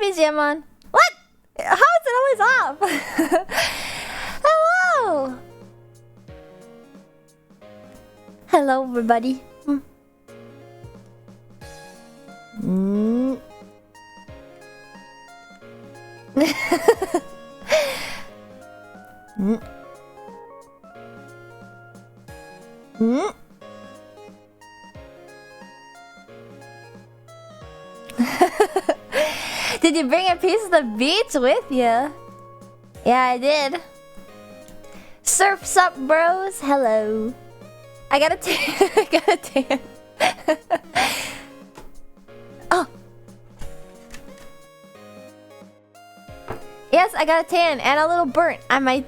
BGM on. What? How is it always off? Hello! Hello, everybody. Mm. Mm. Mm. Did you bring a piece of the beach with you? Yeah, I did. Surf's up, bros. Hello. I got a tan. I got a tan. Oh. Yes, I got a tan and a little burnt on my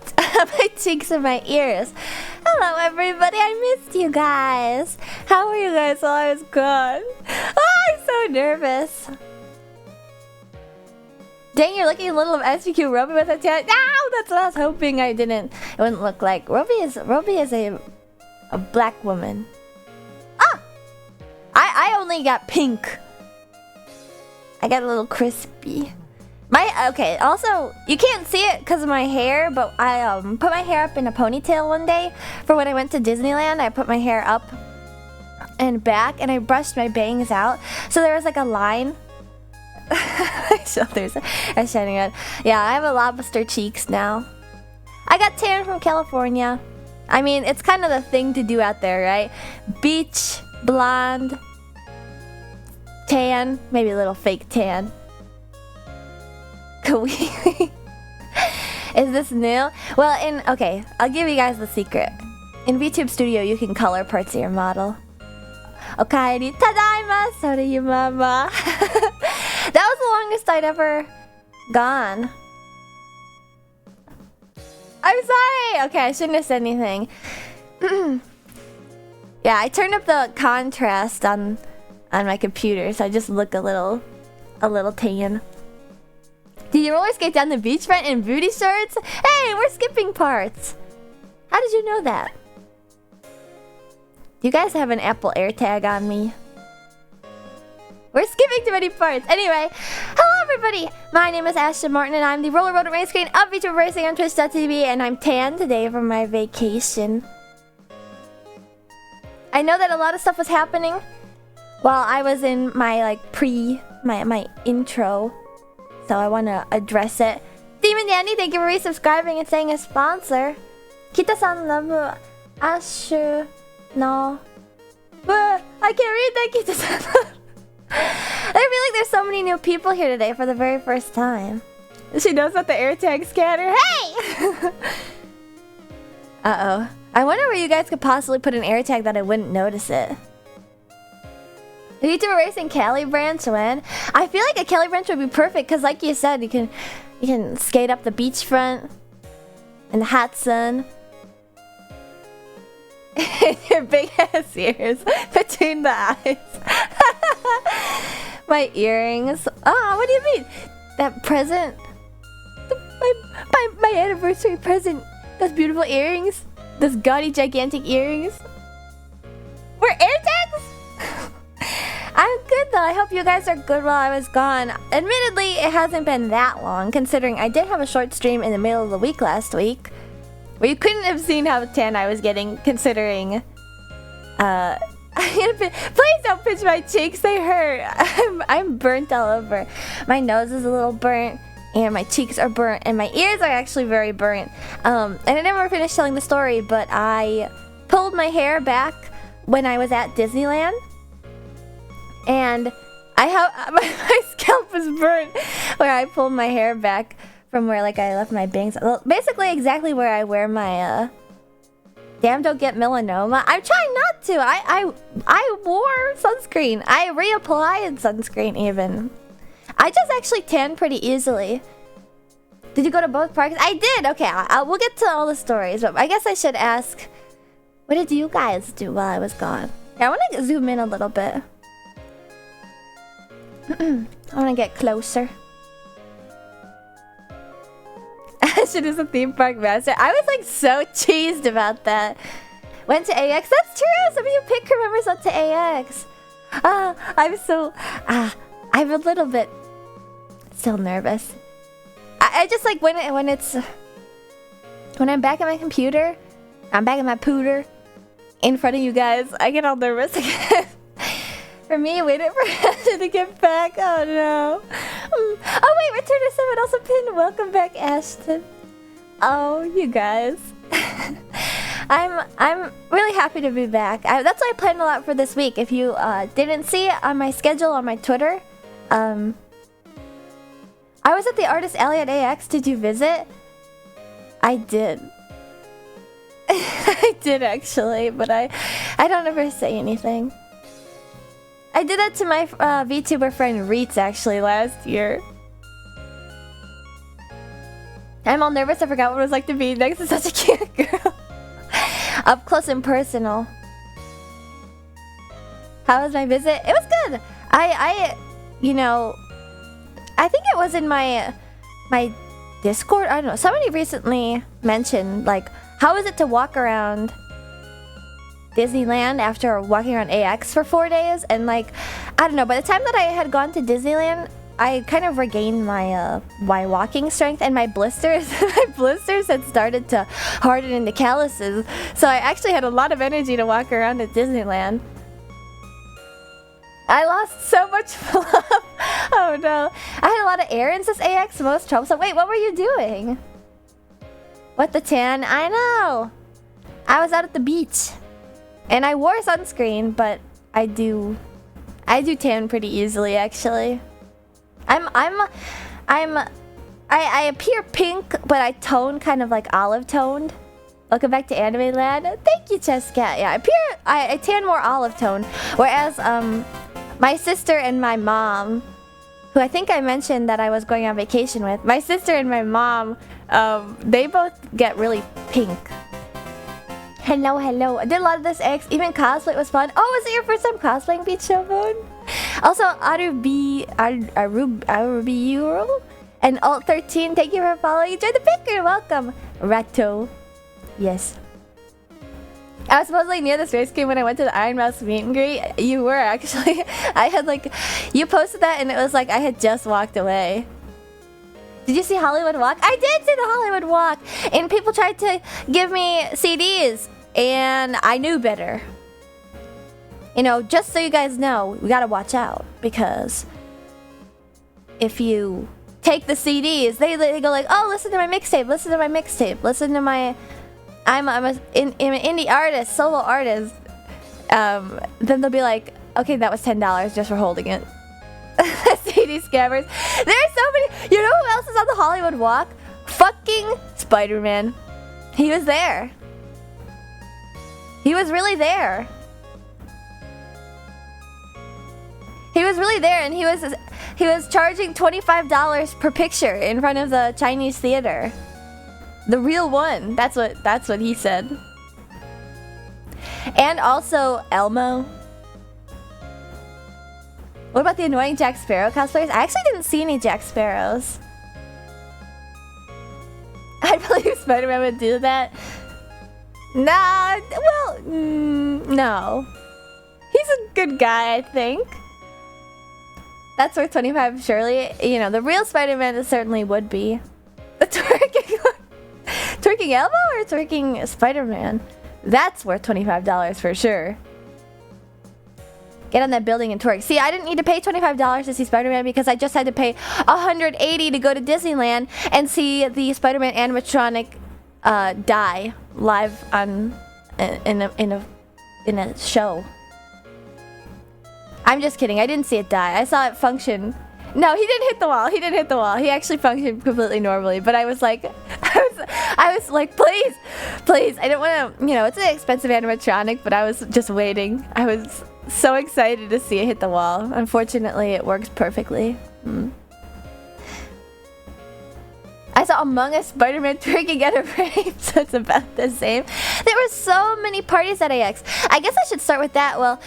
cheeks and my ears. Hello, everybody. I missed you guys. How are you guys while I was gone? Oh, I'm so nervous. Dang, you're looking a little of SPQ Roby with a tan. No, that's what I was hoping I didn't. It wouldn't look like. Roby is a black woman. Ah! I only got pink. I got a little crispy. Okay, also, you can't see it because of my hair, but I put my hair up in a ponytail one day for when I went to Disneyland. I put my hair up and back and I brushed my bangs out. So there was like a line. So there's a shining red. Yeah, I have a lobster cheeks now. I got tan from California. I mean, it's kind of the thing to do out there, right? Beach, blonde, tan, maybe a little fake tan. Is this new? Well, okay, I'll give you guys the secret. In VTube Studio, you can color parts of your model. Okaeri tadaima, sorry mama. That was the longest I'd ever gone. I'm sorry. Okay, I shouldn't have said anything. Yeah, I turned up the contrast on my computer, so I just look a little tan. Did you roller skate down the beachfront in booty shorts? Hey, we're skipping parts. How did you know that? Do you guys have an Apple AirTag on me? We're skipping too many parts. Anyway, hello everybody. My name is Ashton Martin and I'm the Roller Rodent Race Queen of VTuber Racing on Twitch.tv and I'm tan today for my vacation. I know that a lot of stuff was happening while I was in my my intro. So I want to address it. Demon Dandy, thank you for resubscribing and saying a sponsor. Kita-san love Ashu no. I can't read that, Kita-san. I feel like there's so many new people here today for the very first time. She knows about the AirTag scanner. Hey! Uh-oh. I wonder where you guys could possibly put an AirTag that I wouldn't notice it. VTuber Racing Cali Branch when? I feel like a Cali Branch would be perfect because like you said, you can skate up the beachfront in the hot sun. Your big ass ears between the eyes. My earrings. Oh, what do you mean? That present? My anniversary present. Those beautiful earrings. Those gaudy gigantic earrings. Were AirTags? I'm good though. I hope you guys are good while I was gone. Admittedly, it hasn't been that long considering I did have a short stream in the middle of the week last week. Where you couldn't have seen how tan I was getting considering please don't pinch my cheeks, they hurt. I'm burnt all over. My nose is a little burnt and my cheeks are burnt and my ears are actually very burnt. And I never finished telling the story, but I pulled my hair back when I was at Disneyland. And my scalp was burnt where I pulled my hair back from where I left my bangs. Well, basically exactly where I wear my damn don't get melanoma. I'm trying not to. I wore sunscreen. I reapplied sunscreen even. I just actually tan pretty easily. Did you go to both parks? I did. Okay, we'll get to all the stories, but I guess I should ask, what did you guys do while I was gone? Yeah, I want to zoom in a little bit. I want to get closer. Ashton is a theme park master. I was so cheesed about that. Went to AX. That's true. Some of you pick crew members went to AX. I'm a little bit still nervous. I just like when I'm back at my computer, I'm back at my pooter in front of you guys, I get all nervous again. For me, waiting for Ashton to get back. Oh no. Oh wait, return to someone else a pin. Welcome back, Ashton. Oh, you guys. I'm really happy to be back. That's what I planned a lot for this week. If you didn't see it on my schedule on my Twitter, I was at the Artist Alley at AX. Did you visit? I did. I did actually, but I don't ever say anything. I did that to my VTuber friend Reets actually last year. I'm all nervous. I forgot what it was like to be next to such a cute girl. Up close and personal. How was my visit? It was good. You know, I think it was in my Discord. I don't know. Somebody recently mentioned, like, how is it to walk around Disneyland after walking around AX for 4 days? And, like, I don't know. By the time that I had gone to Disneyland, I kind of regained my walking strength, and my blisters had started to harden into calluses. So I actually had a lot of energy to walk around at Disneyland. I lost so much fluff. Oh no. I had a lot of errands this AX, most troublesome. Wait, what were you doing? What, the tan? I know. I was out at the beach. And I wore sunscreen, but I do tan pretty easily actually. I appear pink, but I tone kind of like olive toned. Welcome back to Anime Land. Thank you, Chesscat. Yeah, I tan more olive tone. Whereas my sister and my mom, who I think I mentioned that I was going on vacation with, my sister and my mom, they both get really pink. Hello, hello. I did a lot of this X. Even cosplay was fun. Oh, was it your first time cosplaying, Beach Showbone? Also, Arubiyuro and Alt13, thank you for following. Enjoy the picker. Welcome. Rato. Yes. I was supposedly near this race game when I went to the Iron Mouse meet and greet. You were actually. I had like, you posted that and it was like I had just walked away. Did you see Hollywood Walk? I did see the Hollywood Walk, and people tried to give me CDs, and I knew better. You know, just so you guys know, we gotta watch out, because if you take the CDs, they go like, oh, listen to my mixtape, listen to my mixtape, listen to my, I'm an indie artist, solo artist. Then they'll be like, okay, that was $10 just for holding it. CD scammers. There are so many. You know who else is on the Hollywood Walk? Fucking Spider-Man. He was there. He was really there. He was really there, and he was charging $25 per picture in front of the Chinese theater. The real one. That's what he said. And also Elmo. What about the annoying Jack Sparrow cosplayers? I actually didn't see any Jack Sparrows. I believe Spider-Man would do that. Nah, well, no. He's a good guy, I think. That's worth 25, surely. You know, the real Spider-Man certainly would be. The twerking Elmo or twerking Spider-Man? That's worth $25 for sure. Get on that building and twerk. See, I didn't need to pay $25 to see Spider-Man because I just had to pay $180 to go to Disneyland and see the Spider-Man animatronic die live on in a show. I'm just kidding. I didn't see it die. I saw it function. No, he didn't hit the wall. He didn't hit the wall. He actually functioned completely normally. But I was like, I was like, please, please. I don't want to. You know, it's an expensive animatronic, but I was just waiting. I was so excited to see it hit the wall. Unfortunately, it works perfectly. I saw Among Us Spider-Man twerking at a rave, so it's about the same. There were so many parties at AX. I guess I should start with that. Well,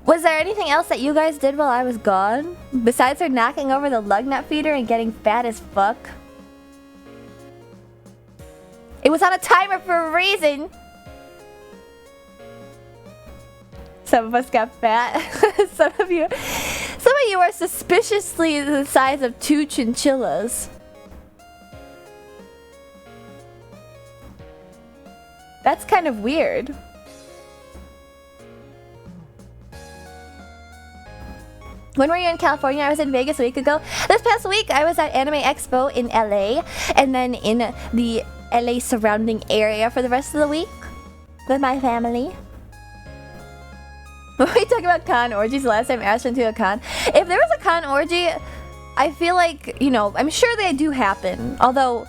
was there anything else that you guys did while I was gone? Besides her knocking over the lug nut feeder and getting fat as fuck? It was on a timer for a reason. Some of us got fat. Some of Some of you are suspiciously the size of 2 chinchillas. That's kind of weird. When were you in California? I was in Vegas a week ago. This past week, I was at Anime Expo in LA, and then in the LA surrounding area for the rest of the week with my family. When we talked about con orgies last time Ash went to a con, if there was a con orgy, I feel like, you know, I'm sure they do happen. Although,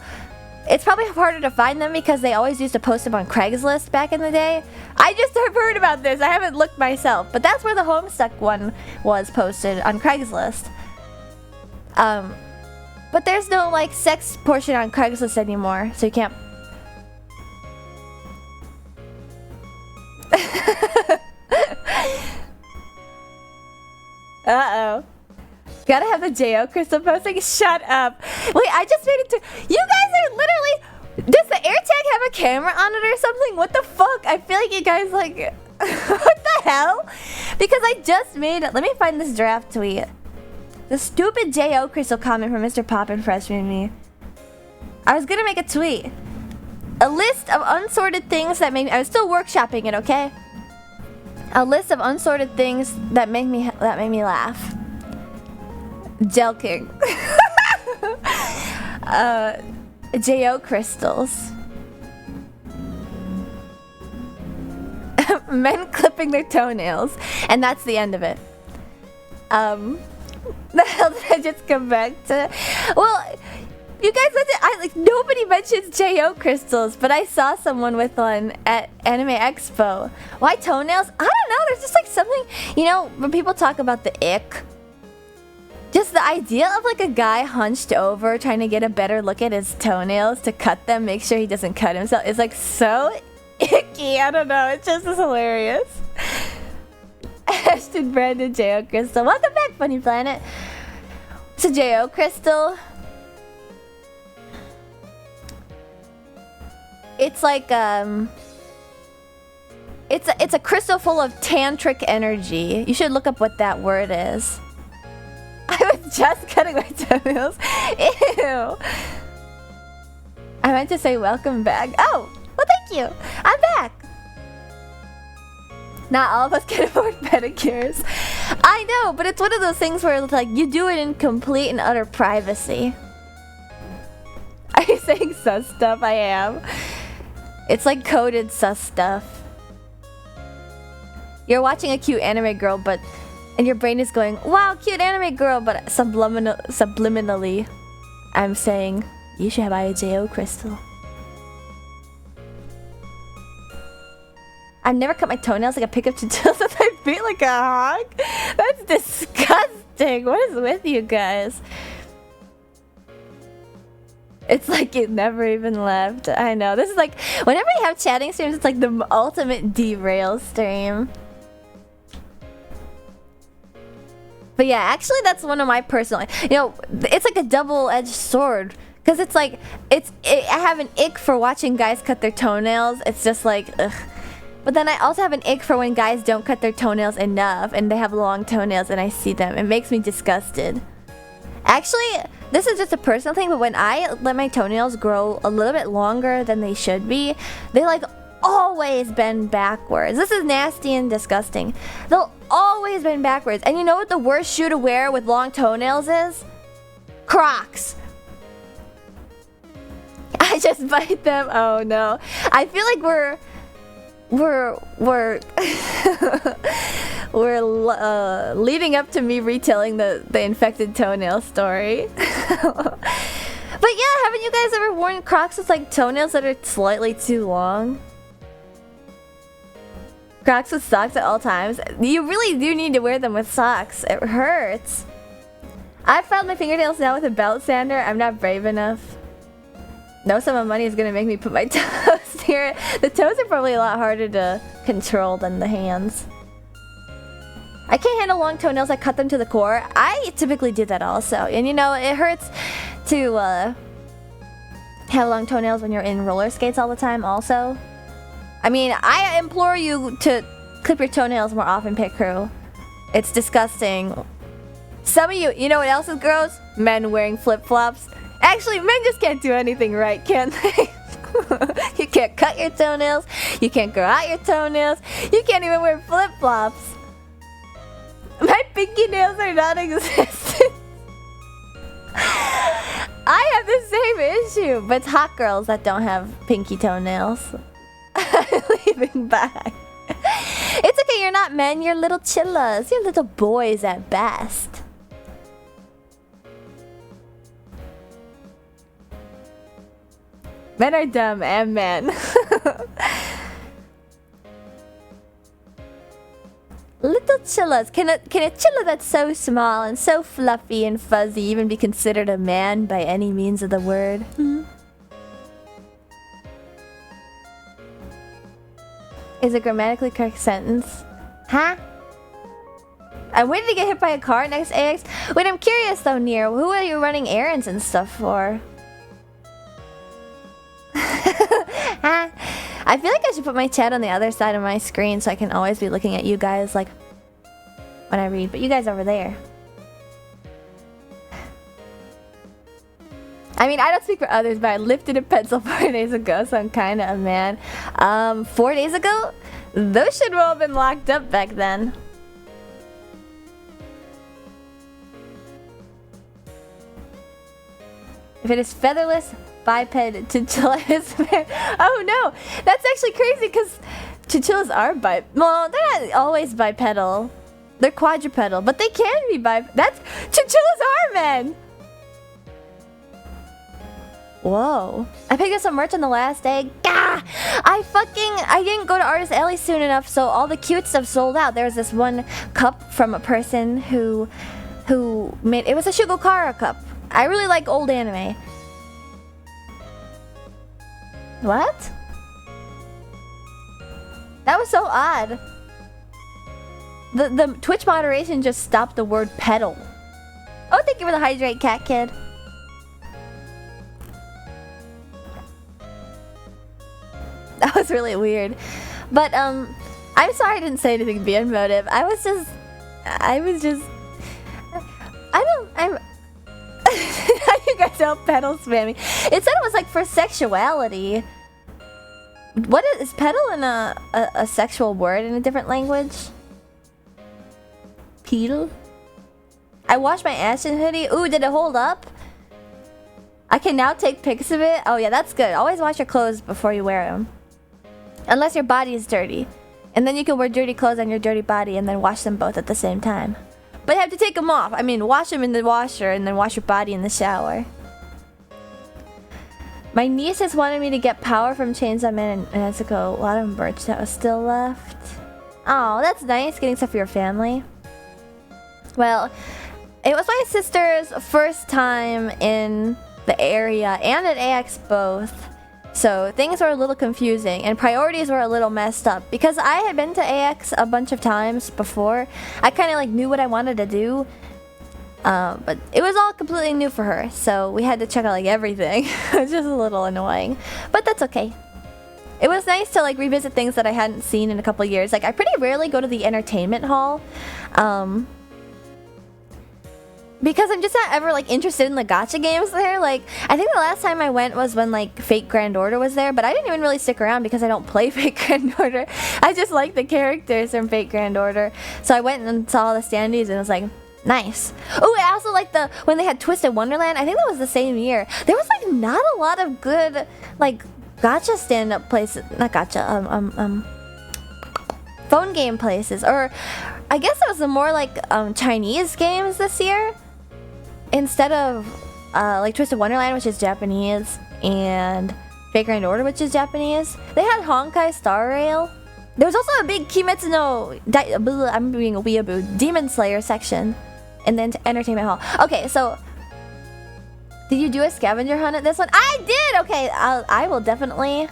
it's probably harder to find them because they always used to post them on Craigslist back in the day. I just have heard about this. I haven't looked myself. But that's where the Homestuck one was posted, on Craigslist. But there's no, like, sex portion on Craigslist anymore, so you can't... Uh-oh. Gotta have the J.O. Crystal posting. Shut up. Wait, I just made it to... You guys are literally... Does the AirTag have a camera on it or something? What the fuck? I feel like you guys, like... What the hell? Because I just made it... Let me find this draft tweet. The stupid J.O. Crystal comment from Mr. Poppin' Freshman Me. I was gonna make a tweet. A list of unsorted things that make me... I was still workshopping it, okay? A list of unsorted things that make me laugh. Gel King. J.O. crystals. Men clipping their toenails. And that's the end of it. The hell did I just come back to? Well, you guys mentioned, nobody mentions J.O. crystals, but I saw someone with one at Anime Expo. Why toenails? I don't know, there's just like something, you know, when people talk about the ick, just the idea of like a guy hunched over trying to get a better look at his toenails to cut them, make sure he doesn't cut himself, is like so icky. I don't know, it just is hilarious. Ashton Brandon J.O. Crystal. Welcome back, Funny Planet. So J.O. Crystal. It's like it's a crystal full of tantric energy. You should look up what that word is. I was just cutting my toenails. Ew. I meant to say welcome back. Oh, well thank you. I'm back. Not all of us can afford pedicures. I know, but it's one of those things where it's like you do it in complete and utter privacy. Are you saying sus stuff? I am. It's like coded sus stuff. You're watching a cute anime girl, but... And your brain is going, wow, cute anime girl, but subliminally, I'm saying, you should buy a J.O. crystal. I've never cut my toenails like a pickup tutorial with my feet like a hog. That's disgusting. What is with you guys? It's like it never even left. I know. This is like, whenever you have chatting streams, it's like the ultimate derail stream. But yeah, actually that's one of my personal, you know, it's like a double-edged sword. Because it's like, I have an ick for watching guys cut their toenails. It's just like, ugh. But then I also have an ick for when guys don't cut their toenails enough and they have long toenails and I see them. It makes me disgusted. Actually, this is just a personal thing, but when I let my toenails grow a little bit longer than they should be, they like always bend backwards. This is nasty and disgusting. They'll always bend backwards. And you know what the worst shoe to wear with long toenails is? Crocs. I just bite them. Oh no. I feel like we're leading up to me retelling the infected toenail story. But yeah, haven't you guys ever worn Crocs with like toenails that are slightly too long? Crocs with socks at all times. You really do need to wear them with socks. It hurts. I filed my fingernails now with a belt sander. I'm not brave enough. No sum of money is gonna make me put my toes here. The toes are probably a lot harder to control than the hands. I can't handle long toenails. I cut them to the core. I typically do that also. And you know, it hurts to have long toenails when you're in roller skates all the time also. I mean, I implore you to clip your toenails more often, Pit Crew. It's disgusting. Some of you know what else is gross? Men wearing flip-flops. Actually, men just can't do anything right, can they? You can't cut your toenails. You can't grow out your toenails. You can't even wear flip-flops. My pinky nails are non-existent. I have the same issue, but it's hot girls that don't have pinky toenails. Leaving back. It's okay, you're not men, you're little chillas. You're little boys at best. Men are dumb and men. Little chillas. Can a chilla that's so small and so fluffy and fuzzy even be considered a man by any means of the word? Is a grammatically correct sentence? Huh? I'm waiting to get hit by a car next AX. Wait, I'm curious though, Nier. Who are you running errands and stuff for? Huh? I feel like I should put my chat on the other side of my screen so I can always be looking at you guys like when I read, but you guys over there. I mean, I don't speak for others, but I lifted a pencil 4 days ago, so I'm kinda a man. 4 days ago? Those should all have been locked up back then. If it is featherless, biped, chinchillas. Oh no! That's actually crazy because chinchillas are well, they're not always bipedal. They're quadrupedal, but they can be that's chinchillas are men! Whoa. I picked up some merch on the last day. Gah! I didn't go to Artist Alley soon enough, so all the cute stuff sold out. There was this one cup from a person who made, it was a Shugokara cup. I really like old anime. What? That was so odd. The Twitch moderation just stopped the word pedal. Oh, thank you for the hydrate, cat kid. That was really weird. But I'm sorry I didn't say anything beyond motive. I'm how you guys all pedal spamming? It said it was like for sexuality. What is pedal in a sexual word in a different language? Pedal? I washed my Ashen hoodie. Ooh, did it hold up? I can now take pics of it. Oh yeah, that's good. Always wash your clothes before you wear them. Unless your body is dirty. And then you can wear dirty clothes on your dirty body and then wash them both at the same time. But you have to take them off. I mean, wash them in the washer and then wash your body in the shower. My niece has wanted me to get Power from Chainsaw Man and Nezuko. A lot of merch that was still left. Oh, that's nice, getting stuff for your family. Well, it was my sister's first time in the area and at AX both. So things were a little confusing and priorities were a little messed up. Because I had been to AX a bunch of times before, I kind of like knew what I wanted to do. But it was all completely new for her, so we had to check out like everything. It was just a little annoying, but that's okay. It was nice to like revisit things that I hadn't seen in a couple years. Like I pretty rarely go to the entertainment hall. Because I'm just not ever like interested in the gacha games there. Like I think the last time I went was when like Fate Grand Order was there, but I didn't even really stick around because I don't play Fate Grand Order. I just like the characters from Fate Grand Order. So I went and saw the standees and was like, nice. Oh, I also like when they had Twisted Wonderland. I think that was the same year. There was like not a lot of good like gacha stand-up places. Not gacha. Phone game places, or I guess it was the more like Chinese games this year. Instead of like Twisted Wonderland, which is Japanese, and Fate Grand Order, which is Japanese, they had Honkai Star Rail. There was also a big Kimetsu no I'm being a weeaboo Demon Slayer section in the entertainment hall. Okay, so did you do a scavenger hunt at this one? I did. Okay, I will definitely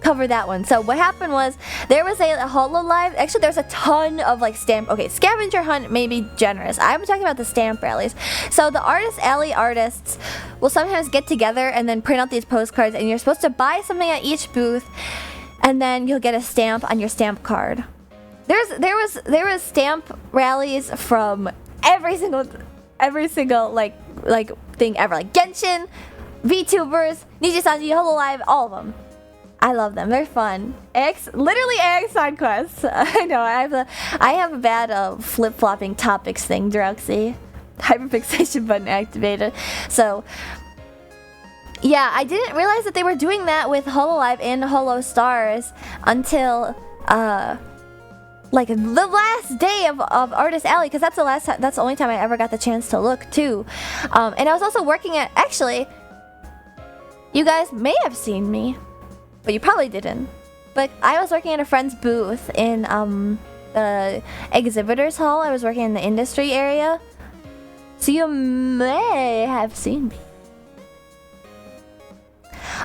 cover that one. So what happened was there was a HoloLive. Actually, there's a ton of like stamp. Okay, scavenger hunt may be generous. I'm talking about the stamp rallies. So the Artist Alley artists will sometimes get together and then print out these postcards, and you're supposed to buy something at each booth, and then you'll get a stamp on your stamp card. There was stamp rallies from every single like thing ever, like Genshin, VTubers, Nijisanji, Hololive, all of them. I love them. They're fun. Literally AX side quests. I know. I have a bad flip-flopping topics thing, Druxy. Hyperfixation button activated. So yeah, I didn't realize that they were doing that with Hololive and Holo Stars until like the last day of Artist Alley, because that's the only time I ever got the chance to look too. And I was also working at, actually, you guys may have seen me, but you probably didn't. But I was working at a friend's booth in the exhibitors hall. I was working in the industry area, so you may have seen me.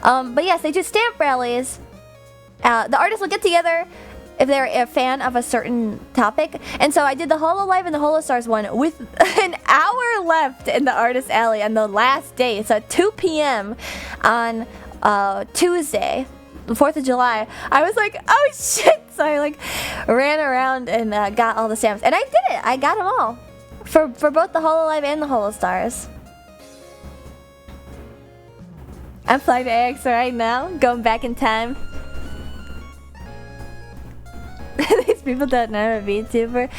But yes, they do stamp rallies. The artists will get together if they're a fan of a certain topic. And so I did the Hololive and the Holostars one with an hour left in the Artist Alley on the last day. So at 2 p.m. on Tuesday, the 4th of July, I was like, oh shit! So I like ran around and got all the stamps. And I did it! I got them all. For both the Hololive and the Holostars. I'm flying to AX right now, going back in time. These people don't know I'm a VTuber.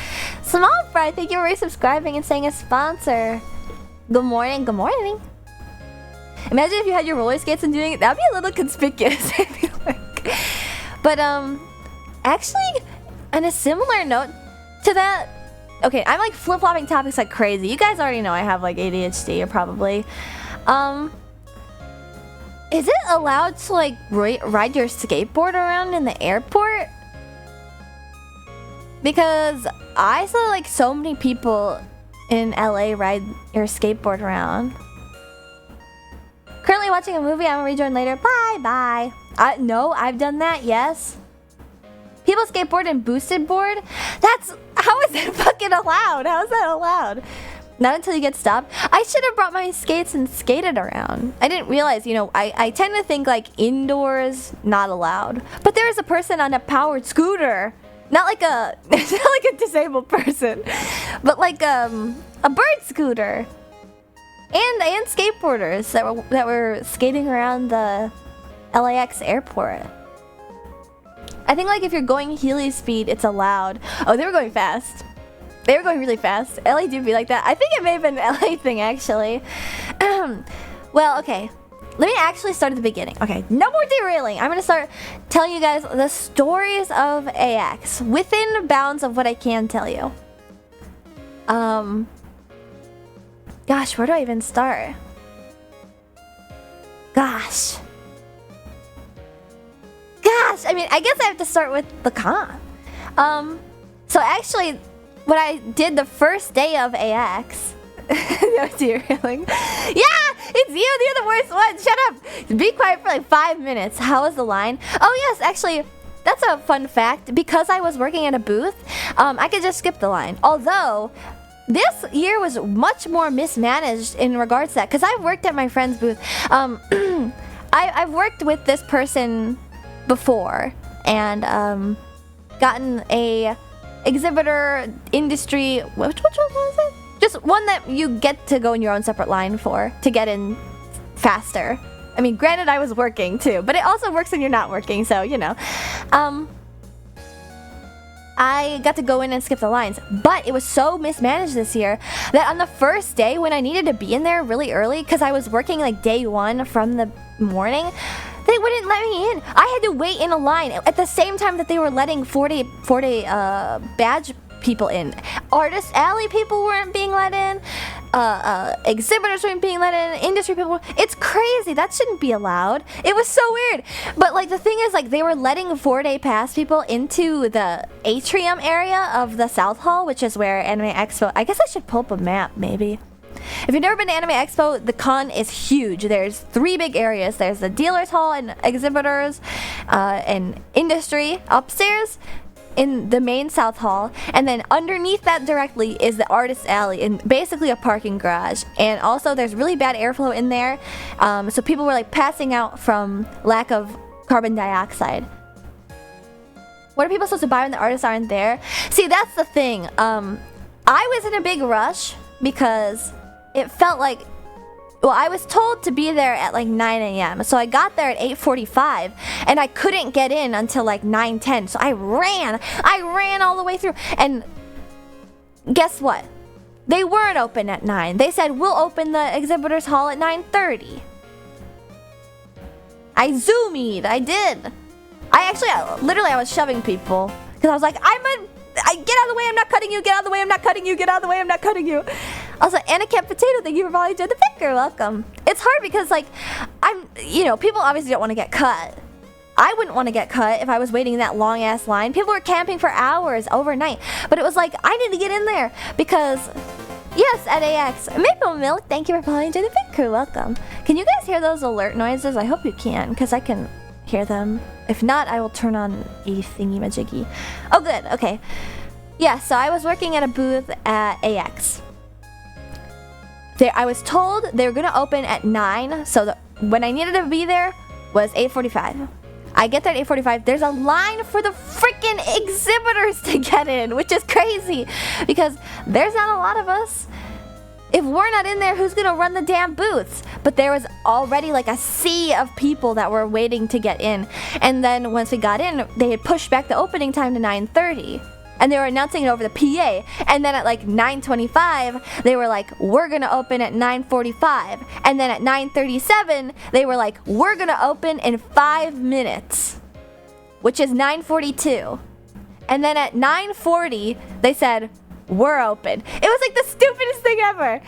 Small Fry, thank you for resubscribing and saying a sponsor. Good morning, good morning. Imagine if you had your roller skates and doing it. That'd be a little conspicuous, I feel like. But actually, on a similar note to that, okay, I'm like flip-flopping topics like crazy. You guys already know I have like ADHD, probably. Is it allowed to like ride your skateboard around in the airport? Because I saw like so many people in LA ride your skateboard around. Currently watching a movie. I'm gonna rejoin later. Bye bye. No, I've done that. Yes. People skateboard and boosted board. How is that fucking allowed? How is that allowed? Not until you get stopped. I should have brought my skates and skated around. I didn't realize, you know, I tend to think like indoors, not allowed. But there is a person on a powered scooter. Not like a disabled person, but like a bird scooter. And skateboarders that were skating around the LAX airport. I think like if you're going Healy speed, it's allowed. Oh, they were going fast. They were going really fast. LA do be like that. I think it may have been an LA thing, actually. Well, okay. Let me actually start at the beginning. Okay, no more derailing. I'm going to start telling you guys the stories of AX within bounds of what I can tell you. Gosh, where do I even start? Gosh, I mean, I guess I have to start with the con. So actually, what I did the first day of AX. No derailing. Yeah, it's you. You're the worst one. Shut up. Be quiet for like 5 minutes. How was the line? Oh yes, actually, that's a fun fact. Because I was working at a booth, I could just skip the line. Although, this year was much more mismanaged in regards to that. Because I've worked at my friend's booth. I've worked with this person before and gotten a exhibitor industry. Which one was it? Just one that you get to go in your own separate line for to get in faster. I mean, granted, I was working too, but it also works when you're not working, so you know. I got to go in and skip the lines, but it was so mismanaged this year that on the first day when I needed to be in there really early because I was working like day one from the morning, they wouldn't let me in. I had to wait in a line at the same time that they were letting 40 badge people in. Artist Alley people weren't being let in. Exhibitors weren't being let in. Industry people. It's crazy. That shouldn't be allowed. It was so weird. But like the thing is, like they were letting 4-day pass people into the atrium area of the South Hall, which is where Anime Expo. I guess I should pull up a map, maybe. If you've never been to Anime Expo, the con is huge. There's 3 big areas. There's the dealers hall and exhibitors and industry upstairs in the main South Hall, and then underneath that directly is the Artist Alley and basically a parking garage. And also there's really bad airflow in there, so people were like passing out from lack of carbon dioxide. What are people supposed to buy when the artists aren't there? See, that's the thing. I was in a big rush because it felt like, well, I was told to be there at like 9 a.m. So I got there at 8:45 and I couldn't get in until like 9:10. So I ran all the way through. And guess what? They weren't open at 9. They said, we'll open the exhibitors hall at 9:30. I zoomied. I did. I was shoving people because I was like, get out of the way, I'm not cutting you, get out of the way, I'm not cutting you, get out of the way, I'm not cutting you. Also, Anna Camp Potato, thank you for volunteering the picker, welcome. It's hard because like, people obviously don't want to get cut. I wouldn't want to get cut if I was waiting in that long ass line. People were camping for hours overnight, but it was like, I need to get in there because, yes, at AX. Maple Milk, thank you for volunteering the picker, welcome. Can you guys hear those alert noises? I hope you can, because I can hear them. If not, I will turn on a thingy-majiggy. Oh, good. Okay. Yeah, so I was working at a booth at AX. I was told they were going to open at 9, so when I needed to be there was 8:45. I get there at 8:45. There's a line for the freaking exhibitors to get in, which is crazy because there's not a lot of us. If we're not in there, who's gonna run the damn booths? But there was already like a sea of people that were waiting to get in. And then once we got in, they had pushed back the opening time to 9:30. And they were announcing it over the PA. And then at like 9:25, they were like, we're gonna open at 9:45. And then at 9:37, they were like, we're gonna open in 5 minutes, which is 9:42. And then at 9:40, they said, we're open. It was like the stupidest thing ever.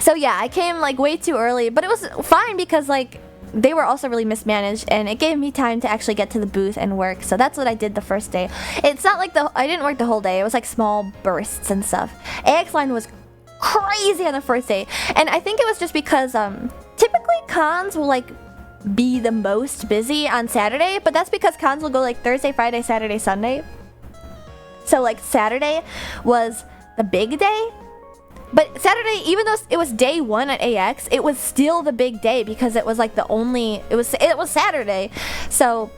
So yeah, I came like way too early, but it was fine because like they were also really mismanaged and it gave me time to actually get to the booth and work. So that's what I did the first day. It's not like I didn't work the whole day. It was like small bursts and stuff. AX line was crazy on the first day. And I think it was just because typically cons will like be the most busy on Saturday, but that's because cons will go like Thursday, Friday, Saturday, Sunday. So like Saturday was the big day, but Saturday, even though it was day 1 at AX, it was still the big day because it was like it was Saturday. So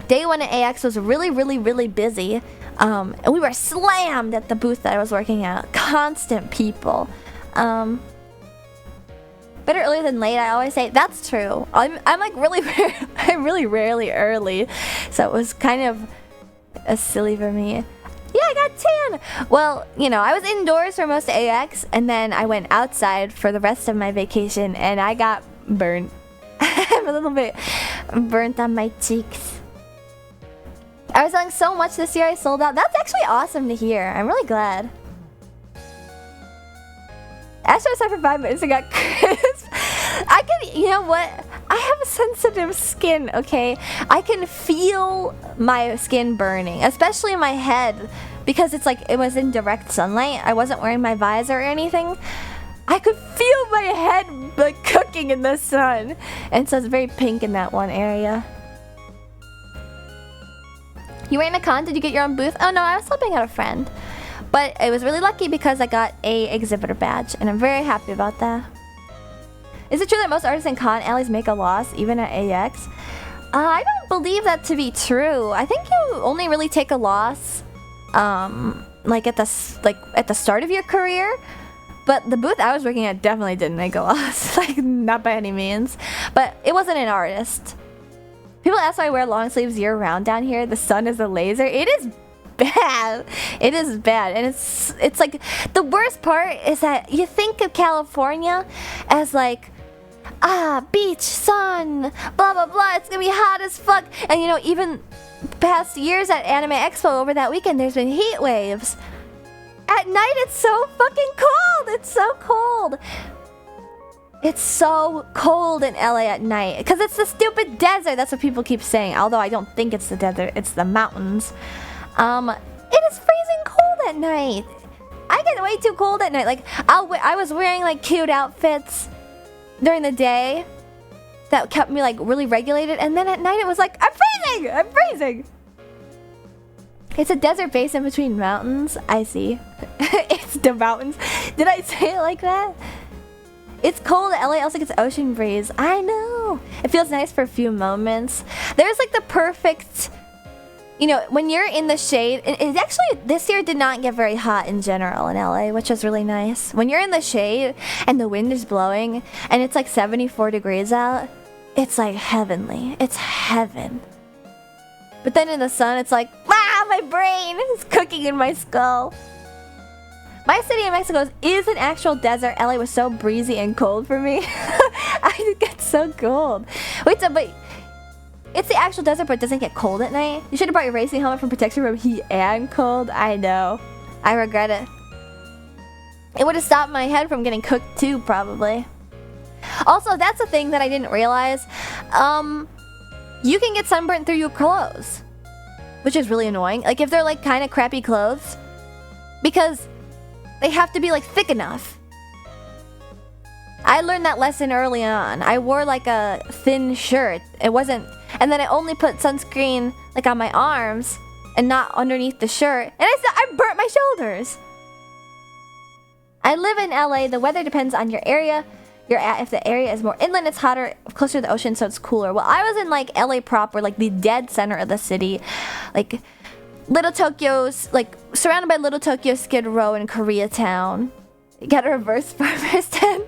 day 1 at AX was really, really, really busy. And we were slammed at the booth that I was working at. Constant people. Better early than late, I always say. That's true. I'm like I'm really rarely early. So it was kind of silly for me. Yeah, I got tan! Well, I was indoors for most of AX, and then I went outside for the rest of my vacation, and I got burnt. I'm a little bit burnt on my cheeks. I was selling so much this year, I sold out. That's actually awesome to hear. I'm really glad. Astro was for 5 minutes and got crisp. You know what? I have a sensitive skin, okay? I can feel my skin burning, especially my head, because it's like it was in direct sunlight. I wasn't wearing my visor or anything. I could feel my head like cooking in the sun. And so it's very pink in that one area. You were in a con? Did you get your own booth? Oh no, I was helping out a friend. But it was really lucky because I got a exhibitor badge, and I'm very happy about that. Is it true that most artists in con alleys make a loss, even at AX? I don't believe that to be true. I think you only really take a loss, like at the start of your career. But the booth I was working at definitely didn't make a loss, like not by any means. But it wasn't an artist. People ask why I wear long sleeves year round down here. The sun is a laser. It is bad. It is bad, and it's like the worst part is that you think of California as like, beach, sun, blah blah blah, it's gonna be hot as fuck. And even past years at Anime Expo over that weekend, there's been heat waves. At night it's so fucking cold. It's so cold. It's so cold in LA at night because it's the stupid desert. That's what people keep saying, although I don't think it's the desert, it's the mountains. It is freezing cold at night. I get way too cold at night. Like I was wearing like cute outfits during the day that kept me like really regulated, and then at night it was like, I'm freezing. It's a desert basin between mountains. I see. It's the mountains. Did I say it like that? It's cold at LA, also gets ocean breeze. I know. It feels nice for a few moments. There's like the perfect you know, when you're in the shade, it actually this year did not get very hot in general in LA, which was really nice. When you're in the shade and the wind is blowing and it's like 74 degrees out, it's like heavenly. It's heaven. But then in the sun, it's like, my brain is cooking in my skull. My city in Mexico is an actual desert. LA was so breezy and cold for me. I get so cold. Wait, so, but it's the actual desert, but it doesn't get cold at night. You should have brought your racing helmet for protection from heat and cold. I know. I regret it. It would have stopped my head from getting cooked too, probably. Also, that's a thing that I didn't realize. You can get sunburnt through your clothes, which is really annoying. Like if they're like kind of crappy clothes, because they have to be like thick enough. I learned that lesson early on. I wore like a thin shirt. It wasn't, and then I only put sunscreen like on my arms and not underneath the shirt. And I burnt my shoulders. I live in LA. The weather depends on your area you're at. If the area is more inland, it's hotter, closer to the ocean, so it's cooler. Well, I was in like LA proper, like the dead center of the city, like Little Tokyo's, like surrounded by Little Tokyo, Skid Row, and Koreatown. Get a reverse farmer's den.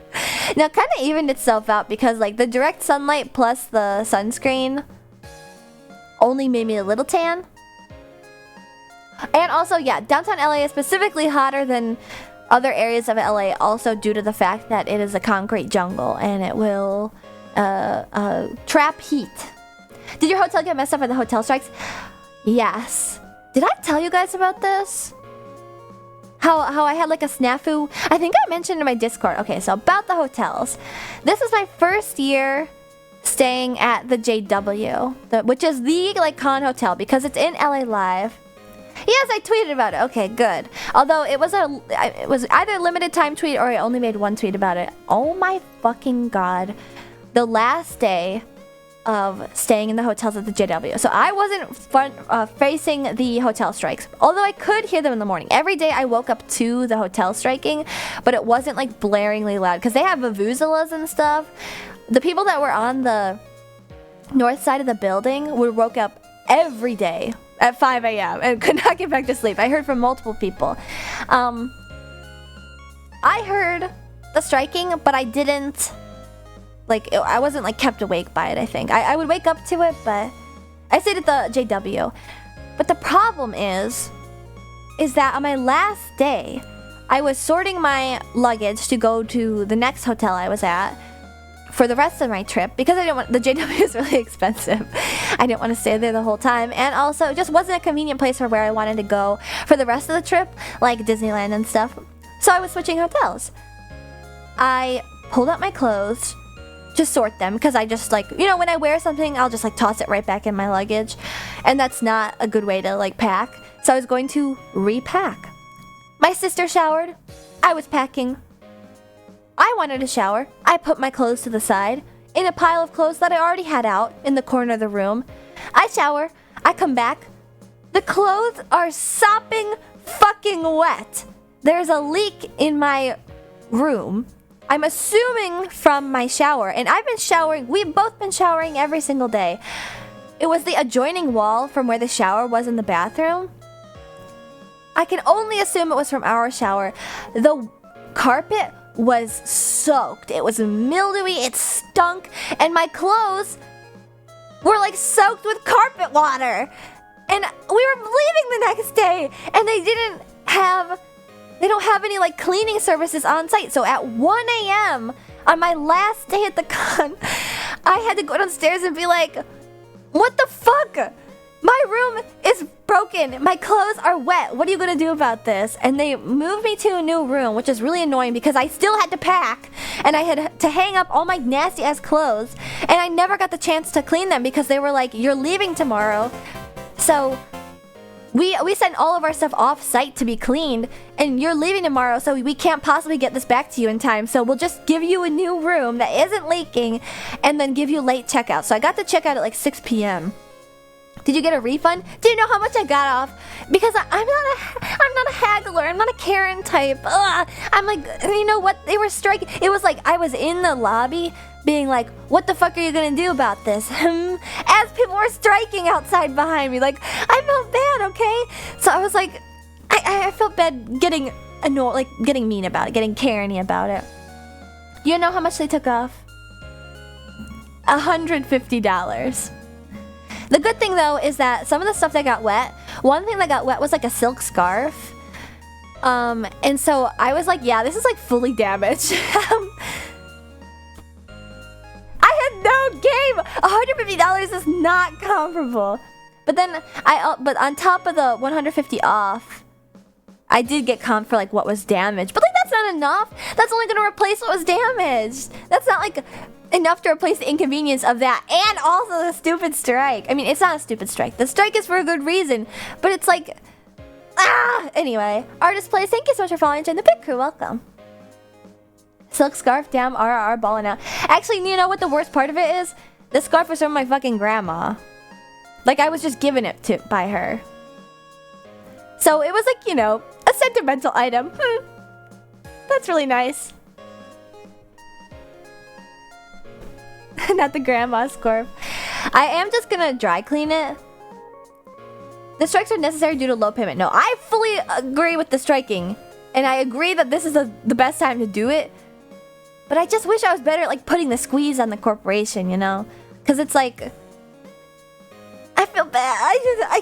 Now, kind of evened itself out because like the direct sunlight plus the sunscreen only made me a little tan. And also, yeah, downtown LA is specifically hotter than other areas of LA, also due to the fact that it is a concrete jungle and it will trap heat. Did your hotel get messed up by the hotel strikes? Yes. Did I tell you guys about this? How I had like a snafu? I think I mentioned in my Discord. Okay, so about the hotels. This is my first year staying at the JW, which is the like con hotel because it's in LA Live. Yes, I tweeted about it. Okay, good. Although it was either a limited time tweet or I only made one tweet about it. Oh my fucking god. The last day of staying in the hotels at the JW. So I wasn't facing the hotel strikes. Although I could hear them in the morning. Every day I woke up to the hotel striking, but it wasn't like blaringly loud because they have vuvuzelas and stuff. The people that were on the north side of the building would woke up every day at 5 a.m. and could not get back to sleep. I heard from multiple people. I heard the striking, but I didn't, like, I wasn't, like, kept awake by it, I think. I would wake up to it, but I stayed at the JW. But the problem is that on my last day, I was sorting my luggage to go to the next hotel I was at for the rest of my trip because I didn't want, the JW is really expensive. I didn't want to stay there the whole time, and also it just wasn't a convenient place for where I wanted to go for the rest of the trip, like Disneyland and stuff. So I was switching hotels. I pulled out my clothes to sort them because I just like, you know, when I wear something, I'll just like toss it right back in my luggage, and that's not a good way to like pack. So I was going to repack. My sister showered. I was packing. I wanted a shower. I put my clothes to the side in a pile of clothes that I already had out in the corner of the room. I shower. I come back. The clothes are sopping fucking wet. There's a leak in my room. I'm assuming from my shower. And I've been showering. We've both been showering every single day. It was the adjoining wall from where the shower was in the bathroom. I can only assume it was from our shower. The carpet was soaked. It was mildewy, it stunk, and my clothes were like soaked with carpet water. And we were leaving the next day, and they don't have any like cleaning services on site. So at 1 a.m. on my last day at the con, I had to go downstairs and be like, what the fuck? My room is broken. My clothes are wet. What are you gonna do about this? And they moved me to a new room, which is really annoying because I still had to pack and I had to hang up all my nasty ass clothes, and I never got the chance to clean them because they were like, you're leaving tomorrow. So we sent all of our stuff off site to be cleaned, and you're leaving tomorrow, so we can't possibly get this back to you in time. So we'll just give you a new room that isn't leaking and then give you late checkout. So I got the checkout at like 6 p.m. Did you get a refund? Do you know how much I got off? Because I'm not a haggler. I'm not a Karen type. Ugh. I'm like, you know what? They were striking. It was like I was in the lobby being like, what the fuck are you gonna do about this? As people were striking outside behind me. Like, I felt bad, okay? So I was like, I felt bad getting annoyed, like getting mean about it, getting Karen-y about it. You know how much they took off? $150. The good thing though is that some of the stuff that got wet, one thing that got wet was like a silk scarf. And so I was like, yeah, this is like fully damaged. I had no game. $150 is not comparable. But then but on top of the $150 off, I did get comp for like what was damaged. But like that's not enough. That's only gonna replace what was damaged. That's not like enough to replace the inconvenience of that and also the stupid strike. I mean, it's not a stupid strike. The strike is for a good reason, but it's like, anyway, Artist Plays, thank you so much for following. Join the Pit Crew, welcome. Silk scarf, damn, RRR balling out. Actually, you know what the worst part of it is? The scarf was from my fucking grandma. Like, I was just given it by her. So it was like, you know, a sentimental item. That's really nice. Not the grandma scarf. I am just gonna dry clean it. The strikes are necessary due to low payment. No, I fully agree with the striking. And I agree that this is the best time to do it. But I just wish I was better at like putting the squeeze on the corporation, you know? Because it's like, I feel bad. I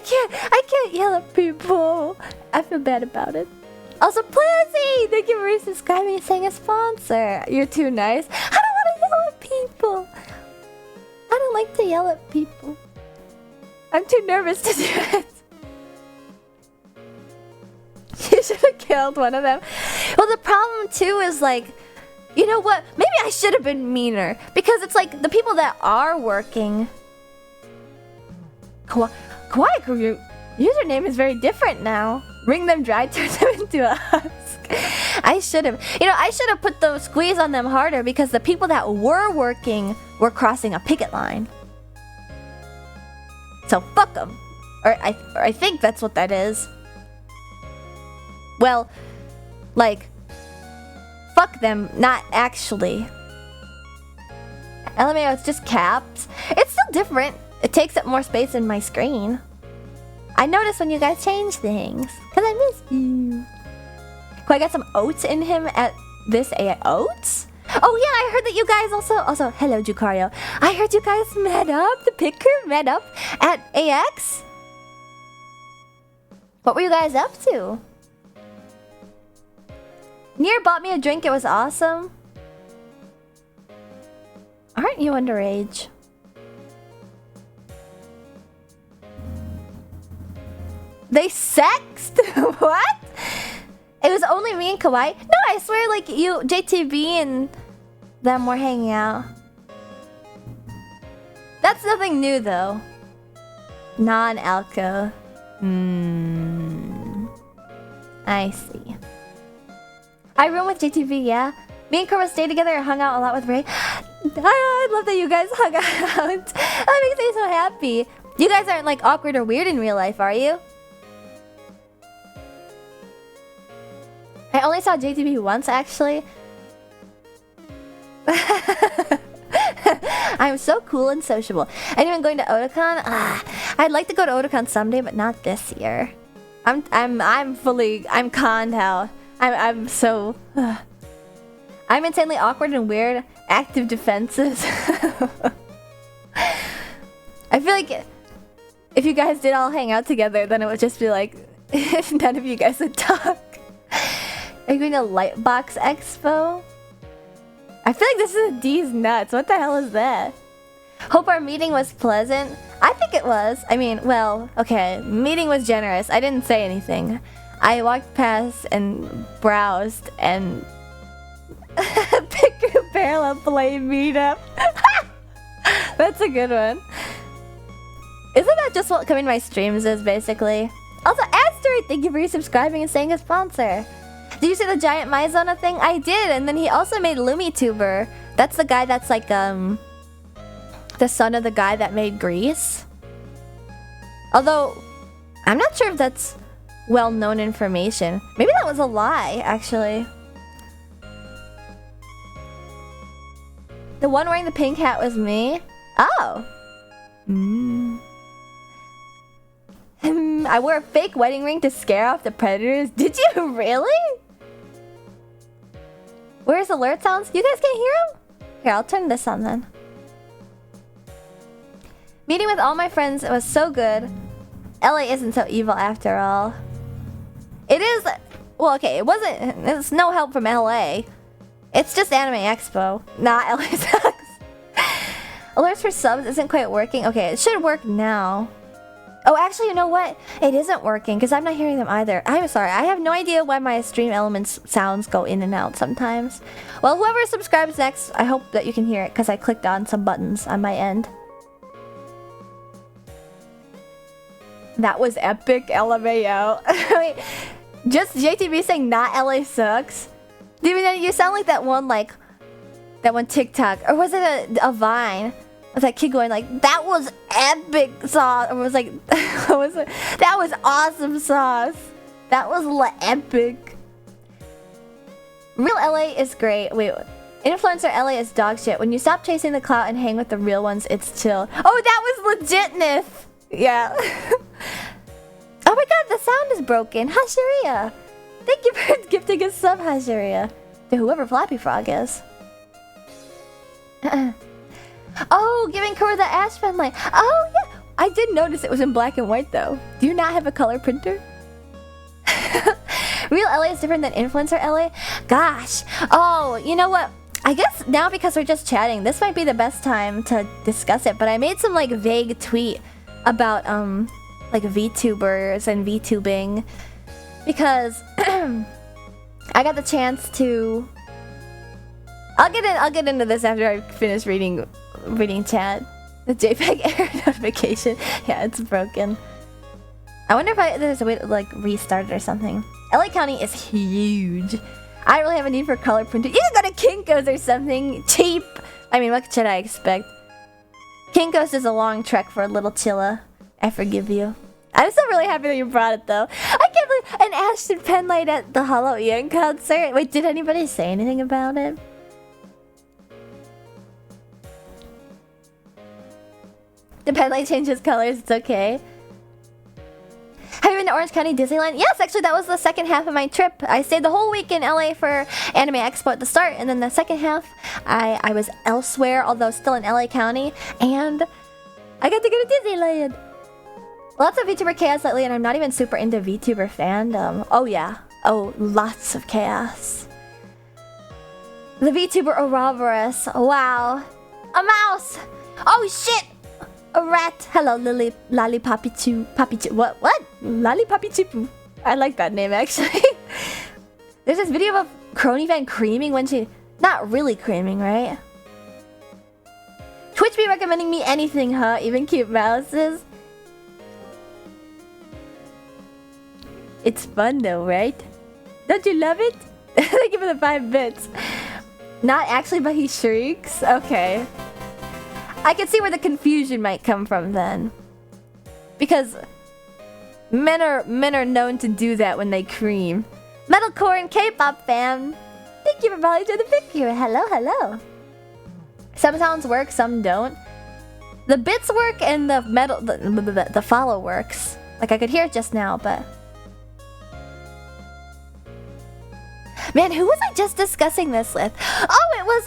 can't yell at people. I feel bad about it. Also, Plazzy! Thank you for resubscribing and saying a sponsor. You're too nice. I don't want to yell at people. I don't like to yell at people. I'm too nervous to do it. You should have killed one of them. Well, the problem too is like, you know what? Maybe I should have been meaner. Because it's like, the people that are working... Kawaii, your username is very different now. Wring them dry, turn them into a husk. I should have. You know, I should have put the squeeze on them harder because the people that were working were crossing a picket line. So fuck them. Or I think that's what that is. Well, like, fuck them, not actually. LMAO, it's just caps. It's still different. It takes up more space in my screen. I noticed when you guys change things. Because I miss you. Could I get some oats in him at this oats? Oh yeah, I heard that you guys also hello Jucario. I heard you guys met up, the Pit Crew met up at AX. What were you guys up to? Nier bought me a drink, it was awesome. Aren't you underage? They sexed? What? It was only me and Kawaii? No, I swear, like, you, JTB and them were hanging out. That's nothing new, though. Non-alco. I see. I room with JTB, yeah? Me and Korra stayed together and hung out a lot with Ray. I love that you guys hung out. That makes me so happy. You guys aren't, like, awkward or weird in real life, are you? I only saw JTB once, actually. I'm so cool and sociable. Anyone going to Otakon? I'd like to go to Otakon someday, but not this year. I'm conned now. I'm so... I'm insanely awkward and weird. Active defenses. I feel like if you guys did all hang out together, then it would just be like... if none of you guys would talk. Are you going to Lightbox Expo? I feel like this is a D's nuts. What the hell is that? Hope our meeting was pleasant. I think it was. I mean, well, okay. Meeting was generous. I didn't say anything. I walked past and browsed and... Pick a parallel play meetup. That's a good one. Isn't that just what coming to my streams is, basically? Also, Asteroid, thank you for subscribing and saying a sponsor. Did you see the giant Maizona thing? I did, and then he also made LumiTuber. That's the guy that's like, the son of the guy that made Grease. Although, I'm not sure if that's well-known information. Maybe that was a lie, actually. The one wearing the pink hat was me? Oh. I wore a fake wedding ring to scare off the predators. Did you really? Where's alert sounds? You guys can't hear them? Here, I'll turn this on then. Meeting with all my friends was so good. LA isn't so evil after all. It is... Well, okay, it wasn't... It's no help from LA. It's just Anime Expo, not LA sucks. Alerts for subs isn't quite working. Okay, it should work now. Oh, actually, you know what? It isn't working because I'm not hearing them either. I'm sorry. I have no idea why my Stream Elements sounds go in and out sometimes. Well, whoever subscribes next, I hope that you can hear it because I clicked on some buttons on my end. That was epic, LMAO. Wait, just JTB saying not LA sucks? Dude, you sound like that one TikTok. Or was it a Vine? With that kid going like, that was epic sauce. Or was like, what was it? That was awesome sauce. That was epic. Real LA is great. Wait, influencer LA is dog shit. When you stop chasing the clout and hang with the real ones, it's chill. Oh, that was legitness. Yeah. Oh my god, the sound is broken. Hashiria. Thank you for gifting a sub, Hashiria. To whoever Flappy Frog is. Oh, giving Kura the Ash Pen light. Oh, yeah. I did notice it was in black and white, though. Do you not have a color printer? Real LA is different than influencer LA? Gosh. Oh, you know what? I guess now because we're just chatting, this might be the best time to discuss it. But I made some, vague tweet about, VTubers and VTubing. Because I got the chance to... I'll get into this after I finish reading chat. The JPEG error notification. Yeah, it's broken. I wonder if there's a way to restart it or something. LA County is huge. I don't really have a need for color printing. You can go to Kinko's or something cheap. I mean, what should I expect? Kinko's is a long trek for a little chilla. I forgive you. I'm still really happy that you brought it though. I can't believe an Ashton Penlight at the Hollow Ian concert. Wait, did anybody say anything about it? The penlight changes colors, it's okay. Have you been to Orange County Disneyland? Yes, actually that was the second half of my trip. I stayed the whole week in LA for Anime Expo at the start, and then the second half I was elsewhere, although still in LA County, and I got to go to Disneyland. Lots of VTuber chaos lately, and I'm not even super into VTuber fandom. Oh yeah. Oh, lots of chaos. The VTuber Ouroboros. Wow. A mouse! Oh shit! A rat. Hello, Lollipoppy What? Lollipoppy Chipu. I like that name, actually. There's this video of Crony Fan creaming when she... Not really creaming, right? Twitch be recommending me anything, huh? Even cute mouses? It's fun though, right? Don't you love it? Thank you for the 5 bits. Not actually, but he shrieks? Okay. I can see where the confusion might come from then. Because men are known to do that when they cream. Metalcore and K-pop fan. Thank you for following to the picture. Hello, hello. Some sounds work, some don't. The bits work and the follow works. Like I could hear it just now, but... Man, who was I just discussing this with? Oh, it was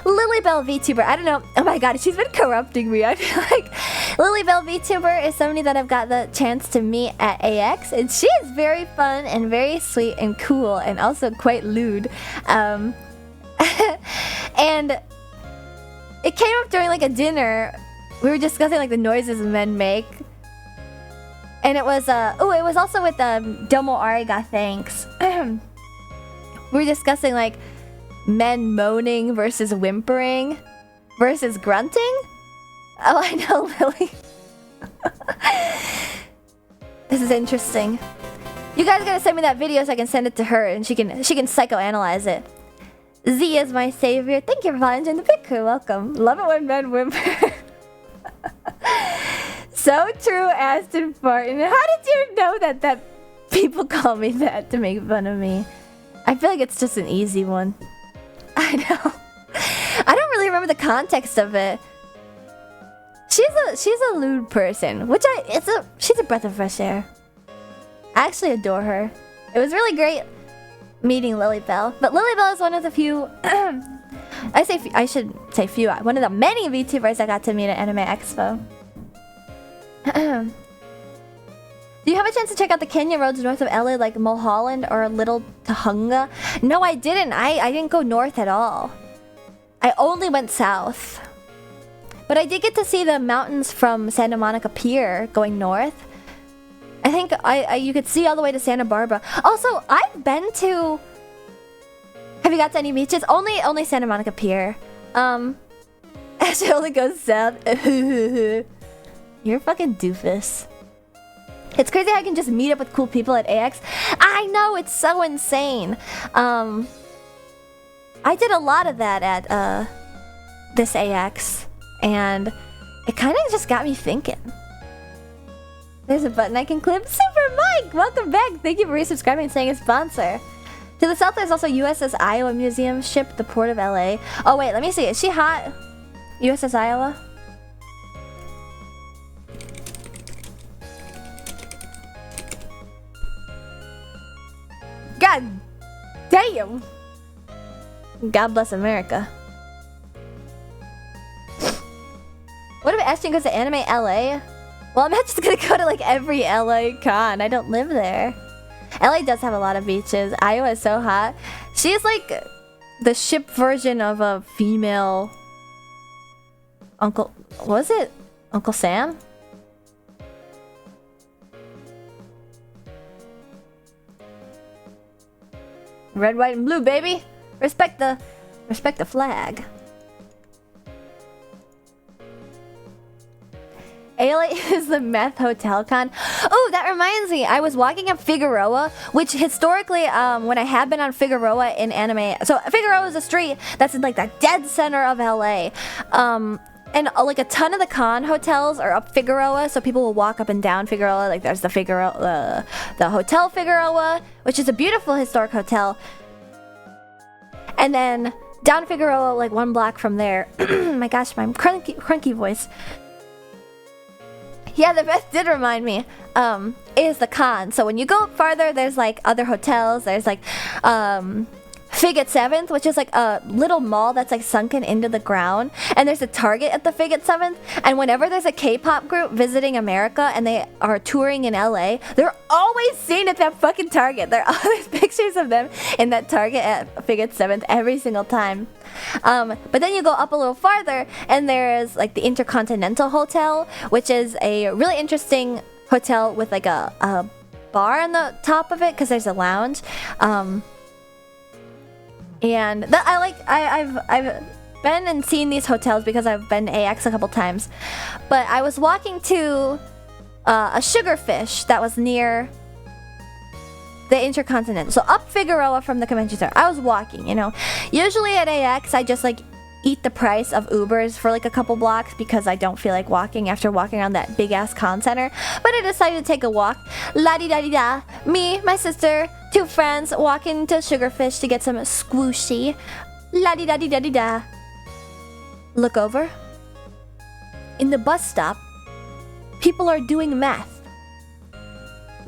Lilybell VTuber. I don't know. Oh my god, she's been corrupting me. I feel like Lilybell VTuber is somebody that I've got the chance to meet at AX, and she is very fun and very sweet and cool, and also quite lewd. And it came up during a dinner. We were discussing the noises men make. And it was it was also with Domo Ariga, thanks. We were discussing men moaning versus whimpering versus grunting. Oh, I know, Lily. This is interesting. You guys gotta send me that video so I can send it to her and she can psychoanalyze it. Z is my savior. Thank you for following the pic crew. Welcome. Love it when men whimper. So true, Aston Martin. How did you know that people call me that to make fun of me? I feel like it's just an easy one. I know. I don't really remember the context of it. She's a lewd person, which she's a breath of fresh air. I actually adore her. It was really great meeting Lilybell, but Lilybell is one of the few. I should say few. One of the many VTubers I got to meet at Anime Expo. Do you have a chance to check out the Canyon roads north of LA, like Mulholland or Little Tahunga? No, I didn't. I didn't go north at all. I only went south. But I did get to see the mountains from Santa Monica Pier going north. I think you could see all the way to Santa Barbara. Also, I've been to... Have you got to any beaches? Only Santa Monica Pier. Actually only goes south. You're a fucking doofus. It's crazy how I can just meet up with cool people at AX. I know, it's so insane. I did a lot of that at this AX, and it kind of just got me thinking. There's a button I can clip. Super Mike, welcome back. Thank you for resubscribing and saying a sponsor. To the south, there's also USS Iowa Museum ship, the Port of LA. Oh wait, let me see. Is she hot? USS Iowa? God damn! God bless America. What if Ashton goes to Anime LA? Well, I'm not just gonna go to like every LA con. I don't live there. LA does have a lot of beaches. Iowa is so hot. She's like the ship version of a female Uncle... Was it? Uncle Sam? Red, white, and blue, baby. Respect the flag. LA is the meth hotel con. Oh, that reminds me. I was walking up Figueroa, which historically, when I have been on Figueroa in anime, so Figueroa is a street that's in like the dead center of LA. And like a ton of the con hotels are up Figueroa, so people will walk up and down Figueroa. Like there's the Figueroa, the Hotel Figueroa, which is a beautiful historic hotel. And then down Figueroa, like one block from there. My gosh, my crunky voice. Yeah, the best did remind me. Is the con. So when you go up farther, there's like other hotels. There's like Fig at 7th, which is like a little mall that's like sunken into the ground, and there's a Target at the Fig at 7th, and whenever there's a K-pop group visiting America and they are touring in LA, they're always seen at that fucking Target. There are always pictures of them in that Target at Fig at 7th every single time. But then you go up a little farther and there's like the Intercontinental Hotel, which is a really interesting hotel with like a bar on the top of it because there's a lounge. And I've been and seen these hotels because I've been to AX a couple times. But I was walking to a Sugarfish that was near the Intercontinental. So up Figueroa from the convention center. I was walking, you know. Usually at AX, I just like eat the price of Ubers for like a couple blocks because I don't feel like walking after walking around that big ass con center. But I decided to take a walk. La-di-da-di-da. Me, my sister, 2 friends walking to Sugarfish to get some squishy. La-di-da-di-da-di-da. Look over. In the bus stop, people are doing meth.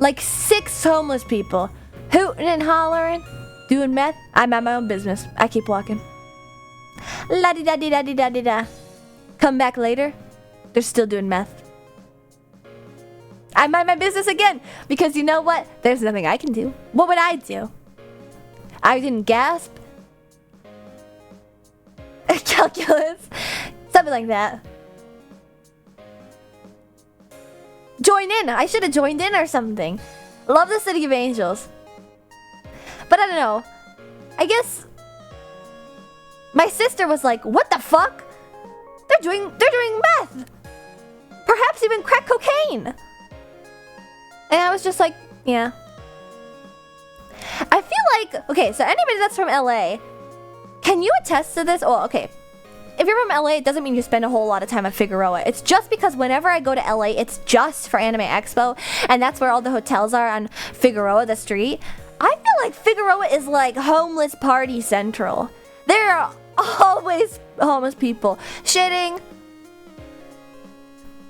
Like 6 homeless people, hooting and hollering, doing meth. I'm at my own business. I keep walking. La-di-da-di-da-di-da-di-da. Come back later, they're still doing meth. I mind my business again, because you know what? There's nothing I can do. What would I do? I didn't gasp. Calculus. Something like that. Join in. I should have joined in or something. Love the City of Angels. But I don't know. I guess my sister was like, "What the fuck? They're doing meth. Perhaps even crack cocaine." And I was just like, yeah. I feel like, okay, so anybody that's from LA, can you attest to this? Oh, okay. If you're from LA, it doesn't mean you spend a whole lot of time at Figueroa. It's just because whenever I go to LA, it's just for Anime Expo, and that's where all the hotels are on Figueroa, the street. I feel like Figueroa is like homeless party central. There are always homeless people shitting,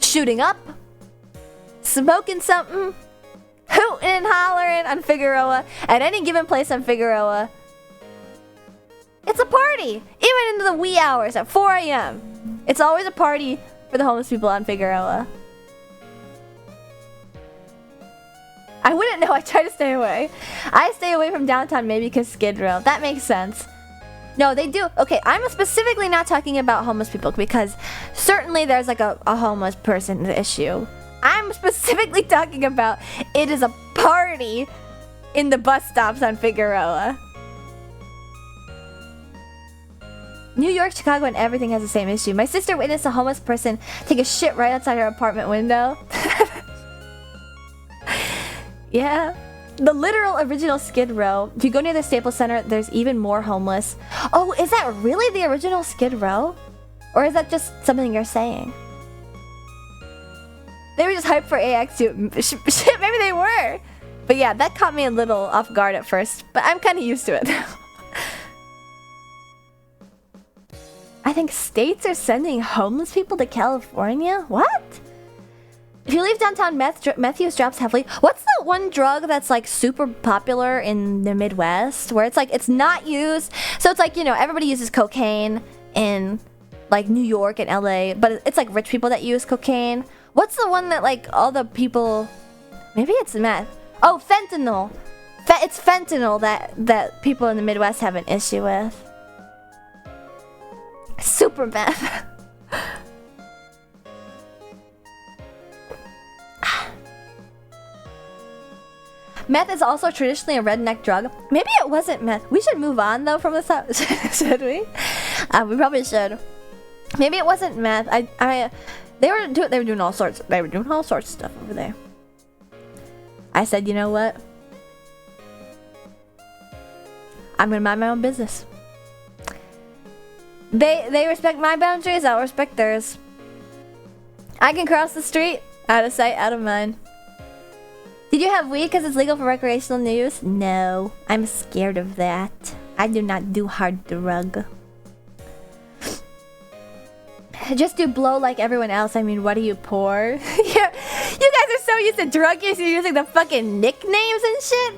shooting up, smoking something, hooting and hollering on Figueroa. At any given place on Figueroa, it's a party. Even into the wee hours at 4 a.m. It's always a party for the homeless people on Figueroa. I wouldn't know. I try to stay away. I stay away from downtown maybe because Skid Row. That makes sense. No, they do. Okay, I'm specifically not talking about homeless people because certainly there's like a homeless person issue. I'm specifically talking about it is a party in the bus stops on Figueroa. New York, Chicago, and everything has the same issue. My sister witnessed a homeless person take a shit right outside her apartment window. Yeah. The literal original Skid Row. If you go near the Staples Center, there's even more homeless. Oh, is that really the original Skid Row? Or is that just something you're saying? They were just hyped for AX2. Shit, maybe they were. But yeah, that caught me a little off guard at first. But I'm kind of used to it. I think states are sending homeless people to California? What? If you leave downtown, meth use drops heavily. What's the one drug that's like super popular in the Midwest where it's like it's not used? So it's like, you know, everybody uses cocaine in like New York and LA, but it's like rich people that use cocaine. What's the one that like all the people? Maybe it's meth. Oh, fentanyl. It's fentanyl that people in the Midwest have an issue with. Super meth. Meth is also traditionally a redneck drug. Maybe it wasn't meth. We should move on though from this up. Should we? We probably should. Maybe it wasn't meth. They were doing all sorts. They were doing all sorts of stuff over there. I said, you know what? I'm gonna mind my own business. They respect my boundaries. I'll respect theirs. I can cross the street, out of sight, out of mind. Did you have weed because it's legal for recreational use? No, I'm scared of that. I do not do hard drug. Just do blow like everyone else. I mean, what are you, poor? Yeah, you guys are so used to drug use, you're using the fucking nicknames and shit.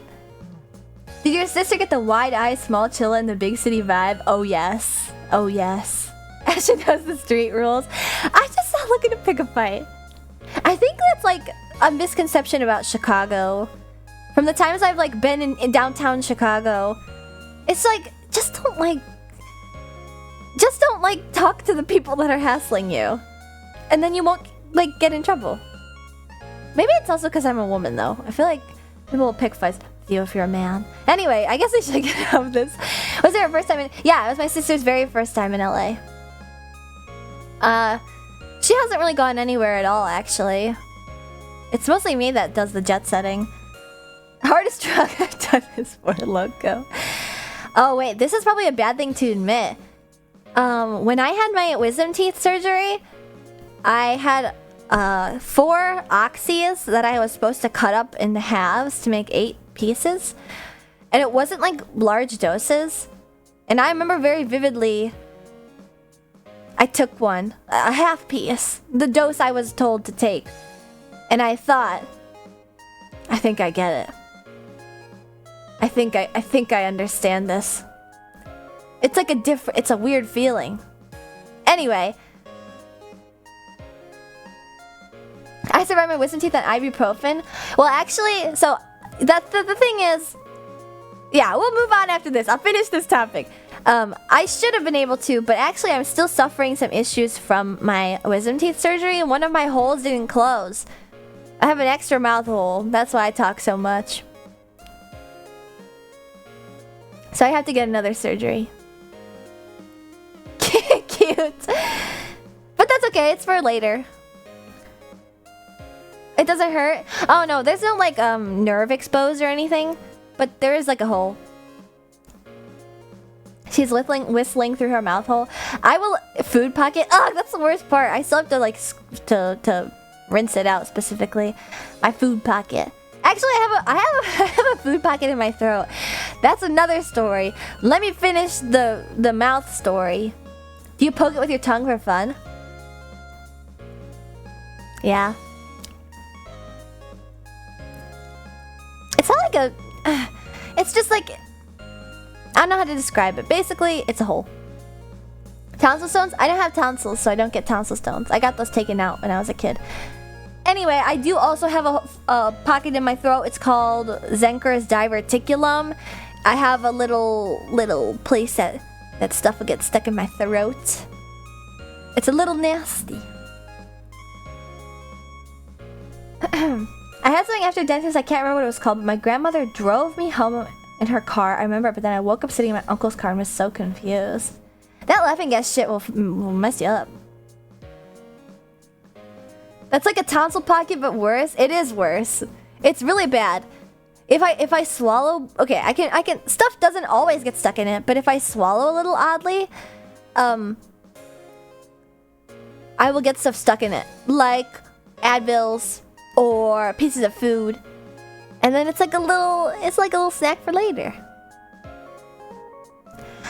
Did your sister get the wide-eyed, small chilla in the big city vibe? Oh yes. Oh yes. Asha knows the street rules. I just not looking to pick a fight. I think that's like a misconception about Chicago. From the times I've like been in downtown Chicago, it's like just don't talk to the people that are hassling you, and then you won't like get in trouble. Maybe it's also because I'm a woman though. I feel like people will pick fights with you if you're a man. Anyway, I guess I should get out of this. Was it her first time in? Yeah, it was my sister's very first time in LA. She hasn't really gone anywhere at all actually. It's mostly me that does the jet setting. Hardest drug I've done is for Loco. Oh wait, this is probably a bad thing to admit. When I had my wisdom teeth surgery, I had 4 oxys that I was supposed to cut up into halves to make 8 pieces. And it wasn't like large doses. And I remember very vividly I took one, a half piece, the dose I was told to take. And I thought, I think I get it. I think I understand this. It's like it's a weird feeling. Anyway, I survived my wisdom teeth on ibuprofen. Well, actually, so that's the thing is, yeah, we'll move on after this. I'll finish this topic. I should have been able to, but actually I'm still suffering some issues from my wisdom teeth surgery, and one of my holes didn't close. I have an extra mouth hole. That's why I talk so much. So I have to get another surgery. Cute. But that's okay. It's for later. It doesn't hurt. Oh no, there's no like nerve exposed or anything, but there is like a hole. She's whistling through her mouth hole. I will food pocket. Oh, that's the worst part. I still have to like to rinse it out specifically. My food pocket. Actually, I have a food pocket in my throat. That's another story. Let me finish the mouth story. Do you poke it with your tongue for fun? Yeah. It's not like a... It's just like... I don't know how to describe it. Basically, it's a hole. Tonsil stones? I don't have tonsils, so I don't get tonsil stones. I got those taken out when I was a kid. Anyway, I do also have a pocket in my throat. It's called Zenker's diverticulum. I have a little place that stuff will get stuck in my throat. It's a little nasty. I had something after dentist. I can't remember what it was called, but my grandmother drove me home in her car. I remember, but then I woke up sitting in my uncle's car and was so confused. That laughing gas shit will mess you up. That's like a tonsil pocket, but worse. It is worse. It's really bad. If I swallow, okay, I can. Stuff doesn't always get stuck in it, but if I swallow a little oddly, I will get stuff stuck in it, like Advils or pieces of food, and then it's like a little snack for later.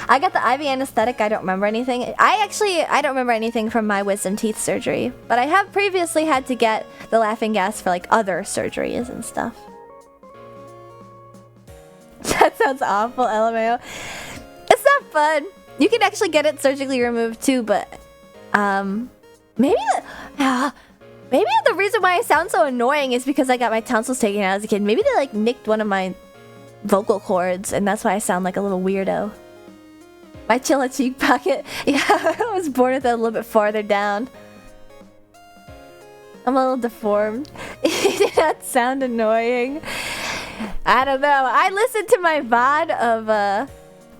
I got the IV anesthetic. I don't remember anything. I don't remember anything from my wisdom teeth surgery, but I have previously had to get the laughing gas for like other surgeries and stuff. That sounds awful, LMAO. It's not fun. You can actually get it surgically removed too, but maybe the reason why I sound so annoying is because I got my tonsils taken out as a kid. Maybe they like nicked one of my vocal cords, and that's why I sound like a little weirdo. My chilla cheek pocket. Yeah, I was born with it a little bit farther down. I'm a little deformed. It did not sound annoying. I don't know. I listened to my VOD of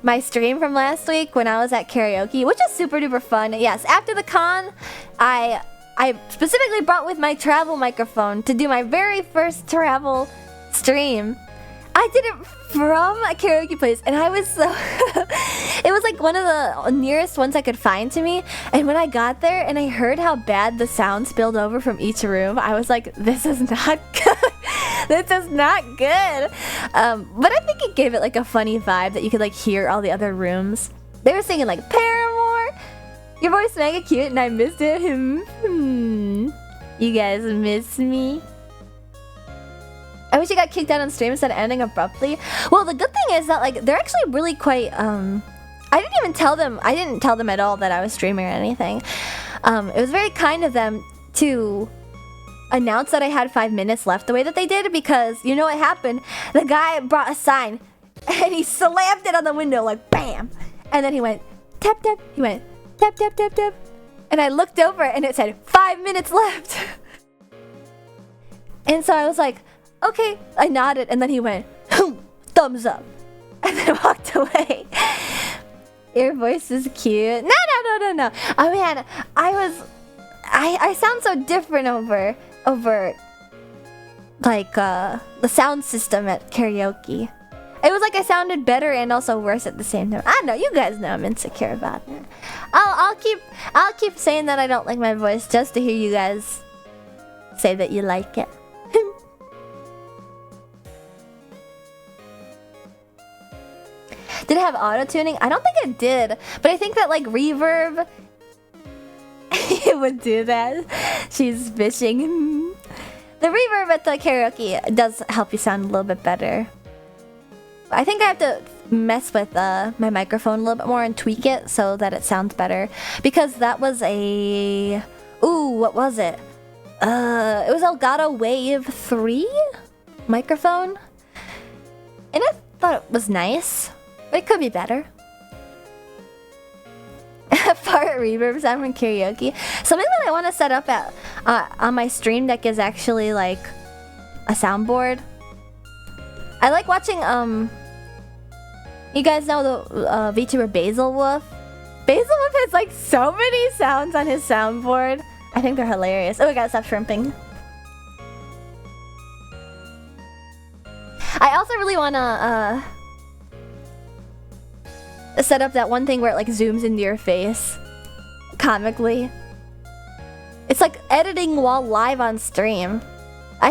my stream from last week when I was at karaoke, which is super duper fun. Yes, after the con, I specifically brought with my travel microphone to do my very first travel stream. I did it from a karaoke place, and I was so... It was like one of the nearest ones I could find to me, and when I got there and I heard how bad the sound spilled over from each room, I was like, this is not good. This is not good. But I think it gave it like a funny vibe that you could like hear all the other rooms. They were singing like, Paramore, your voice is mega cute and I missed it. You guys miss me? I wish you got kicked out on stream instead of ending abruptly. Well, the good thing is that like they're actually really quite I didn't tell them at all that I was streaming or anything. It was very kind of them to announce that I had 5 minutes left the way that they did, because you know what happened? The guy brought a sign and he slammed it on the window like bam, and then he went tap tap. He went tap tap tap tap, and I looked over and it said 5 minutes left. And so I was like, okay. I nodded, and then he went thumbs up, and then walked away. Your voice is cute. No. Oh man, I sound so different over like the sound system at karaoke. It was like I sounded better and also worse at the same time. I don't know. You guys know I'm insecure about it. I'll keep saying that I don't like my voice just to hear you guys say that you like it. Did it have auto-tuning? I don't think it did, but I think that like reverb it would do that. She's fishing. The reverb at the karaoke does help you sound a little bit better. I think I have to mess with my microphone a little bit more and tweak it so that it sounds better, because that was a... Ooh, what was it? It was Elgato Wave 3 microphone, and I thought it was nice, but it could be better. Fart reverb sound from karaoke. Something that I want to set up at on my stream deck is actually like a soundboard. I like watching you guys know the VTuber Basil Wolf? Basil Wolf has like so many sounds on his soundboard. I think they're hilarious. Oh, I gotta stop shrimping. I also really wanna set up that one thing where it like zooms into your face comically. It's like editing while live on stream. I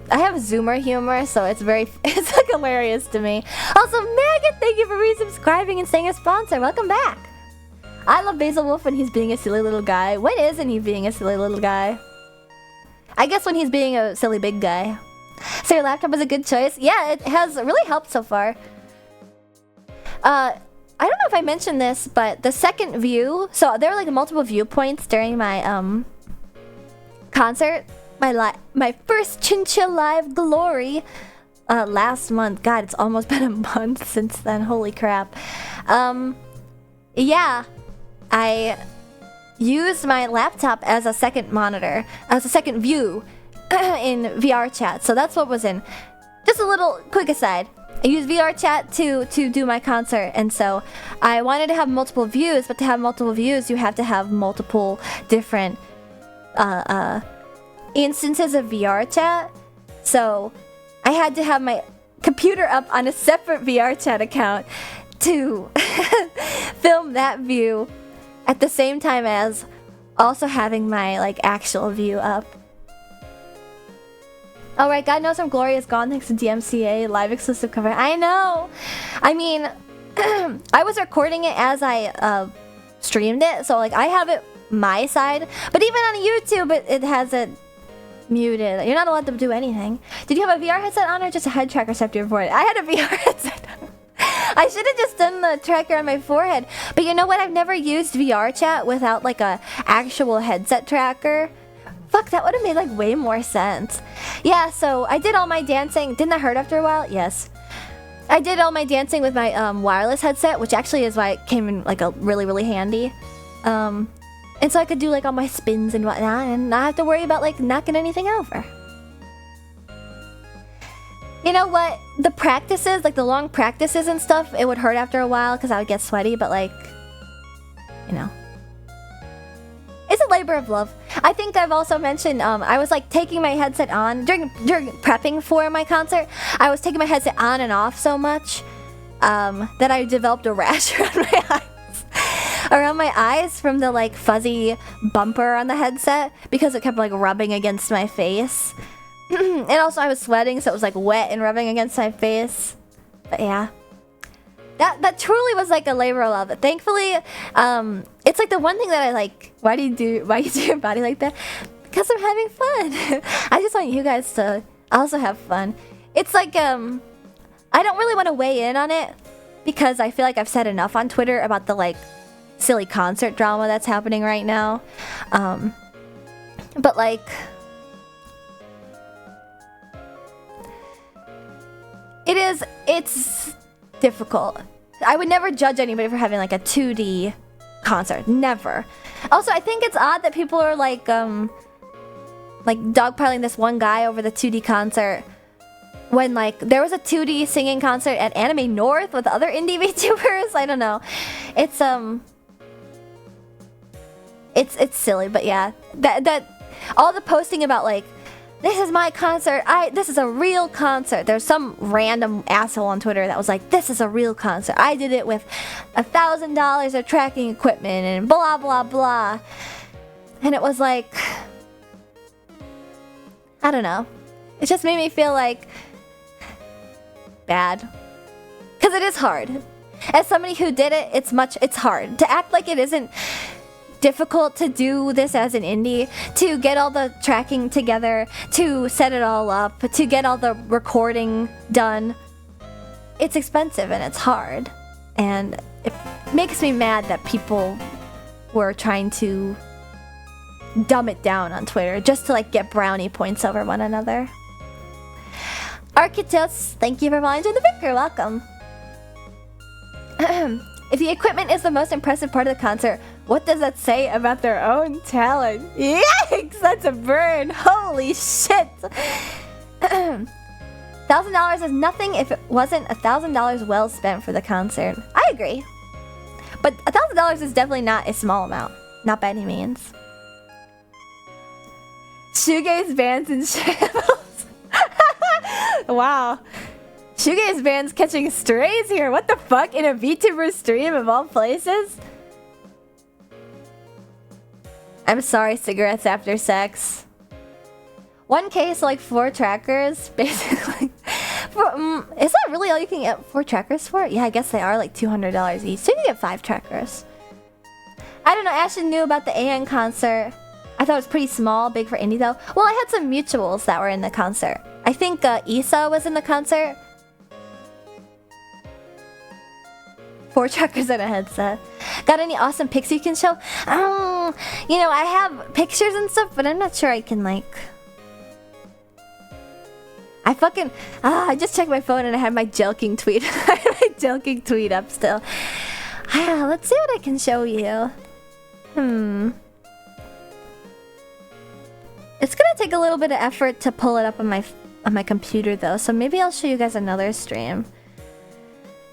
have Zoomer humor, so it's it's like hilarious to me. Also, Megan, thank you for resubscribing and staying a sponsor. Welcome back. I love Basil Wolf when he's being a silly little guy. When isn't he being a silly little guy? I guess when he's being a silly big guy. So your laptop is a good choice. Yeah, it has really helped so far. I don't know if I mentioned this, but the second view. So there were like multiple viewpoints during my concert. My first Chincha Live glory last month. God, it's almost been a month since then. Holy crap. Yeah, I used my laptop as a second monitor, as a second view in VR chat. So that's what was in. Just a little quick aside. I used VR chat to do my concert, and so I wanted to have multiple views, but to have multiple views, you have to have multiple different instances of VR chat. So I had to have my computer up on a separate VR chat account to film that view at the same time as also having my like actual view up. Alright, God Knows I'm Glory is gone thanks to DMCA live exclusive cover. I know! I mean, I was recording it as I streamed it, so like I have it my side, but even on YouTube it has it muted. You're not allowed to do anything. Did you have a VR headset on or just a head tracker strapped to your forehead? I had a VR headset on. I should have just done the tracker on my forehead. But you know what? I've never used VR chat without like a actual headset tracker. Fuck, that would have made like way more sense. Yeah, so I did all my dancing. Didn't that hurt after a while? Yes. I did all my dancing with my wireless headset, which actually is why it came in like a really handy. And so I could do like all my spins and whatnot and not have to worry about like knocking anything over. You know what? The practices, like the long practices and stuff, it would hurt after a while because I would get sweaty, but like, you know. It's a labor of love. I think I've also mentioned, I was like taking my headset on, during prepping for my concert, I was taking my headset on and off so much that I developed a rash around my eyes. Around my eyes from the like fuzzy bumper on the headset because it kept like rubbing against my face. And also I was sweating, so it was like wet and rubbing against my face. But yeah. That truly was like a labor of love. Thankfully, it's like the one thing that I like. Why do you do your body like that? Because I'm having fun. I just want you guys to also have fun. It's like I don't really want to weigh in on it because I feel like I've said enough on Twitter about the like silly concert drama that's happening right now. But like, it's difficult. I would never judge anybody for having like a 2D concert. Never. Also, I think it's odd that people are like dogpiling this one guy over the 2D concert when like there was a 2D singing concert at Anime North with other indie VTubers. I don't know. It's silly, but yeah. That all the posting about like, this is my concert, this is a real concert. There's some random asshole on Twitter that was like, this is a real concert. I did it with $1,000 of tracking equipment and blah blah blah. And it was like, I don't know. It just made me feel like bad. Cause it is hard. As somebody who did it, it's hard. To act like it isn't difficult to do this as an indie, to get all the tracking together, to set it all up, to get all the recording done. It's expensive and it's hard. And it makes me mad that people were trying to dumb it down on Twitter just to like get brownie points over one another. Architos, thank you for volunteering the vicar. Welcome. If the equipment is the most impressive part of the concert, what does that say about their own talent? Yikes! That's a burn! Holy shit! $1,000 is nothing if it wasn't $1,000 well spent for the concert. I agree. But $1,000 is definitely not a small amount. Not by any means. Shoegaze bands and shambles. Wow. Shoegaze band's catching strays here. What the fuck? In a VTuber stream of all places? I'm sorry, cigarettes after sex. 1K, so like 4 trackers, basically. Is that really all you can get 4 trackers for? Yeah, I guess they are like $200 each. So you can get 5 trackers. I don't know, Ashton knew about the AN concert. I thought it was pretty small, big for indie though. Well, I had some mutuals that were in the concert. I think Issa was in the concert. 4 trackers and a headset. Got any awesome pics you can show? You know, I have pictures and stuff, but I'm not sure I can like... I just checked my phone and I had my Jelking tweet. I had my Jelking tweet up still. Let's see what I can show you. It's gonna take a little bit of effort to pull it up on my computer though, so maybe I'll show you guys another stream.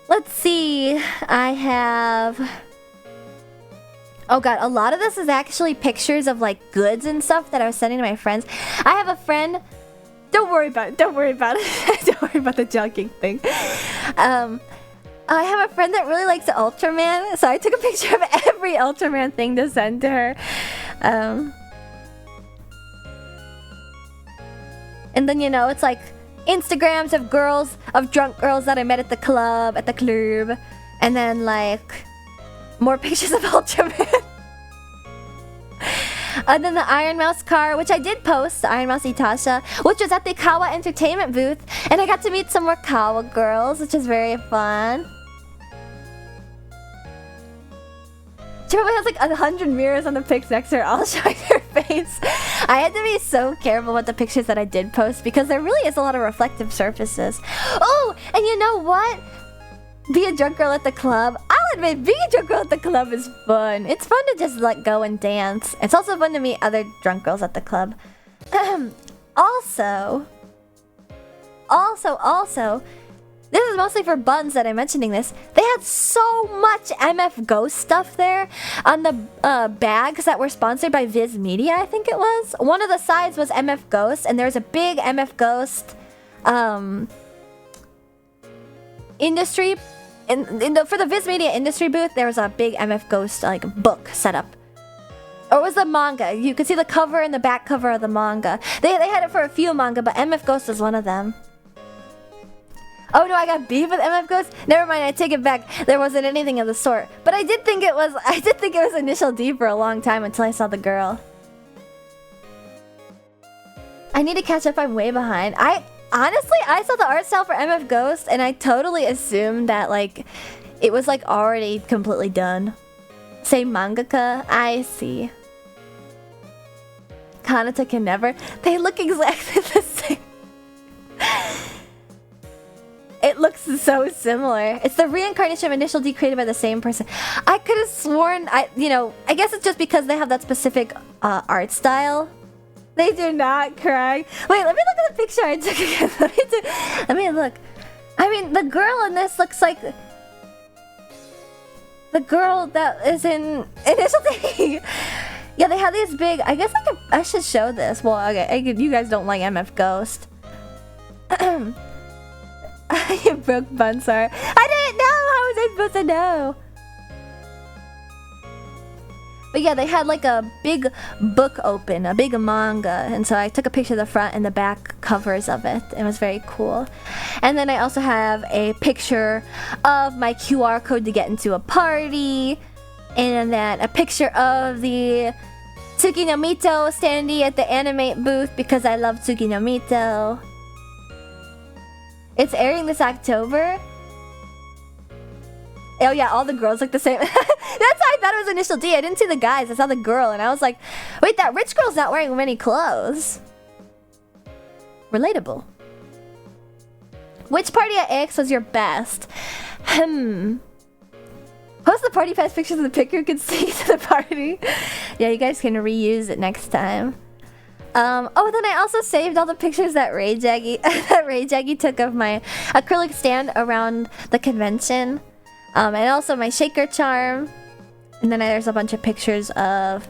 Let's see. I have... Oh god, a lot of this is actually pictures of like goods and stuff that I was sending to my friends. I have a friend... Don't worry about it. Don't worry about it. Don't worry about the junking thing. I have a friend that really likes Ultraman, so I took a picture of every Ultraman thing to send to her. And then, you know, it's like Instagrams of drunk girls that I met at the club, and then like more pictures of Ultraman. And then the Iron Mouse car, which I did post, the Iron Mouse Itasha, which was at the Kawa Entertainment booth, and I got to meet some more Kawa girls, which was very fun. She probably has like 100 mirrors on the pics next to her, all showing her face. I had to be so careful with the pictures that I did post because there really is a lot of reflective surfaces. Oh, and you know what? Be a drunk girl at the club. I'll admit, being a drunk girl at the club is fun. It's fun to just like go and dance. It's also fun to meet other drunk girls at the club. Also, this is mostly for Buns that I'm mentioning this. They had so much MF Ghost stuff there on the bags that were sponsored by Viz Media, I think it was. One of the sides was MF Ghost, and there was a big MF Ghost industry. For the Viz Media industry booth, there was a big MF Ghost like book set up. Or it was the manga. You could see the cover and the back cover of the manga. They had it for a few manga, but MF Ghost was one of them. Oh no, I got beef with MF Ghost? Never mind, I take it back. There wasn't anything of the sort. But I did think it was Initial D for a long time until I saw the girl. I need to catch up, I'm way behind. Honestly, I saw the art style for MF Ghost and I totally assumed that like it was like already completely done. Same mangaka? I see. Kanata can never. They look exactly the same. It looks so similar. It's the reincarnation of Initial D created by the same person. I could have sworn, I guess it's just because they have that specific art style. They do not cry. Wait, let me look at the picture I took again. Let me look. I mean, the girl in this looks like the girl that is in Initial D. Yeah, they have these big. I guess I should show this. Well, okay, you guys don't like MF Ghost. You broke Bunsar. I didn't know. How was I supposed to know? But yeah, they had like a big book open, a big manga, and so I took a picture of the front and the back covers of it. It was very cool. And then I also have a picture of my QR code to get into a party, and then a picture of the Tsuki no Mito standee at the Animate booth because I love Tsuki no Mito. It's airing this October. Oh yeah, all the girls look the same. That's why I thought it was Initial D. I didn't see the guys, I saw the girl and I was like, wait, that rich girl's not wearing many clothes. Relatable. Which party at AX was your best? Post the party pass pictures of the picker who can see to the party. Yeah, you guys can reuse it next time. Oh, then I also saved all the pictures that Ray Jaggy took of my acrylic stand around the convention. And also my shaker charm. And then there's a bunch of pictures of...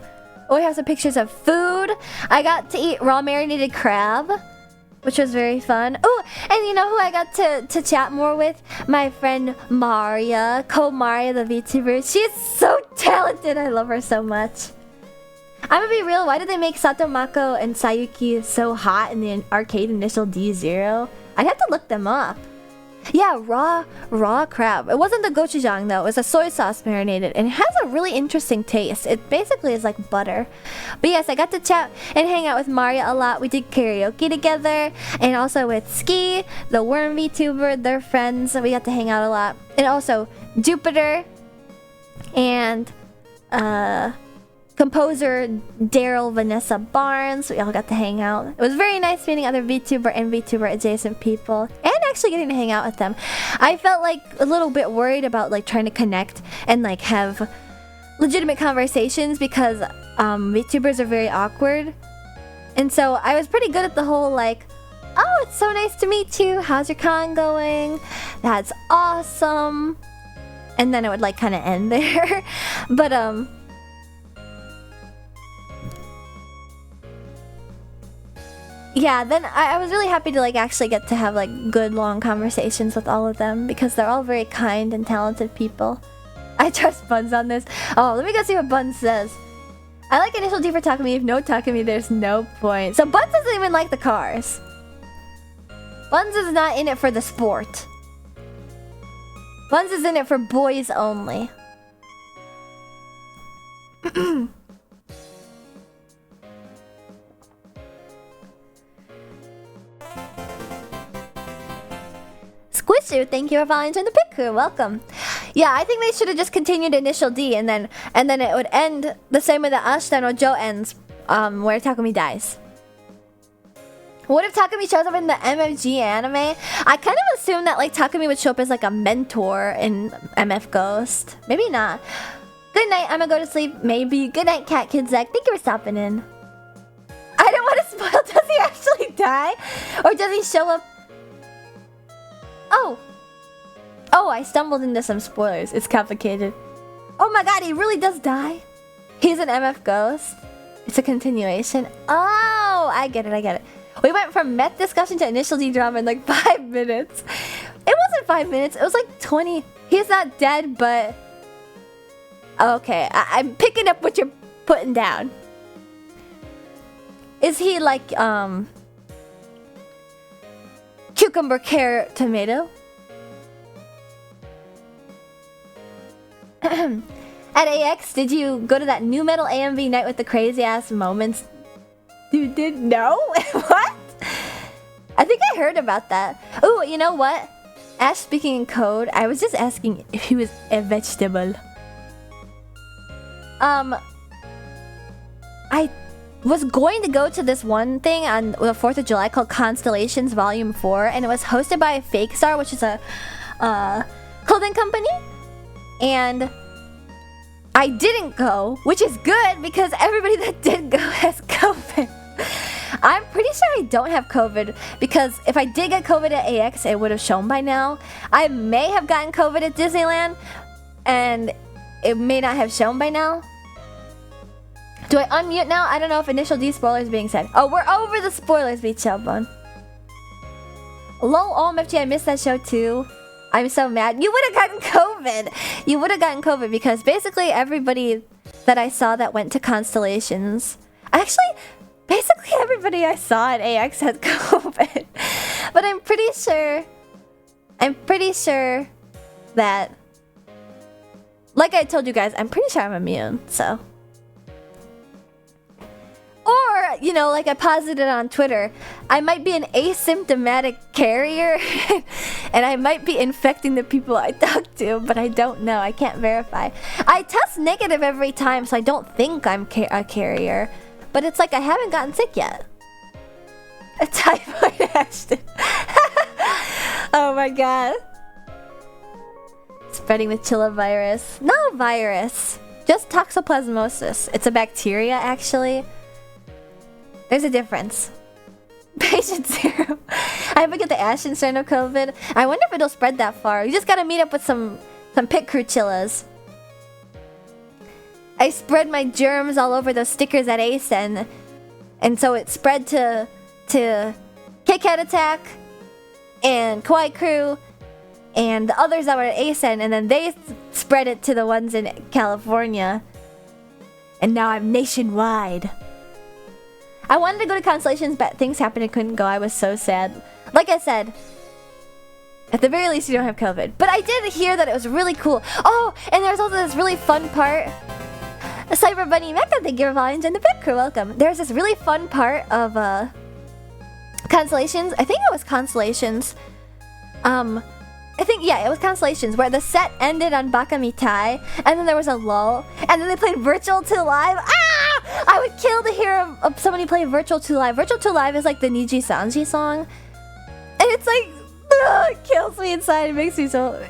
Oh, I have some pictures of food. I got to eat raw marinated crab, which was very fun. Oh, and you know who I got to chat more with? My friend Maria, Maria the VTuber. She's so talented. I love her so much. I'm gonna be real, why did they make Satomako and Sayuki so hot in the arcade Initial D0? I'd have to look them up. Yeah, raw crab. It wasn't the gochujang though, it was a soy sauce marinated, and it has a really interesting taste. It basically is like butter. But yes, I got to chat and hang out with Maria a lot. We did karaoke together, and also with Ski, the Worm VTuber, their friends. We got to hang out a lot. And also Jupiter and composer Daryl Vanessa Barnes. We all got to hang out. It was very nice meeting other VTuber and VTuber adjacent people, and actually getting to hang out with them. I felt like a little bit worried about like trying to connect and like have legitimate conversations because VTubers are very awkward. And so I was pretty good at the whole like, oh, it's so nice to meet you. How's your con going? That's awesome. And then it would like kind of end there. But yeah, then I was really happy to like actually get to have like good long conversations with all of them because they're all very kind and talented people. I trust Buns on this. Oh, let me go see what Buns says. I like Initial D for Takumi. If no Takumi, there's no point. So Buns doesn't even like the cars. Buns is not in it for the sport. Buns is in it for boys only. Squishu, thank you for volunteering the pit crew. Welcome. Yeah, I think they should have just continued Initial D and then it would end the same way that Ashita no Joe ends, where Takumi dies. What if Takumi shows up in the MFG anime? I kind of assumed that like Takumi would show up as like a mentor in MF Ghost. Maybe not. Good night, I'm gonna go to sleep. Maybe. Good night, Cat Kid Zach. Thank you for stopping in. I don't want to spoil. Does he actually die? Or does he show up? Oh, I stumbled into some spoilers. It's complicated. Oh my god, he really does die? He's an MF Ghost? It's a continuation? Oh, I get it. We went from meth discussion to Initial D drama in like 5 minutes. It wasn't 5 minutes, it was like 20. He's not dead, but... Okay, I'm picking up what you're putting down. Is he like, cucumber, carrot, tomato? At AX, did you go to that new metal AMV night with the crazy ass moments? You did? No? What? I think I heard about that. Ooh, you know what? Ash speaking in code, I was just asking if he was a vegetable. I was going to go to this one thing on the 4th of July called Constellations Volume 4, and it was hosted by Fake Star, which is a clothing company. And I didn't go, which is good because everybody that did go has COVID. I'm pretty sure I don't have COVID because if I did get COVID at AX, it would have shown by now. I may have gotten COVID at Disneyland and it may not have shown by now. Do I unmute now? I don't know if Initial D spoilers being said. Oh, we're over the spoilers, beat Shellbone. Lol, OMFG, I missed that show too. I'm so mad. You would have gotten COVID. You would have gotten COVID because basically everybody that I saw that went to Constellations... Actually, basically everybody I saw at AX had COVID. But I'm pretty sure that... Like I told you guys, I'm pretty sure I'm immune, so... Or, you know, like I posited on Twitter, I might be an asymptomatic carrier and I might be infecting the people I talk to, but I don't know. I can't verify. I test negative every time, so I don't think I'm a carrier. But it's like I haven't gotten sick yet. A typhoid Ashton. Oh my god. Spreading the Chilla virus. No virus. Just toxoplasmosis. It's a bacteria, actually. There's a difference. Patient 0. I haven't get the Ashton strain of COVID. I wonder if it'll spread that far. You just gotta meet up with some pit crew chillas. I spread my germs all over those stickers at ASEN. And so it spread to Kit Kat Attack and Kawaii Crew and the others that were at ASEN, and then they spread it to the ones in California. And now I'm nationwide. I wanted to go to Constellations, but things happened and couldn't go. I was so sad. Like I said, at the very least, you don't have COVID. But I did hear that it was really cool. Oh, and there's also this really fun part. Cyber Bunny Mecha, thank you for following in the pit crew. Welcome. There's this really fun part of Constellations. I think it was Constellations. Yeah, it was Constellations, where the set ended on Baka Mitai, and then there was a lull, and then they played Virtual 2 Live. Ah! I would kill to hear of somebody play Virtual 2 Live. Virtual 2 Live is like the Niji Sanji song, and it's like, it kills me inside. It makes me so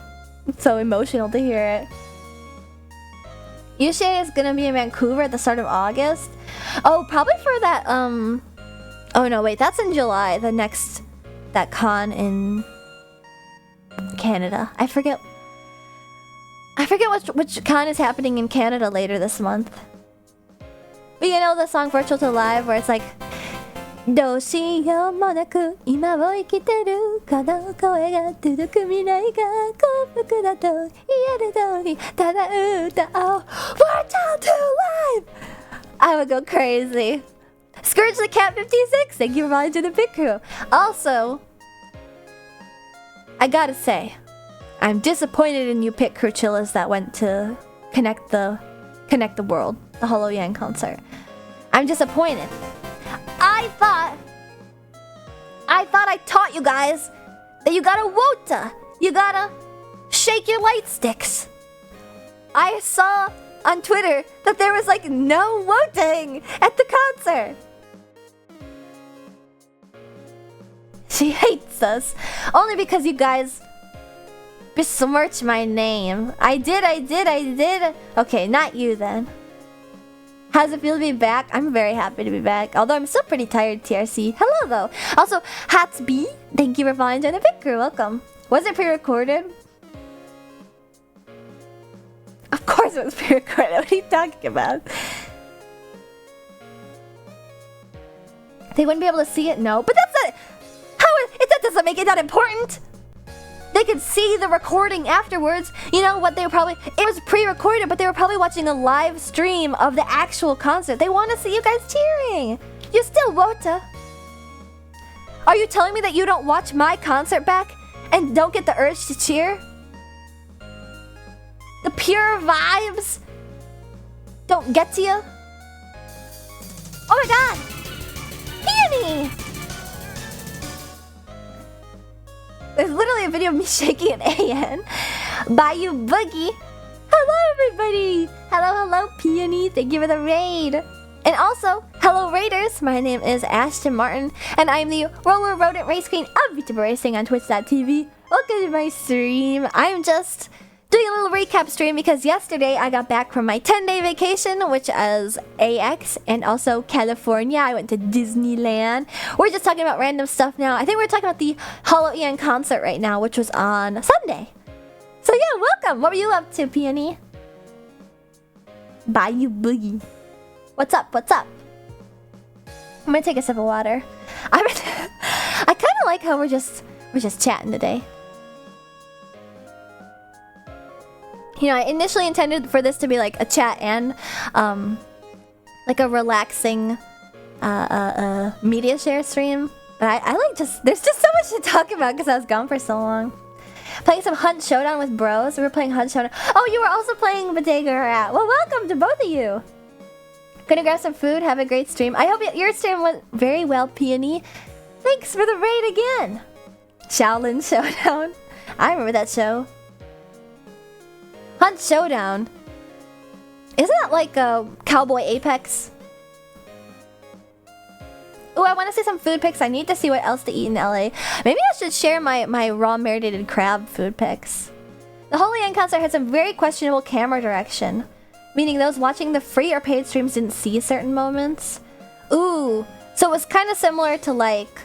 emotional to hear it. Yushe is gonna be in Vancouver at the start of August. Oh, probably for that, oh no, wait, that's in July, that con in Canada. I forget which con is happening in Canada later this month. But you know the song Virtual 2 Live, where it's like, どうしようもなく今を生きてるこの声が届く未来が幸福だと言える通りただ歌おう Virtual 2 Live! I would go crazy. Scourge the Cat 56, thank you for volunteering to the pit crew. Also, I gotta say, I'm disappointed in you pit crew chillas that went to Connect the World, the Hollow Yang concert. I'm disappointed. I thought I taught you guys that you gotta wota. You gotta shake your light sticks. I saw on Twitter that there was like no woting at the concert. She hates us. Only because you guys besmirch my name. I did. Okay, not you then. How's it feel to be back? I'm very happy to be back. Although I'm still pretty tired, TRC. Hello, though. Also, Hatsby, thank you for following the pit crew. Welcome. Was it pre-recorded? Of course it was pre-recorded. What are you talking about? They wouldn't be able to see it? No. But that's not... that doesn't make it that important. They could see the recording afterwards. You know what, it was pre-recorded, but they were probably watching a live stream of the actual concert. They want to see you guys cheering. You still wota. Are you telling me that you don't watch my concert back and don't get the urge to cheer? The pure vibes don't get to you? Oh my god! Peony! There's literally a video of me shaking an AN. Bayou Boogie. Hello, everybody. Hello, Peony. Thank you for the raid. And also, hello, Raiders. My name is Ashton Martin, and I'm the Roller Rodent Race Queen of VTuber Racing on Twitch.tv. Welcome to my stream. I'm just doing a little recap stream because yesterday I got back from my 10-day vacation, which is AX and also California. I went to Disneyland. We're just talking about random stuff now. I think we're talking about the Hollow Ian concert right now, which was on Sunday. So yeah, welcome. What were you up to, Peony? Bayou Boogie. What's up? I'm gonna take a sip of water. I kind of like how we're just chatting today. You know, I initially intended for this to be like a chat and like a relaxing media share stream. But I like there's just so much to talk about because I was gone for so long. Playing some Hunt Showdown with bros. We were playing Hunt Showdown. Oh, you were also playing Bodega Rat. Well, welcome to both of you. Gonna grab some food. Have a great stream. I hope your stream went very well, Peony. Thanks for the raid again. Shaolin Showdown. I remember that show. Hunt Showdown. Isn't that like Cowboy Apex? Oh, I want to see some food pics. I need to see what else to eat in LA. Maybe I should share my raw marinated crab food pics. The Holy End concert had some very questionable camera direction, meaning those watching the free or paid streams didn't see certain moments. Ooh, so it was kind of similar to like,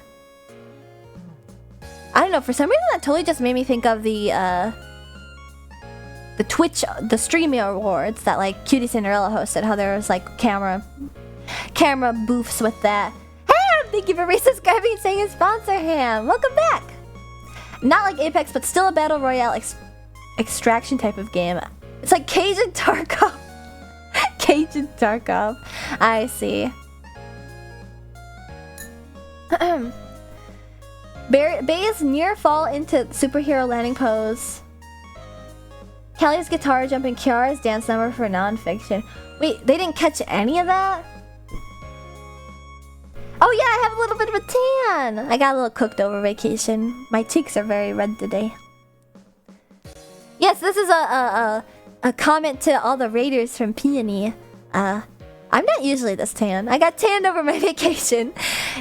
I don't know, for some reason that totally just made me think of the Twitch, the Streamy Awards that like Cutie Cinderella hosted, how there was like camera booths with that. Ham! Thank you for resubscribing and saying a sponsor, Ham! Welcome back! Not like Apex, but still a Battle Royale extraction type of game. It's like Cajun Tarkov. Cajun Arjun Tarkov. I see. Bay's near fall into superhero landing pose. Callie's guitar jumping, Kiara's dance number for nonfiction. Wait, they didn't catch any of that? Oh yeah, I have a little bit of a tan. I got a little cooked over vacation. My cheeks are very red today. Yes, this is a comment to all the raiders from Peony. I'm not usually this tan. I got tanned over my vacation.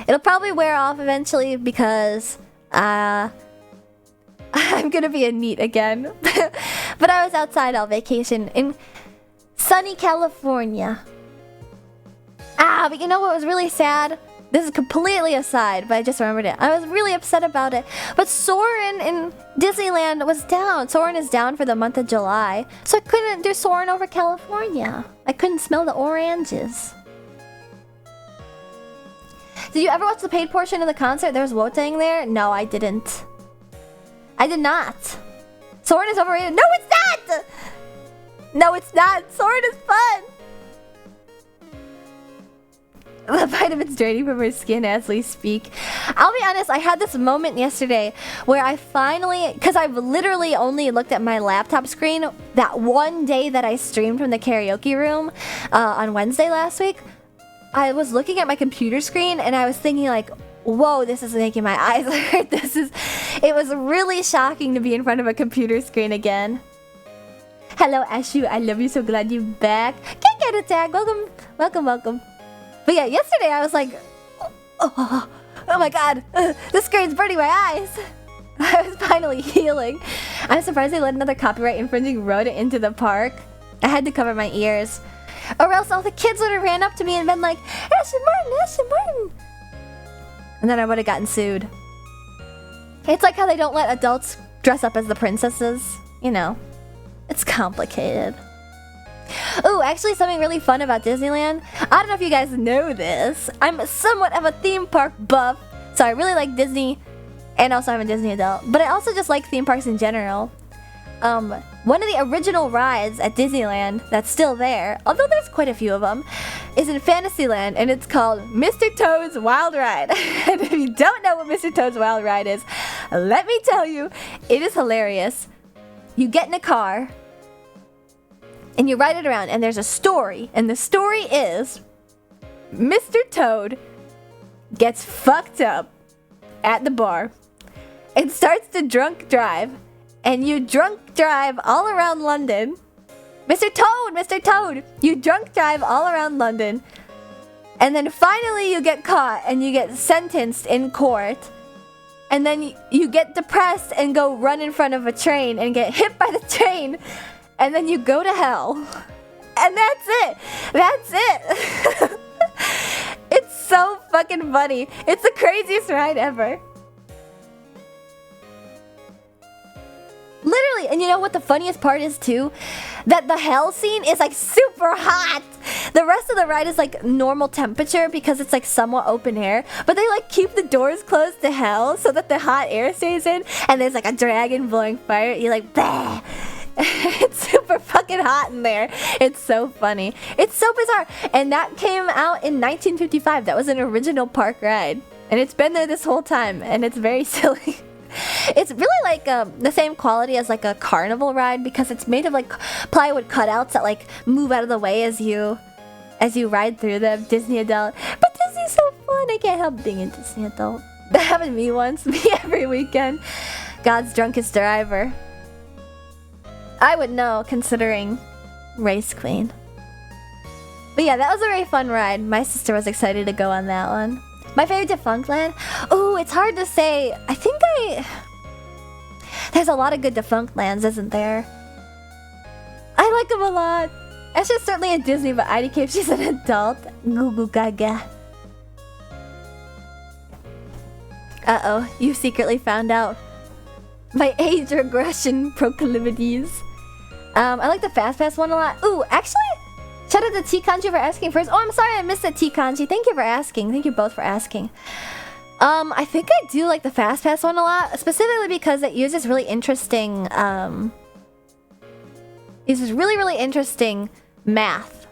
It'll probably wear off eventually because I'm gonna be a NEET again. But I was outside all vacation in sunny California. But you know what was really sad? This is completely aside, but I just remembered it. I was really upset about it. But Soarin' in Disneyland was down. Soarin' is down for the month of July. So I couldn't do Soarin' over California. I couldn't smell the oranges. Did you ever watch the paid portion of the concert? There was Wotang there? No, I didn't. I did not. Soarin' is overrated. No, it's not! No, it's not. Soarin' is fun. The vitamins draining from her skin as we speak. I'll be honest, I had this moment yesterday where I finally, because I've literally only looked at my laptop screen that one day that I streamed from the karaoke room on Wednesday last week. I was looking at my computer screen and I was thinking like, whoa, this is making my eyes hurt. It was really shocking to be in front of a computer screen again. Hello, Ashu. I love you. So glad you're back. Can't get a tag. Welcome, welcome, welcome. But yeah, yesterday I was like, oh my god, the screen's burning my eyes. I was finally healing. I'm surprised they let another copyright infringing rodent into the park. I had to cover my ears. Or else all the kids would have ran up to me and been like, Ashton Martin, Ashton Martin. And then I would have gotten sued. It's like how they don't let adults dress up as the princesses. You know, it's complicated. Oh, actually something really fun about Disneyland. I don't know if you guys know this. I'm somewhat of a theme park buff. So I really like Disney. And also I'm a Disney adult. But I also just like theme parks in general. One of the original rides at Disneyland that's still there, although there's quite a few of them, is in Fantasyland, and it's called Mr. Toad's Wild Ride. And if you don't know what Mr. Toad's Wild Ride is, let me tell you, it is hilarious. You get in a car, and you ride it around, and there's a story, and the story is Mr. Toad gets fucked up at the bar and starts to drunk drive, and you drunk drive all around London. Mr. Toad, you drunk drive all around London, and then finally you get caught and you get sentenced in court, and then you get depressed and go run in front of a train and get hit by the train, and then you go to hell. And that's it. That's it. It's so fucking funny. It's the craziest ride ever. Literally, and you know what the funniest part is too? That the hell scene is like super hot. The rest of the ride is like normal temperature because it's like somewhat open air. But they like keep the doors closed to hell so that the hot air stays in. And there's like a dragon blowing fire. You're like, bah. It's super fucking hot in there. It's so funny. It's so bizarre. And that came out in 1955. That was an original park ride. And it's been there this whole time. And it's very silly. It's really like the same quality as like a carnival ride because it's made of like plywood cutouts that like move out of the way as you ride through them. Disney adult, but Disney's so fun. I can't help being a Disney adult. That happened to me once. Me every weekend. God's drunkest driver. I would know considering race queen. But yeah, that was a very fun ride. My sister was excited to go on that one. My favorite defunct land? Oh, it's hard to say. I think there's a lot of good defunct lands, isn't there? I like them a lot. Asha's certainly a Disney, but IDK if she's an adult. Goo goo gaga. Uh-oh, you secretly found out my age regression proclivities. I like the Fast Pass one a lot. Ooh, actually, shout out to T Kanji for asking first. Oh, I'm sorry I missed it, T Kanji. Thank you for asking. Thank you both for asking. I think I do like the Fast Pass one a lot, specifically because it uses really interesting, really interesting math.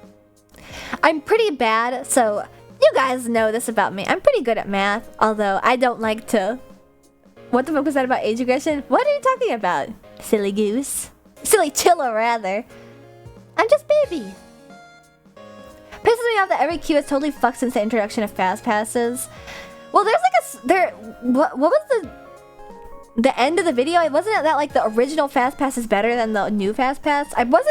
I'm pretty bad, so you guys know this about me. I'm pretty good at math, although I don't like to... What the fuck was that about age regression? What are you talking about? Silly goose. Silly chilla, rather. I'm just baby. Pisses me off that every queue is totally fucked since the introduction of fast passes. Well, there's like what was the end of the video? It wasn't that like the original fast pass is better than the new fast pass. I don't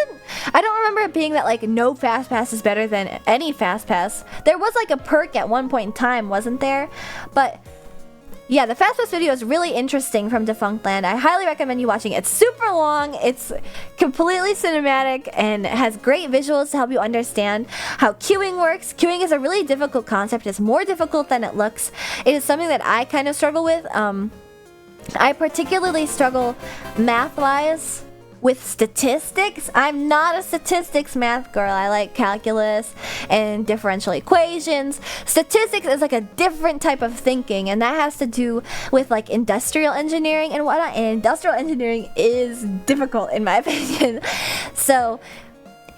remember it being that like no fast pass is better than any fast pass. There was like a perk at one point in time, wasn't there? But yeah, the fast pass video is really interesting from Defunctland. I highly recommend you watching it. It's super long, it's completely cinematic, and has great visuals to help you understand how queuing works. Queuing is a really difficult concept. It's more difficult than it looks. It is something that I kind of struggle with. I particularly struggle math-wise with statistics. I'm not a statistics math girl. I like calculus and differential equations. Statistics is like a different type of thinking, and that has to do with like industrial engineering and whatnot, and industrial engineering is difficult in my opinion. So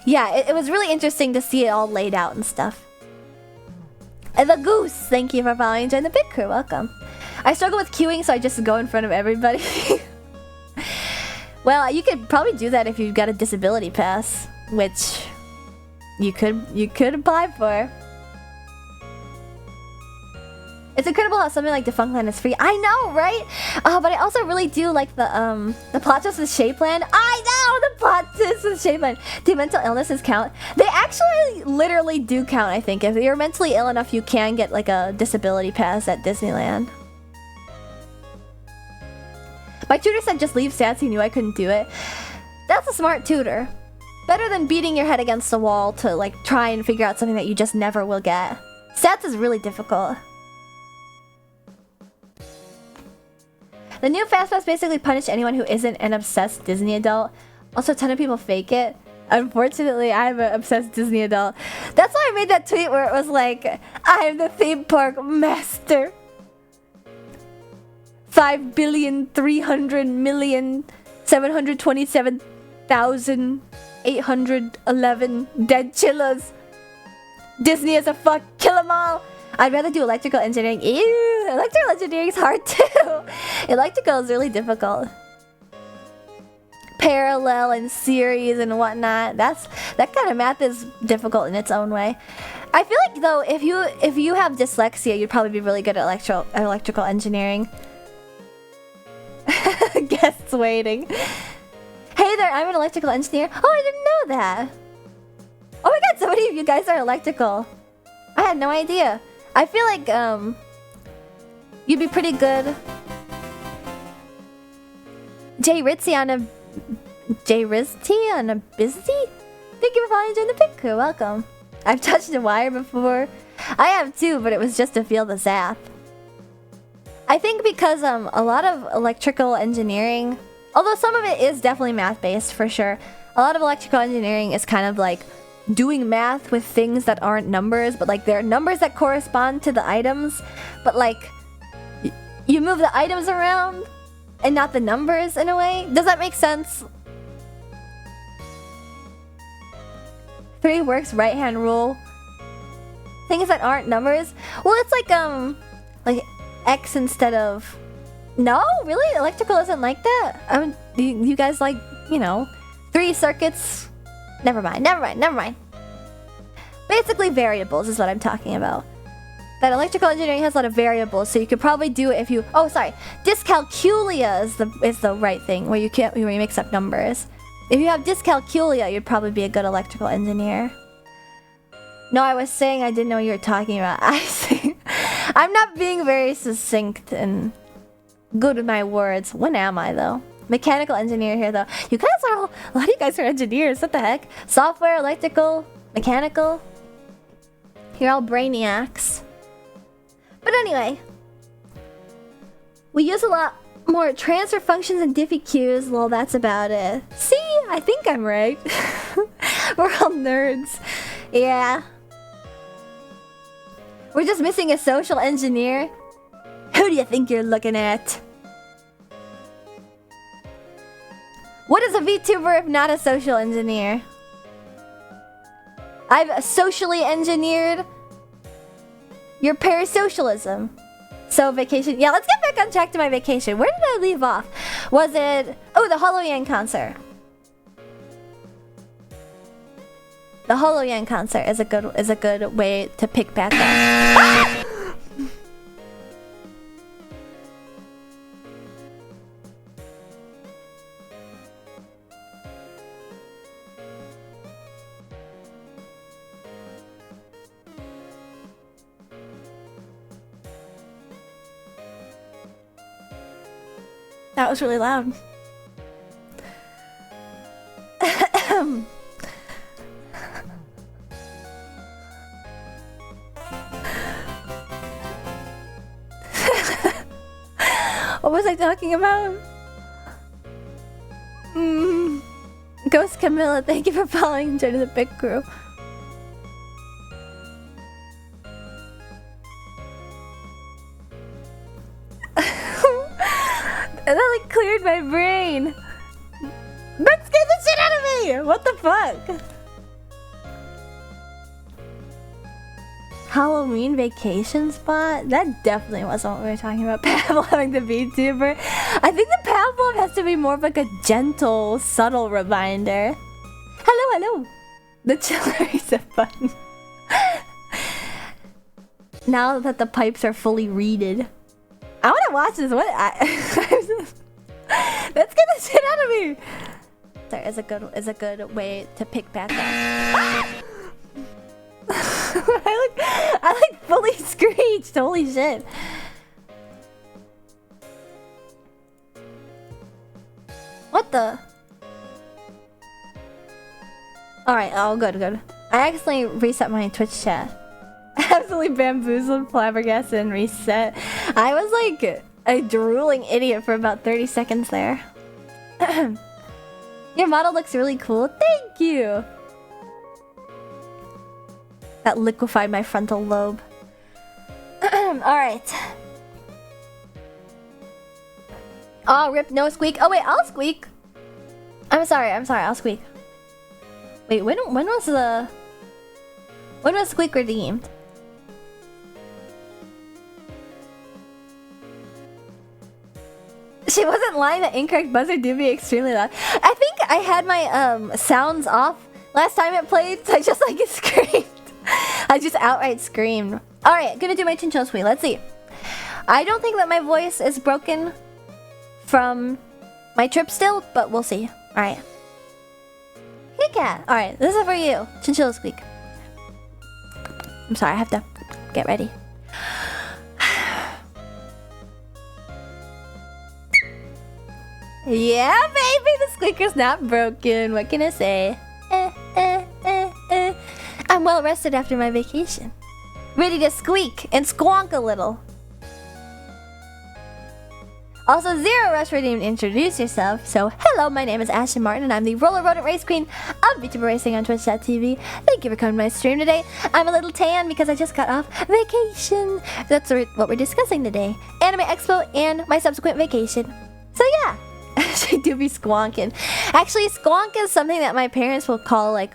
yeah, it was really interesting to see it all laid out and stuff. And the goose, thank you for following and joining the big crew. Welcome. I struggle with queuing, so I just go in front of everybody. Well, you could probably do that if you've got a disability pass, which you could apply for. It's incredible how something like Defunctland is free. I know, right? But I also really do like the plot twist with Shapeland. I know the plot twist with Shapeland. Do mental illnesses count? They actually literally do count. I think if you're mentally ill enough, you can get like a disability pass at Disneyland. My tutor said just leave stats, he knew I couldn't do it. That's a smart tutor. Better than beating your head against the wall to like try and figure out something that you just never will get. Stats is really difficult. The new Fast Pass basically punished anyone who isn't an obsessed Disney adult. Also, a ton of people fake it. Unfortunately, I'm an obsessed Disney adult. That's why I made that tweet where it was like, I'm the theme park master. 5,300,727,811 dead chillers. Disney is a fuck. Kill 'em all. I'd rather do electrical engineering. Ew, electrical engineering is hard too. Electrical is really difficult. Parallel and series and whatnot. That kind of math is difficult in its own way. I feel like though, if you have dyslexia, you'd probably be really good at electrical engineering. Guests waiting. Hey there, I'm an electrical engineer. Oh, I didn't know that. Oh my god, so many of you guys are electrical. I had no idea. I feel like you'd be pretty good. Jay Rizzi on a busy? Thank you for following join the pig crew. Welcome. I've touched a wire before. I have too, but it was just to feel the zap. I think because a lot of electrical engineering, although some of it is definitely math-based for sure, a lot of electrical engineering is kind of like doing math with things that aren't numbers, but like they're numbers that correspond to the items, but like you move the items around and not the numbers in a way. Does that make sense? 3 works right-hand rule. Things that aren't numbers. Well, it's like X instead of... No? Really? Electrical isn't like that? You guys like, you know, 3 circuits... Never mind. Basically variables is what I'm talking about. That electrical engineering has a lot of variables, so you could probably do it if you... Oh, sorry. Dyscalculia is the right thing, where you mix up numbers. If you have dyscalculia, you'd probably be a good electrical engineer. No, I was saying I didn't know what you were talking about. I see. I'm not being very succinct and good with my words. When am I, though? Mechanical engineer here, though. You guys are all... A lot of you guys are engineers. What the heck? Software, electrical, mechanical. You're all brainiacs. But anyway. We use a lot more transfer functions and diffie queues. Well, that's about it. See? I think I'm right. We're all nerds. Yeah. We're just missing a social engineer. Who do you think you're looking at? What is a VTuber if not a social engineer? I've socially engineered your parasocialism. So vacation. Yeah, let's get back on track to my vacation. Where did I leave off? Was it... Oh, the Hollow Yang concert. The Hollow Yang concert is a good way to pick back up. Ah! That was really loud. What was I talking about? Ghost Camilla, thank you for following Join the Big Crew. That like cleared my brain. That scared the shit out of me! What the fuck? Halloween vacation spot? That definitely wasn't what we were talking about. Pavlov having the VTuber. I think the Pavlov has to be more of like a gentle, subtle reminder. Hello, hello. The chiller reset button. Now that the pipes are fully reeded. I want to watch this. What? Let's get the shit out of me. There is a good way to pick back up. I like fully screeched. Holy shit. What the? Alright, oh good. I accidentally reset my Twitch chat. Absolutely bamboozled, flabbergasted, and reset. I was like a drooling idiot for about 30 seconds there. Your model looks really cool. Thank you. That liquefied my frontal lobe. Alright. Oh, rip, no squeak. Oh wait, I'll squeak. I'm sorry, I'll squeak. Wait, when was squeak redeemed? She wasn't lying, that incorrect buzzer do be extremely loud. I think I had my sounds off last time it played, so I just like screamed. I just outright screamed. Alright, gonna do my chinchilla squeak. Let's see. I don't think that my voice is broken from my trip still, but we'll see. Alright. Hey cat. Alright, this is for you. Chinchilla squeak. I'm sorry, I have to get ready. Yeah, baby, the squeaker's not broken. What can I say? I'm well rested after my vacation. Ready to squeak and squonk a little. Also, Zero Rush redeemed introduce yourself. So, hello, my name is Ashton Martin and I'm the Roller Rodent Race Queen of VTuber Racing on Twitch.tv. Thank you for coming to my stream today. I'm a little tan because I just got off vacation. That's what we're discussing today. Anime Expo and my subsequent vacation. So yeah. She do be squonking. Actually, squonk is something that my parents will call like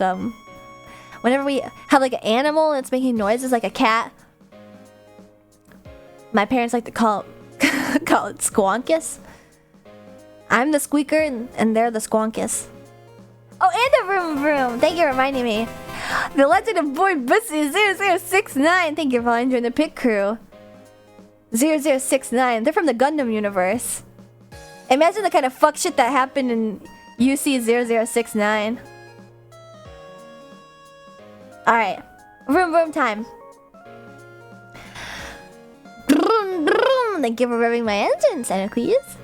whenever we have like an animal and it's making noises like a cat. My parents like to call it squonkus. I'm the squeaker and they're the squonkus. Oh, and a vroom vroom. Thank you for reminding me. The Legend of Boy Bussy 0069. Thank you for enjoying the pit crew. 0069. They're from the Gundam universe. Imagine the kind of fuck shit that happened in UC 0069. Alright. Vroom vroom time. Vroom vroom. Thank you for revving my engine, Santa Quiz.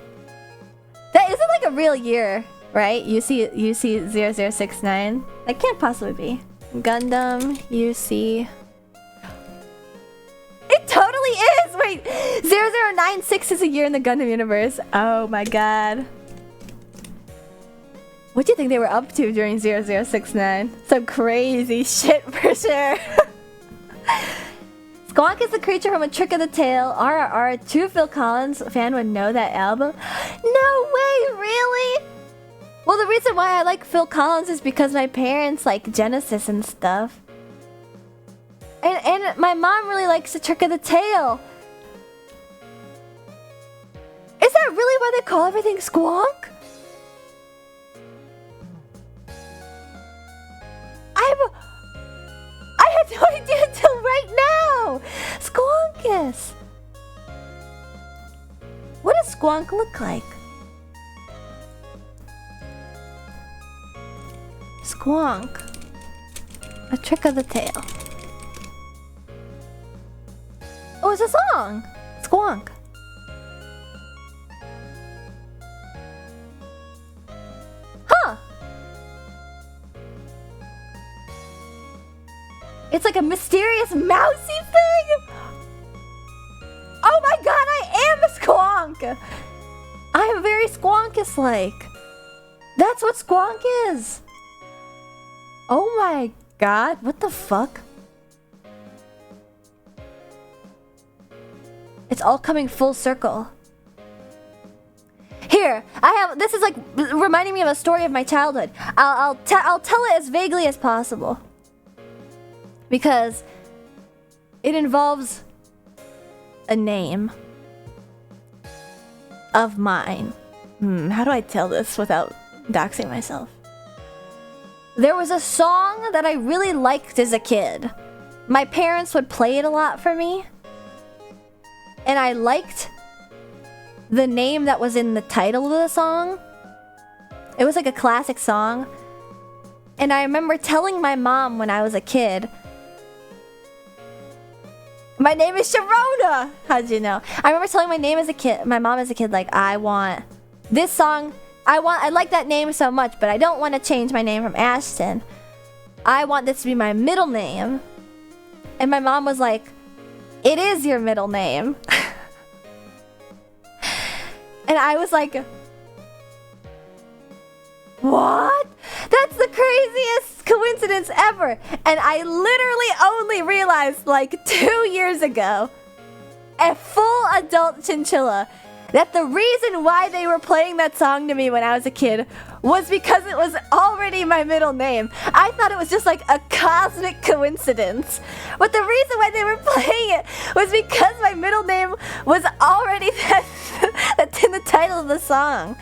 That isn't like a real year, right? UC 0069. That can't possibly be. Gundam UC. It totally is! Wait, 0096 is a year in the Gundam universe. Oh my god. What do you think they were up to during 0069? Some crazy shit for sure. Squonk is the creature from A Trick of the Tail. RRR, true Phil Collins fan would know that album. No way, really? Well, the reason why I like Phil Collins is because my parents like Genesis and stuff. And my mom really likes the Trick of the Tail. Is that really why they call everything Squonk? I had no idea until right now! Squonkus! What does Squonk look like? Squonk. A Trick of the Tail. Oh, it's a song! Squonk. Huh! It's like a mysterious mousy thing! Oh my god, I am a Squonk! I am very Squonkus-like. That's what Squonk is! Oh my god, what the fuck? It's all coming full circle. Here, this is like reminding me of a story of my childhood. I'll tell it as vaguely as possible. Because it involves a name of mine. How do I tell this without doxing myself? There was a song that I really liked as a kid. My parents would play it a lot for me. And I liked the name that was in the title of the song. It was like a classic song. And I remember telling my mom when I was a kid, my name is Sharona! How'd you know? I remember telling my mom as a kid, like, I want this song. I like that name so much, but I don't want to change my name from Ashton. I want this to be my middle name. And my mom was like, it is your middle name. And I was like, what? That's the craziest coincidence ever. And I literally only realized like 2 years ago, a full adult chinchilla, that the reason why they were playing that song to me when I was a kid was because it was already my middle name. I thought it was just like a cosmic coincidence. But the reason why they were playing it was because my middle name was already that's in the title of the song.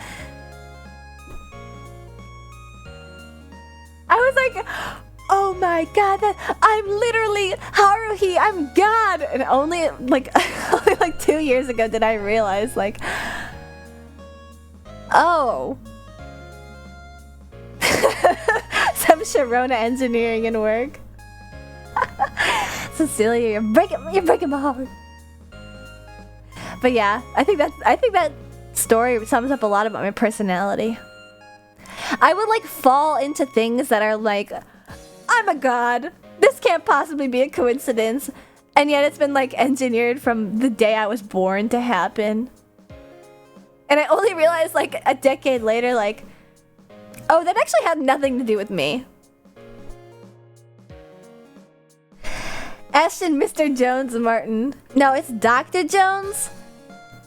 I was like, oh my god, I'm literally Haruhi, I'm God! And only like 2 years ago did I realize, like, oh. Some Sharona engineering and work. Cecilia, you're breaking my heart. But yeah, I think that story sums up a lot about my personality. I would like fall into things that are like, I'm a god. This can't possibly be a coincidence. And yet it's been like engineered from the day I was born to happen. And I only realized like a decade later, like, oh, that actually had nothing to do with me. Ashton, Mr. Jones, Martin. No, it's Dr. Jones.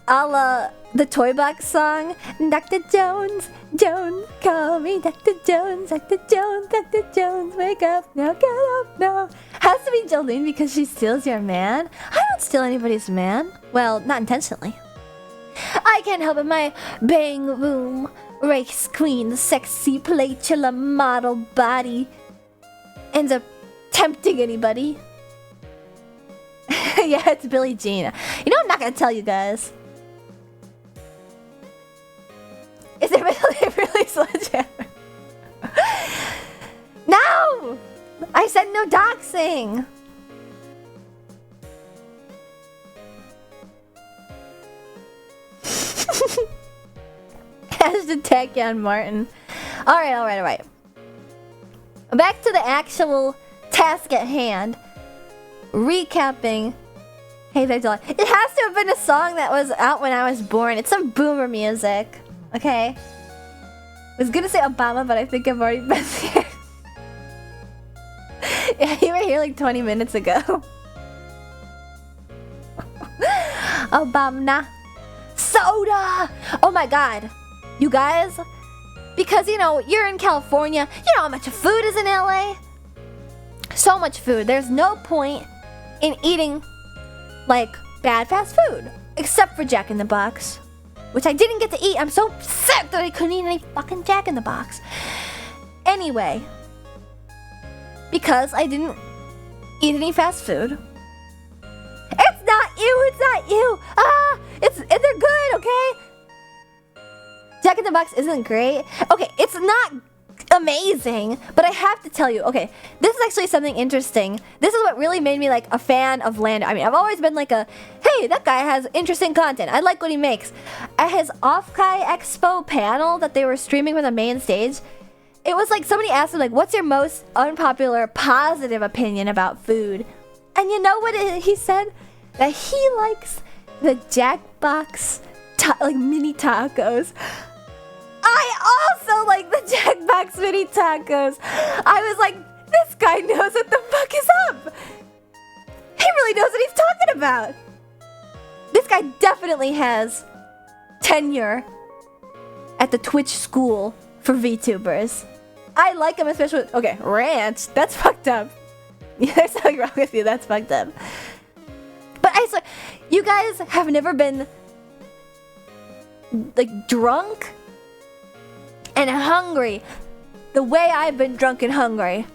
A la the Toy Box song. Dr. Jones, Jones, call me Dr. Jones, Dr. Jones, Dr. Jones, wake up now, get up now. Has to be Jolene because she steals your man. I don't steal anybody's man. Well, not intentionally. I can't help it, my bang boom race queen, the sexy Playchilla model body ends up tempting anybody. Yeah, it's Billie Jean. You know, I'm not gonna tell you guys. Is it really Sledgehammer? No! I said no doxing! Hashtag Tachyon Martin. Alright. Back to the actual task at hand. Recapping. Hey there, Dolly. It has to have been a song that was out when I was born. It's some boomer music. Okay? I was gonna say Obama, but I think I've already been here. Yeah, you were here like 20 minutes ago. Obama. Soda! Oh my god. You guys, because, you know, you're in California, you know how much food is in LA? So much food. There's no point in eating, like, bad fast food. Except for Jack in the Box, which I didn't get to eat. I'm so sick that I couldn't eat any fucking Jack in the Box. Anyway, because I didn't eat any fast food. It's not you, it's not you. They're good, okay? Jack in the Box isn't great. Okay, it's not amazing, but I have to tell you, okay, this is actually something interesting. This is what really made me like a fan of Lando. I mean, I've always been like hey, that guy has interesting content. I like what he makes. At his Off-Kai Expo panel that they were streaming from the main stage, it was like somebody asked him, like, what's your most unpopular positive opinion about food? And you know what he said? That he likes the Jackbox like mini tacos. I also like the Jackbox mini tacos. I was like, this guy knows what the fuck is up. He really knows what he's talking about. This guy definitely has tenure at the Twitch school for VTubers. I like him, especially with, okay, ranch. That's fucked up. Yeah, there's something wrong with you. That's fucked up. But I swear, you guys have never been like drunk and hungry the way I've been drunk and hungry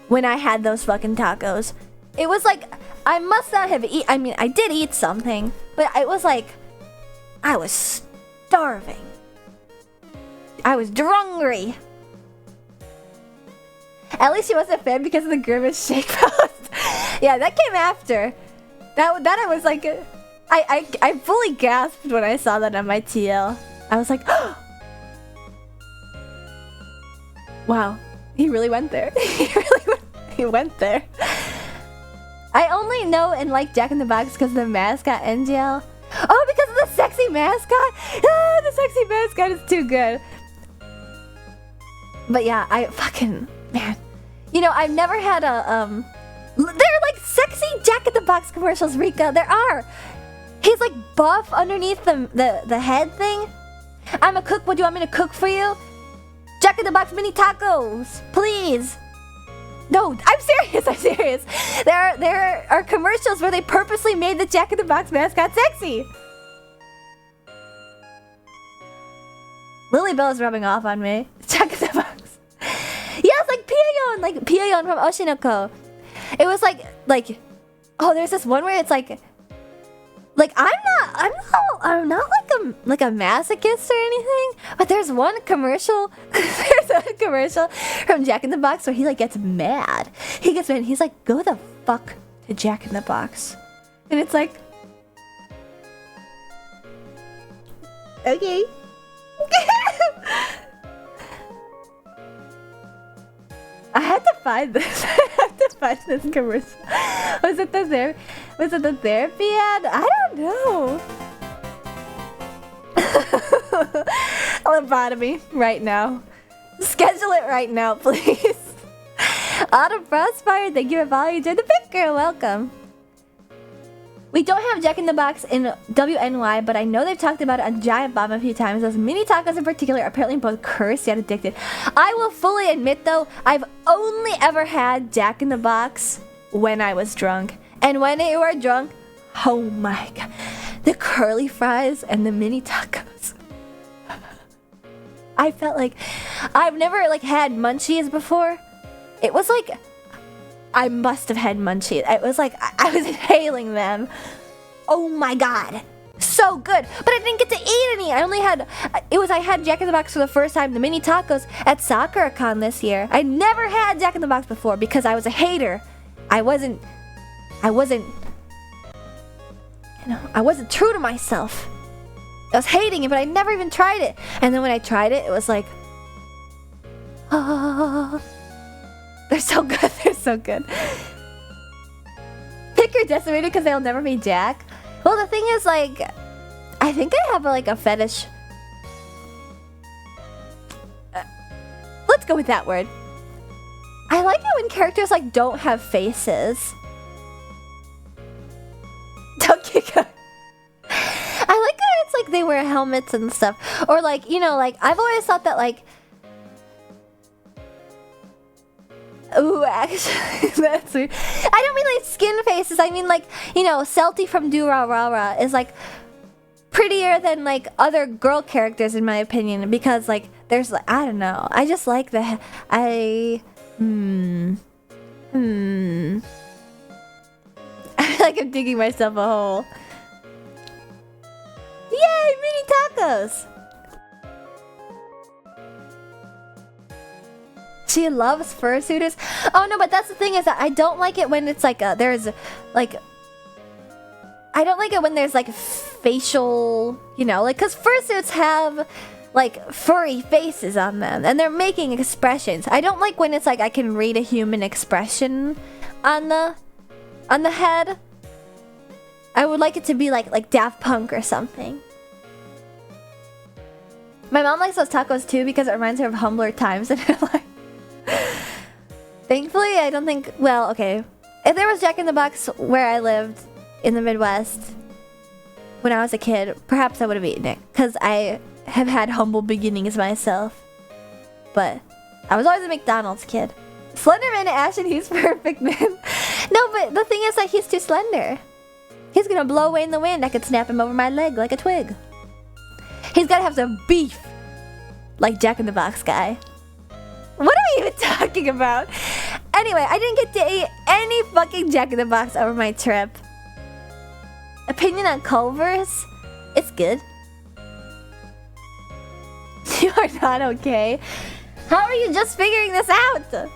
when I had those fucking tacos. It was like, I must not have eaten, I mean, I did eat something, but it was like, I was starving. I was drungry. At least she wasn't a fan because of the Grimace shake post. Yeah, that came after. That I was like, I fully gasped when I saw that on my TL. I was like, oh! Wow, he really went there. He went there. I only know and like Jack in the Box because of the mascot NGL. Oh, because of the sexy mascot? Ah, the sexy mascot is too good. But yeah, I fucking, man. You know, I've never had a, there are like sexy Jack in the Box commercials, Rika. There are. He's like buff underneath the head thing. I'm a cook. What do you want me to cook for you? Jack in the Box mini tacos, please. No, I'm serious. I'm serious. There are commercials where they purposely made the Jack in the Box mascot sexy. Lily Bell is rubbing off on me. Jack in the Box. Yes, like Piayon from Oshinoko. It was like, oh, there's this one where it's like I'm not like a masochist or anything, but there's one commercial from Jack in the Box where he like gets mad. He gets mad and he's like, go the fuck to Jack in the Box. And it's like, okay. I had to find this. I had to find this commercial. Was it the therapy ad? I don't know. Lobotomy right now. Schedule it right now, please. Autumn Frostfire, thank you for following. Enjoy the pick, girl. Welcome. We don't have Jack in the Box in WNY, but I know they've talked about it on Giant Bomb a few times. Those mini tacos in particular are apparently both cursed yet addicted. I will fully admit though, I've only ever had Jack in the Box when I was drunk. And when you are drunk, oh my god. The curly fries and the mini tacos. I felt like I've never like had munchies before. It was like I must have had munchies. It was like I was inhaling them. Oh my god. So good. But I didn't get to eat any. I had Jack in the Box for the first time, the mini tacos at SakuraCon this year. I never had Jack in the Box before because I was a hater. I wasn't true to myself. I was hating it, but I never even tried it. And then when I tried it, it was like, oh, they're so good. They're so good. Pick your decimated because they'll never be Jack. Well, the thing is, like, I think I have like a fetish. Let's go with that word. I like it when characters like don't have faces. Donkey Kong. I like how it's like they wear helmets and stuff. Or like, you know, like I've always thought that like Ooh, actually, that's weird. I don't mean like skin faces. I mean like, you know, Celty from Durarara is like prettier than like other girl characters in my opinion, because like there's like, I don't know. I just like the I feel like I'm digging myself a hole. Yay, mini tacos! She loves fursuiters. Oh no, but that's the thing is that I don't like it when it's like there's like I don't like it when there's like facial, you know, like cuz fursuits have like furry faces on them and they're making expressions. I don't like when it's like I can read a human expression on the head. I would like it to be like Daft Punk or something. My mom likes those tacos too because it reminds her of humbler times in her life. Thankfully, I don't think... Well, okay. If there was Jack in the Box where I lived in the Midwest when I was a kid, perhaps I would have eaten it. Because I have had humble beginnings myself. But I was always a McDonald's kid. Slenderman Ashton, he's perfect, man. No, but the thing is that he's too slender. He's gonna blow away in the wind. I could snap him over my leg like a twig. He's gotta have some beef. Like Jack in the Box guy. What are we even talking about? Anyway, I didn't get to eat any fucking Jack in the Box over my trip. Opinion on Culver's? It's good. You are not okay. How are you just figuring this out?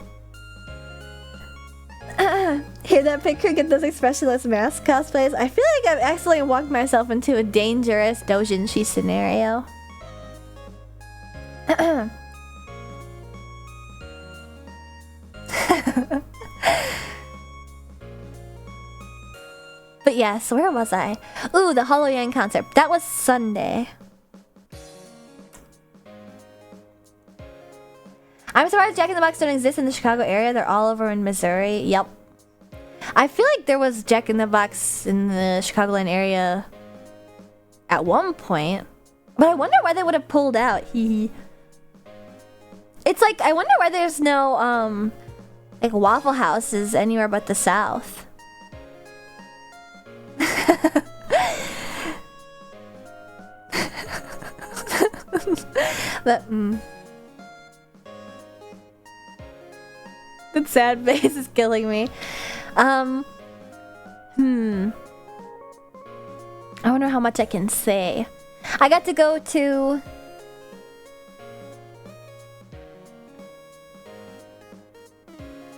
Hear that picture? Get those expressionless mask cosplays? I feel like I've accidentally walked myself into a dangerous doujinshi scenario. But yes, where was I? Ooh, the Hollow Yang concert. That was Sunday. I'm surprised Jack in the Box don't exist in the Chicago area. They're all over in Missouri. Yep. I feel like there was Jack in the Box in the Chicagoland area at one point. But I wonder why they would have pulled out. It's like, I wonder why there's no, like Waffle Houses anywhere but the South. That sad face is killing me. I wonder how much I can say. I got to go to...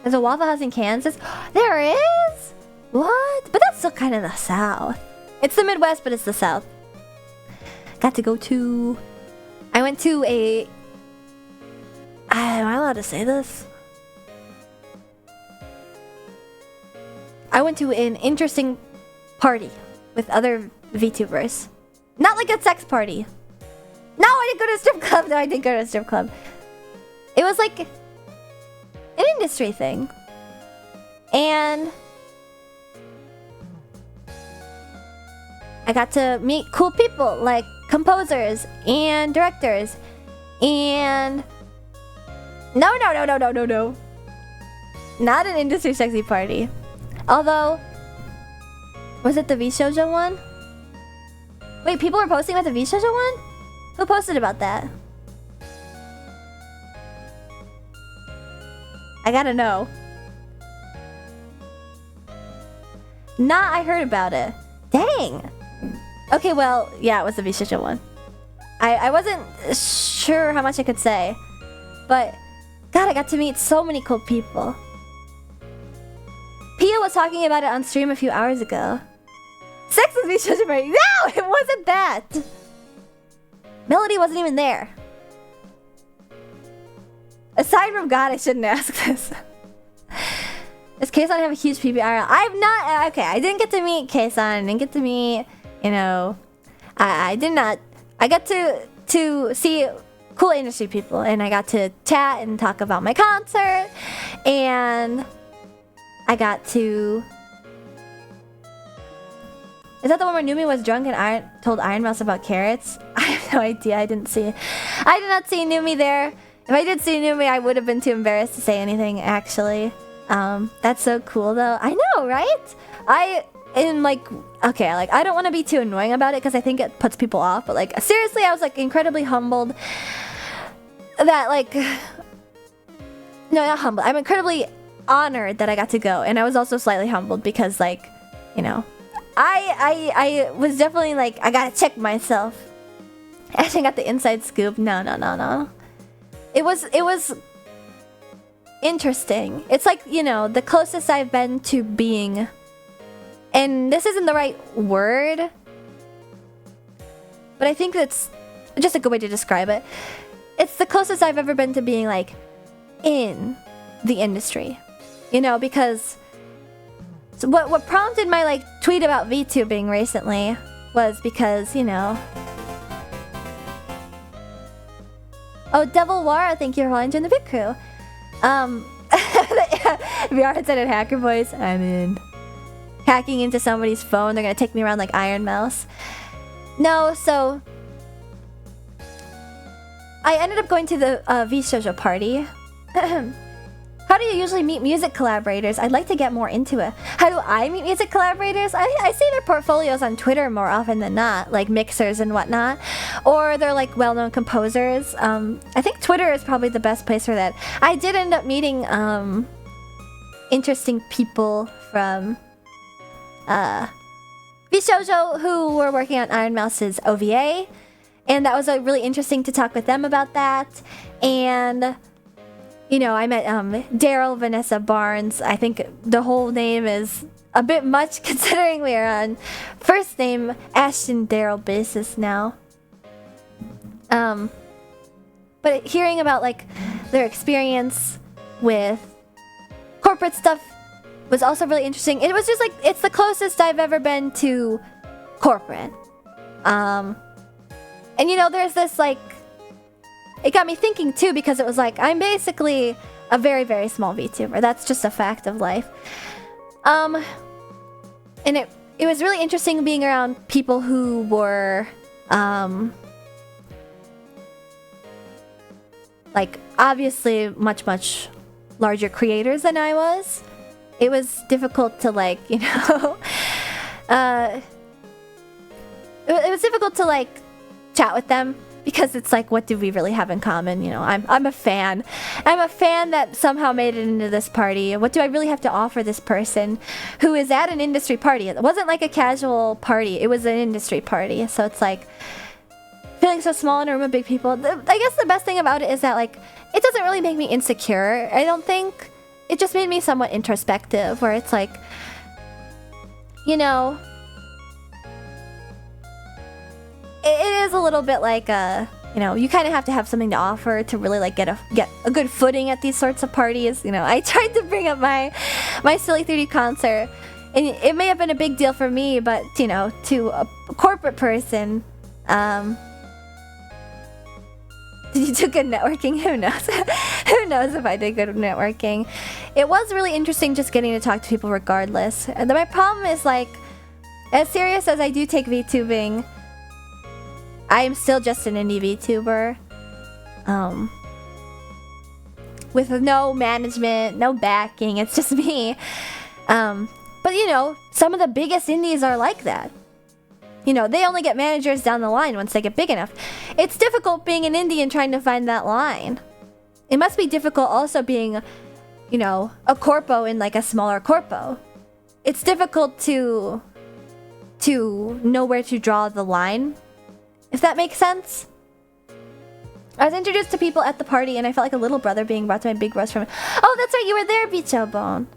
There's a Waffle House in Kansas? There is? What? But that's still kind of the South. It's the Midwest, but it's the South. Got to go to... I went to a... Am I allowed to say this? I went to an interesting party with other VTubers. Not like a sex party. No, I didn't go to a strip club. No, I didn't go to a strip club. It was like an industry thing. And I got to meet cool people like composers and directors and no. Not an industry sexy party. Although, was it the V-Shoujo one? Wait, people were posting about the V-Shoujo one? Who posted about that? I gotta know. Nah, I heard about it. Dang. Okay, well, yeah, it was the V-Shoujo one. I wasn't sure how much I could say. But, God, I got to meet so many cool people. Pia was talking about it on stream a few hours ago. Sex with V-Shoujo party. No, it wasn't that. Melody wasn't even there. Aside from God, I shouldn't ask this. Does Kaysan have a huge PBR? I've not... Okay, I didn't get to meet Kaysan. I didn't get to meet... You know... I did not... I got to see cool industry people. And I got to chat and talk about my concert. And... I got to... Is that the one where Numi was drunk and told Iron Mouse about carrots? I have no idea. I did not see Numi there. If I did see Numi, I would have been too embarrassed to say anything, actually. That's so cool, though. I know, right? I don't want to be too annoying about it because I think it puts people off, but like, seriously, I was like incredibly humbled that like, no, not humbled. I'm incredibly honored that I got to go, and I was also slightly humbled because like, you know, I was definitely like, I gotta check myself. I actually got the inside scoop. No. It was interesting. It's like, you know, the closest I've been to being, and this isn't the right word, but I think that's just a good way to describe it. It's the closest I've ever been to being like in the industry, you know, because so what prompted my like tweet about VTubing recently was because, you know, oh, Devil Wara, thank you for joining the Big Crew. VR headset and hacker voice, I'm in. Hacking into somebody's phone, they're gonna take me around like Iron Mouse. No, so I ended up going to the VShojo party. How do you usually meet music collaborators? I'd like to get more into it. How do I meet music collaborators? I see their portfolios on Twitter more often than not, like mixers and whatnot. Or they're like well-known composers. I think Twitter is probably the best place for that. I did end up meeting interesting people from VShojo who were working on Iron Mouse's OVA. And that was really interesting to talk with them about that. And you know, I met Daryl Vanessa Barnes. I think the whole name is a bit much considering we're on first name Ashton Daryl basis now. But hearing about like their experience with corporate stuff was also really interesting. It was just like, it's the closest I've ever been to corporate. And you know, there's this like, it got me thinking too, because it was like, I'm basically a very, very small VTuber. That's just a fact of life. And it was really interesting being around people who were, like, obviously much, much larger creators than I was. It was difficult to, like, you know, it was difficult to, like, chat with them. Because it's like, what do we really have in common? You know, I'm a fan. I'm a fan that somehow made it into this party. What do I really have to offer this person who is at an industry party? It wasn't like a casual party. It was an industry party. So it's like, feeling so small in a room of big people. I guess the best thing about it is that, like, it doesn't really make me insecure, I don't think. It just made me somewhat introspective, where it's like, you know, it is a little bit like you know, you kind of have to have something to offer to really like get a good footing at these sorts of parties. You know, I tried to bring up my Silly 3D concert, and it may have been a big deal for me, but you know, to a corporate person, did you do good networking? Who knows? Who knows if I did good networking? It was really interesting just getting to talk to people regardless. And my problem is, like, as serious as I do take VTubing, I am still just an indie VTuber. With no management, no backing, it's just me. But you know, some of the biggest indies are like that. You know, they only get managers down the line once they get big enough. It's difficult being an indie and trying to find that line. It must be difficult also being, you know, a corpo in like a smaller corpo. It's difficult to know where to draw the line, if that makes sense. I was introduced to people at the party and I felt like a little brother being brought to my big roast from... Oh, that's right, you were there, Bicho Bone.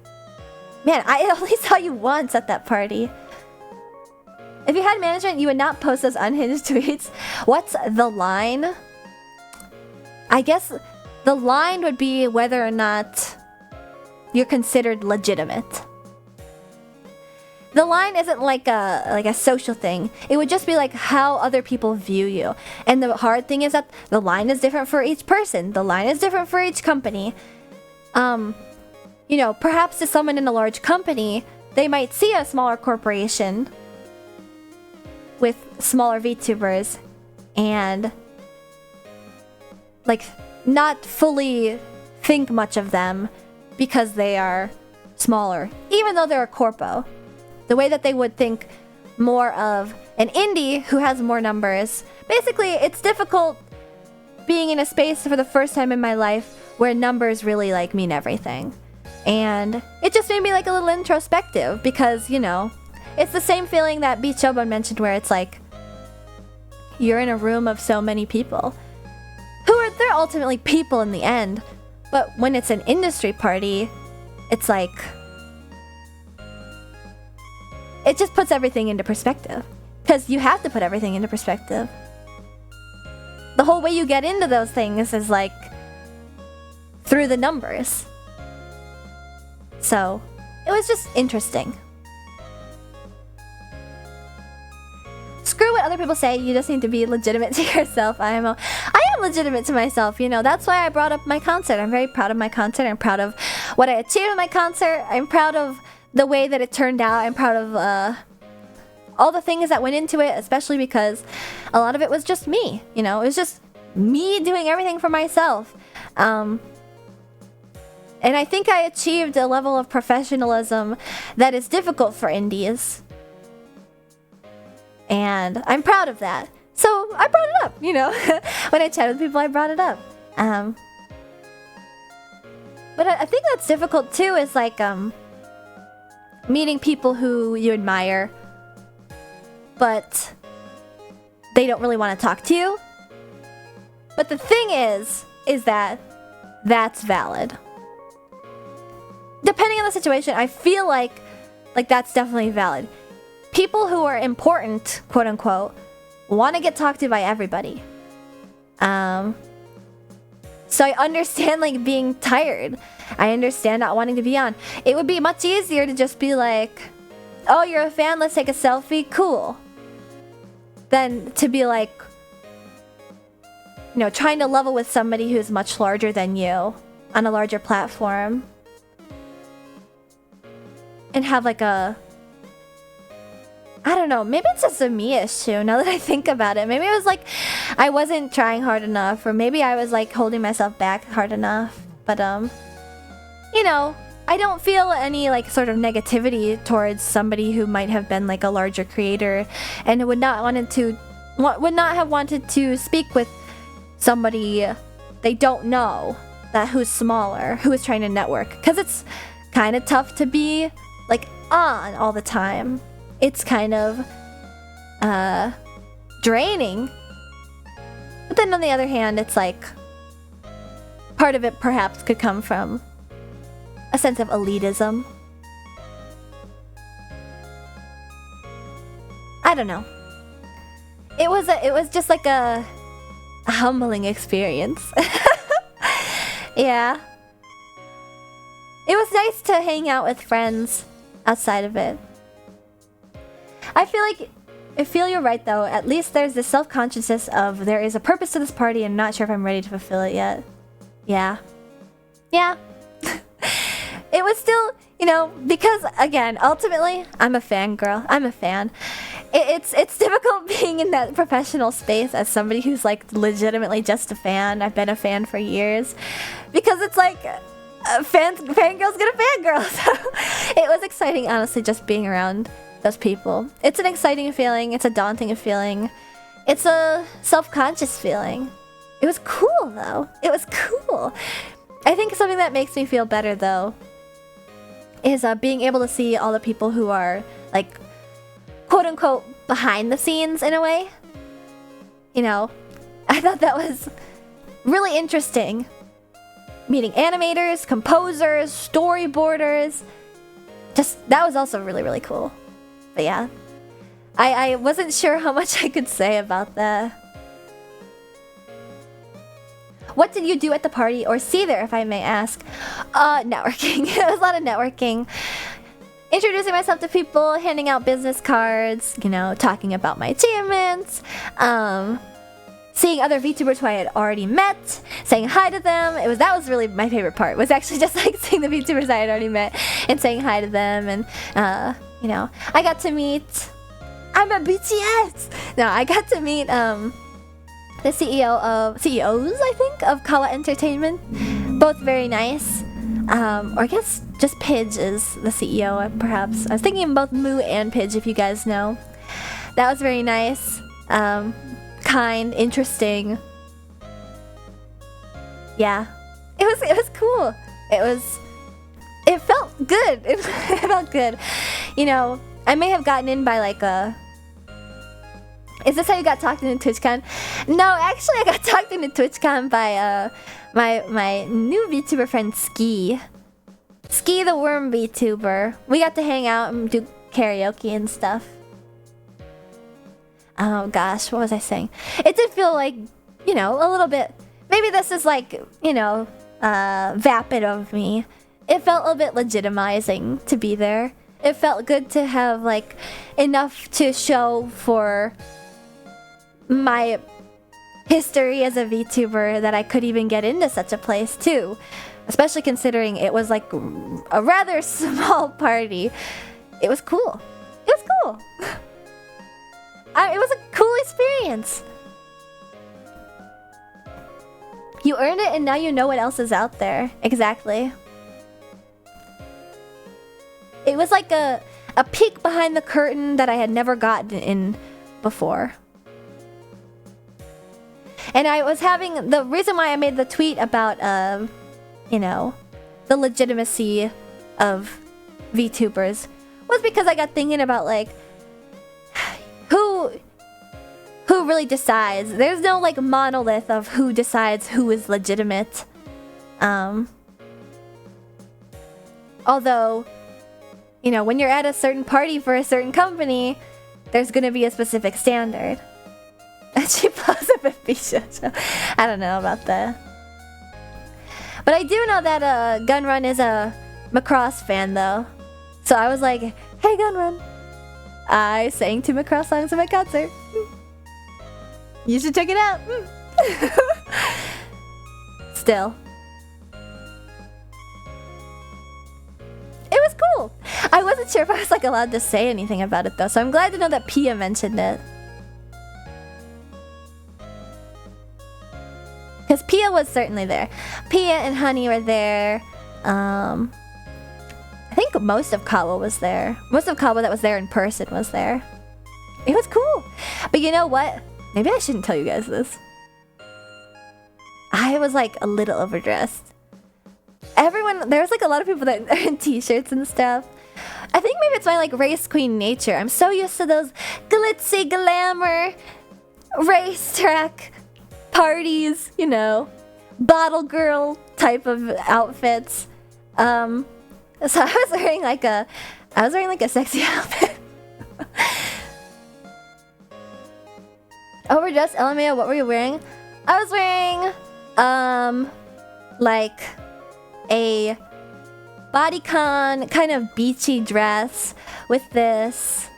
Man, I only saw you once at that party. If you had management, you would not post those unhinged tweets. What's the line? I guess the line would be whether or not you're considered legitimate. The line isn't like a social thing. It would just be like how other people view you. And the hard thing is that the line is different for each person. The line is different for each company. You know, perhaps to someone in a large company, they might see a smaller corporation with smaller VTubers and like not fully think much of them because they are smaller, even though they're a corpo. The way that they would think more of an indie who has more numbers. Basically, it's difficult being in a space for the first time in my life where numbers really like mean everything. And it just made me like a little introspective because, you know, it's the same feeling that Beat Shobun mentioned where it's like you're in a room of so many people they're ultimately people in the end, but when it's an industry party, it's like it just puts everything into perspective because you have to put everything into perspective. The whole way you get into those things is like through the numbers. So it was just interesting. Screw what other people say, you just need to be legitimate to yourself. I am legitimate to myself, you know. That's why I brought up my concert. I'm very proud of my concert. I'm proud of what I achieved in my concert. I'm proud of the way that it turned out. I'm proud of all the things that went into it, especially because a lot of it was just me, you know. It was just me doing everything for myself. And I think I achieved a level of professionalism that is difficult for indies. And I'm proud of that. So I brought it up, you know. When I chat with people, I brought it up. But I think that's difficult too, is like meeting people who you admire, but they don't really want to talk to you. But the thing is that that's valid. Depending on the situation, I feel like that's definitely valid. People who are important, quote unquote, want to get talked to by everybody. So I understand like being tired. I understand not wanting to be on. It would be much easier to just be like, oh, you're a fan, let's take a selfie, cool. Than to be like, you know, trying to level with somebody who's much larger than you on a larger platform. And have like a, I don't know, maybe it's just a me issue now that I think about it. Maybe it was like I wasn't trying hard enough, or maybe I was like holding myself back hard enough. But you know, I don't feel any like sort of negativity towards somebody who might have been like a larger creator and would not have wanted to speak with somebody they don't know that who's smaller, who is trying to network, because it's kind of tough to be like on all the time. It's kind of draining. But then on the other hand, it's like part of it perhaps could come from a sense of elitism. I don't know. It was just like a humbling experience. Yeah. It was nice to hang out with friends outside of it. I feel you're right though. At least there's this self-consciousness of there is a purpose to this party and I'm not sure if I'm ready to fulfill it yet. Yeah. Yeah. It was still, you know, because again, ultimately, I'm a fangirl. I'm a fan. It's difficult being in that professional space as somebody who's like legitimately just a fan. I've been a fan for years. Because it's like fangirls get a fangirl. So it was exciting, honestly, just being around those people. It's an exciting feeling. It's a daunting feeling. It's a self-conscious feeling. It was cool, though. It was cool. I think something that makes me feel better, though, is being able to see all the people who are, like, quote-unquote, behind the scenes, in a way. You know, I thought that was really interesting. Meeting animators, composers, storyboarders. That was also really, really cool. But yeah, I wasn't sure how much I could say about that. What did you do at the party, or see there, if I may ask? Networking. It was a lot of networking. Introducing myself to people, handing out business cards, you know, talking about my achievements, seeing other VTubers who I had already met, saying hi to them. That was really my favorite part, was actually just like seeing the VTubers I had already met and saying hi to them. And you know, I got to meet, I'm a BTS! No, I got to meet the CEOs, I think, think, of Kawa Entertainment. Both very nice. Or I guess just Pidge is the CEO, perhaps. I was thinking of both Moo and Pidge, if you guys know. That was very nice. Kind, interesting. Yeah. It was cool. It felt good. It felt good. You know, I may have gotten in by like a... Is this how you got talked into TwitchCon? No, actually I got talked into TwitchCon by my new VTuber friend Ski. Ski the Worm VTuber. We got to hang out and do karaoke and stuff. Oh gosh, what was I saying? It did feel like, you know, a little bit... Maybe this is like, you know, vapid of me. It felt a bit legitimizing to be there. It felt good to have like enough to show for my history as a VTuber that I could even get into such a place too. Especially considering it was like a rather small party. It was cool. It was cool. It was a cool experience. You earned it and now you know what else is out there. Exactly. It was like a peek behind the curtain that I had never gotten in before. And I was having... The reason why I made the tweet about, you know, the legitimacy of VTubers was because I got thinking about, like, who really decides? There's no, like, monolith of who decides who is legitimate. Although, you know, when you're at a certain party for a certain company, there's gonna be a specific standard. And she blows up at Bisha, so I don't know about that. But I do know that Gunrun is a Macross fan, though. So I was like, hey, Gunrun. I sang 2 Macross songs at my concert. You should check it out. Still. It was cool. I wasn't sure if I was like allowed to say anything about it though, so I'm glad to know that Pia mentioned it. Because Pia was certainly there. Pia and Honey were there. I think most of Kawa was there. Most of Kawa that was there in person was there. It was cool. But you know what? Maybe I shouldn't tell you guys this. I was like a little overdressed. There was like a lot of people that are in t-shirts and stuff. I think maybe it's my like race queen nature. I'm so used to those glitzy glamour racetrack parties, you know, bottle girl type of outfits. So I was wearing like a sexy outfit. Overdressed LMAO, what were you wearing? I was wearing like a bodycon kind of beachy dress with this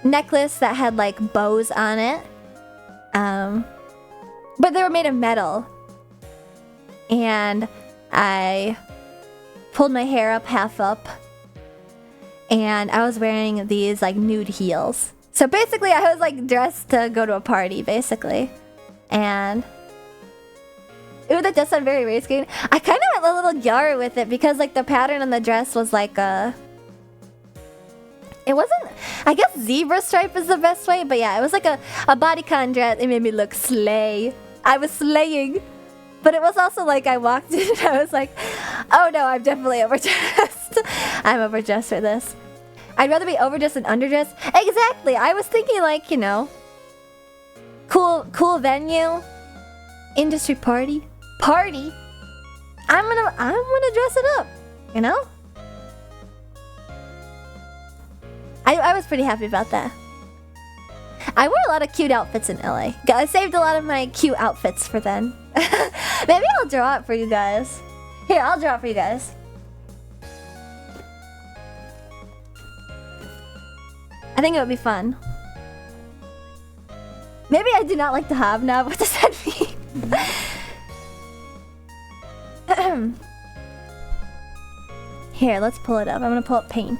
necklace that had like bows on it. But they were made of metal. And I pulled my hair up half up. And I was wearing these like nude heels. So basically I was like dressed to go to a party basically. And ooh, that does sound very race queen. I kind of went a little yar with it because like the pattern on the dress was like it wasn't, I guess zebra stripe is the best way, but yeah, it was like a bodycon dress. It made me look slay. I was slaying. But it was also like I walked in and I was like, oh no, I'm definitely overdressed. I'm overdressed for this. I'd rather be overdressed than underdressed. Exactly. I was thinking like, you know, cool venue, industry party. I'm gonna dress it up, you know? I was pretty happy about that. I wore a lot of cute outfits in LA. I saved a lot of my cute outfits for then. Maybe I'll draw it for you guys. Here, I'll draw it for you guys. I think it would be fun. Maybe I do not like the hobnob. What does that mean? Here, let's pull it up. I'm gonna pull up paint.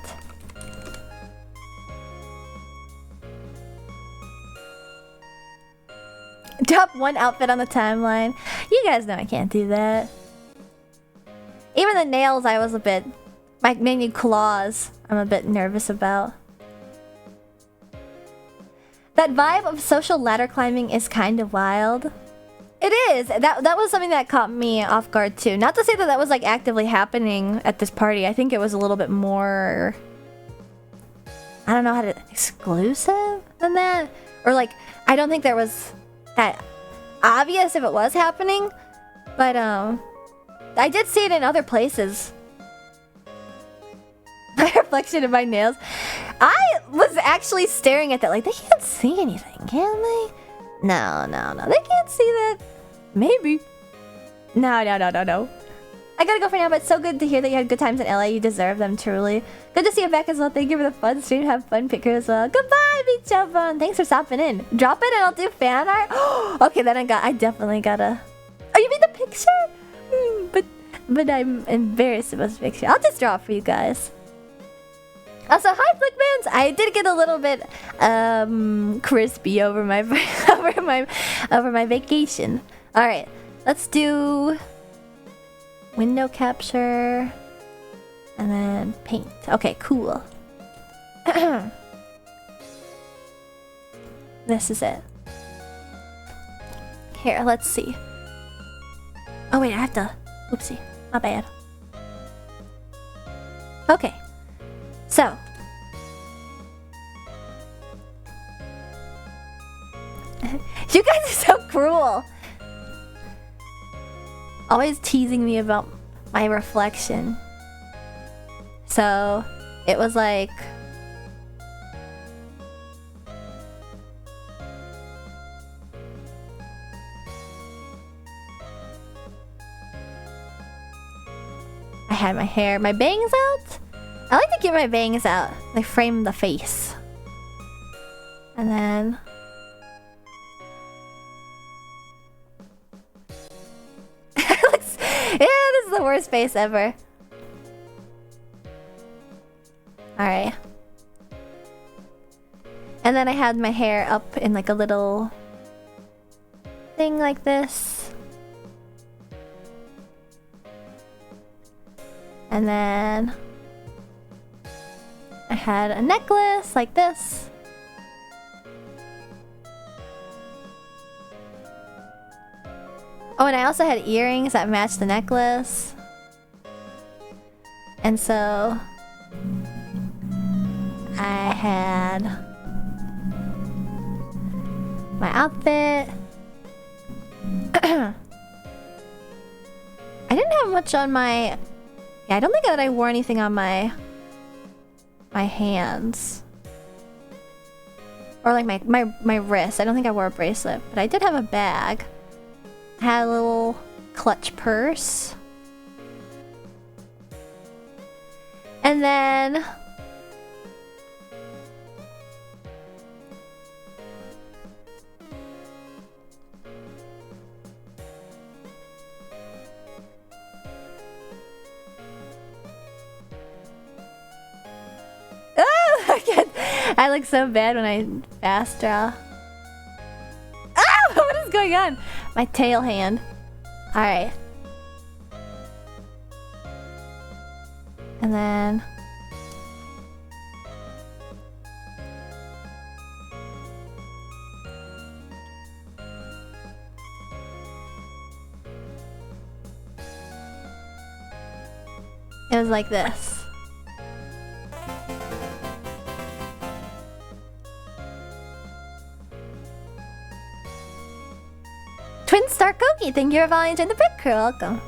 Drop one outfit on the timeline. You guys know I can't do that. Even the nails, I was a bit... My menu claws, I'm a bit nervous about. That vibe of social ladder climbing is kind of wild. It is! That was something that caught me off guard too. Not to say that that was like actively happening at this party. I think it was a little bit more... I don't know how to... exclusive than that? Or like, I don't think there was that obvious if it was happening. But I did see it in other places. My reflection of my nails. I was actually staring at that like, they can't see anything, can they? No. They can't see that. Maybe. No. I gotta go for now, but it's so good to hear that you had good times in LA. You deserve them, truly. Good to see you back as well. Thank you for the fun stream. Have fun, Picker, as well. Goodbye, Beach Jumbo. Thanks for stopping in. Drop it and I'll do fan art. Okay, then I definitely gotta... Oh, you made the picture? But I'm embarrassed about this picture. I'll just draw it for you guys. Also, hi Flickmans! I did get a little bit crispy over my over my vacation. All right, let's do window capture and then paint. Okay, cool. This is it. Here, let's see. Oh wait, I have to. Oopsie, my bad. Okay. So, you guys are so cruel. Always teasing me about my reflection. So, it was like... I had my hair, my bangs out? I like to get my bangs out. They frame the face. And then... Yeah, this is the worst face ever. Alright. And then I had my hair up in like a little... thing like this. And then... I had a necklace like this. Oh, and I also had earrings that matched the necklace. And so I had my outfit. I didn't have much on my... Yeah, I don't think that I wore anything on my hands. Or like my wrist. I don't think I wore a bracelet, but I did have a bag. I had a little clutch purse. And then... I look so bad when I fast draw. Ah! What is going on? My tail hand. Alright. And then... it was like this. Twin Star Koki, thank you for volunteering the brick crew. Welcome.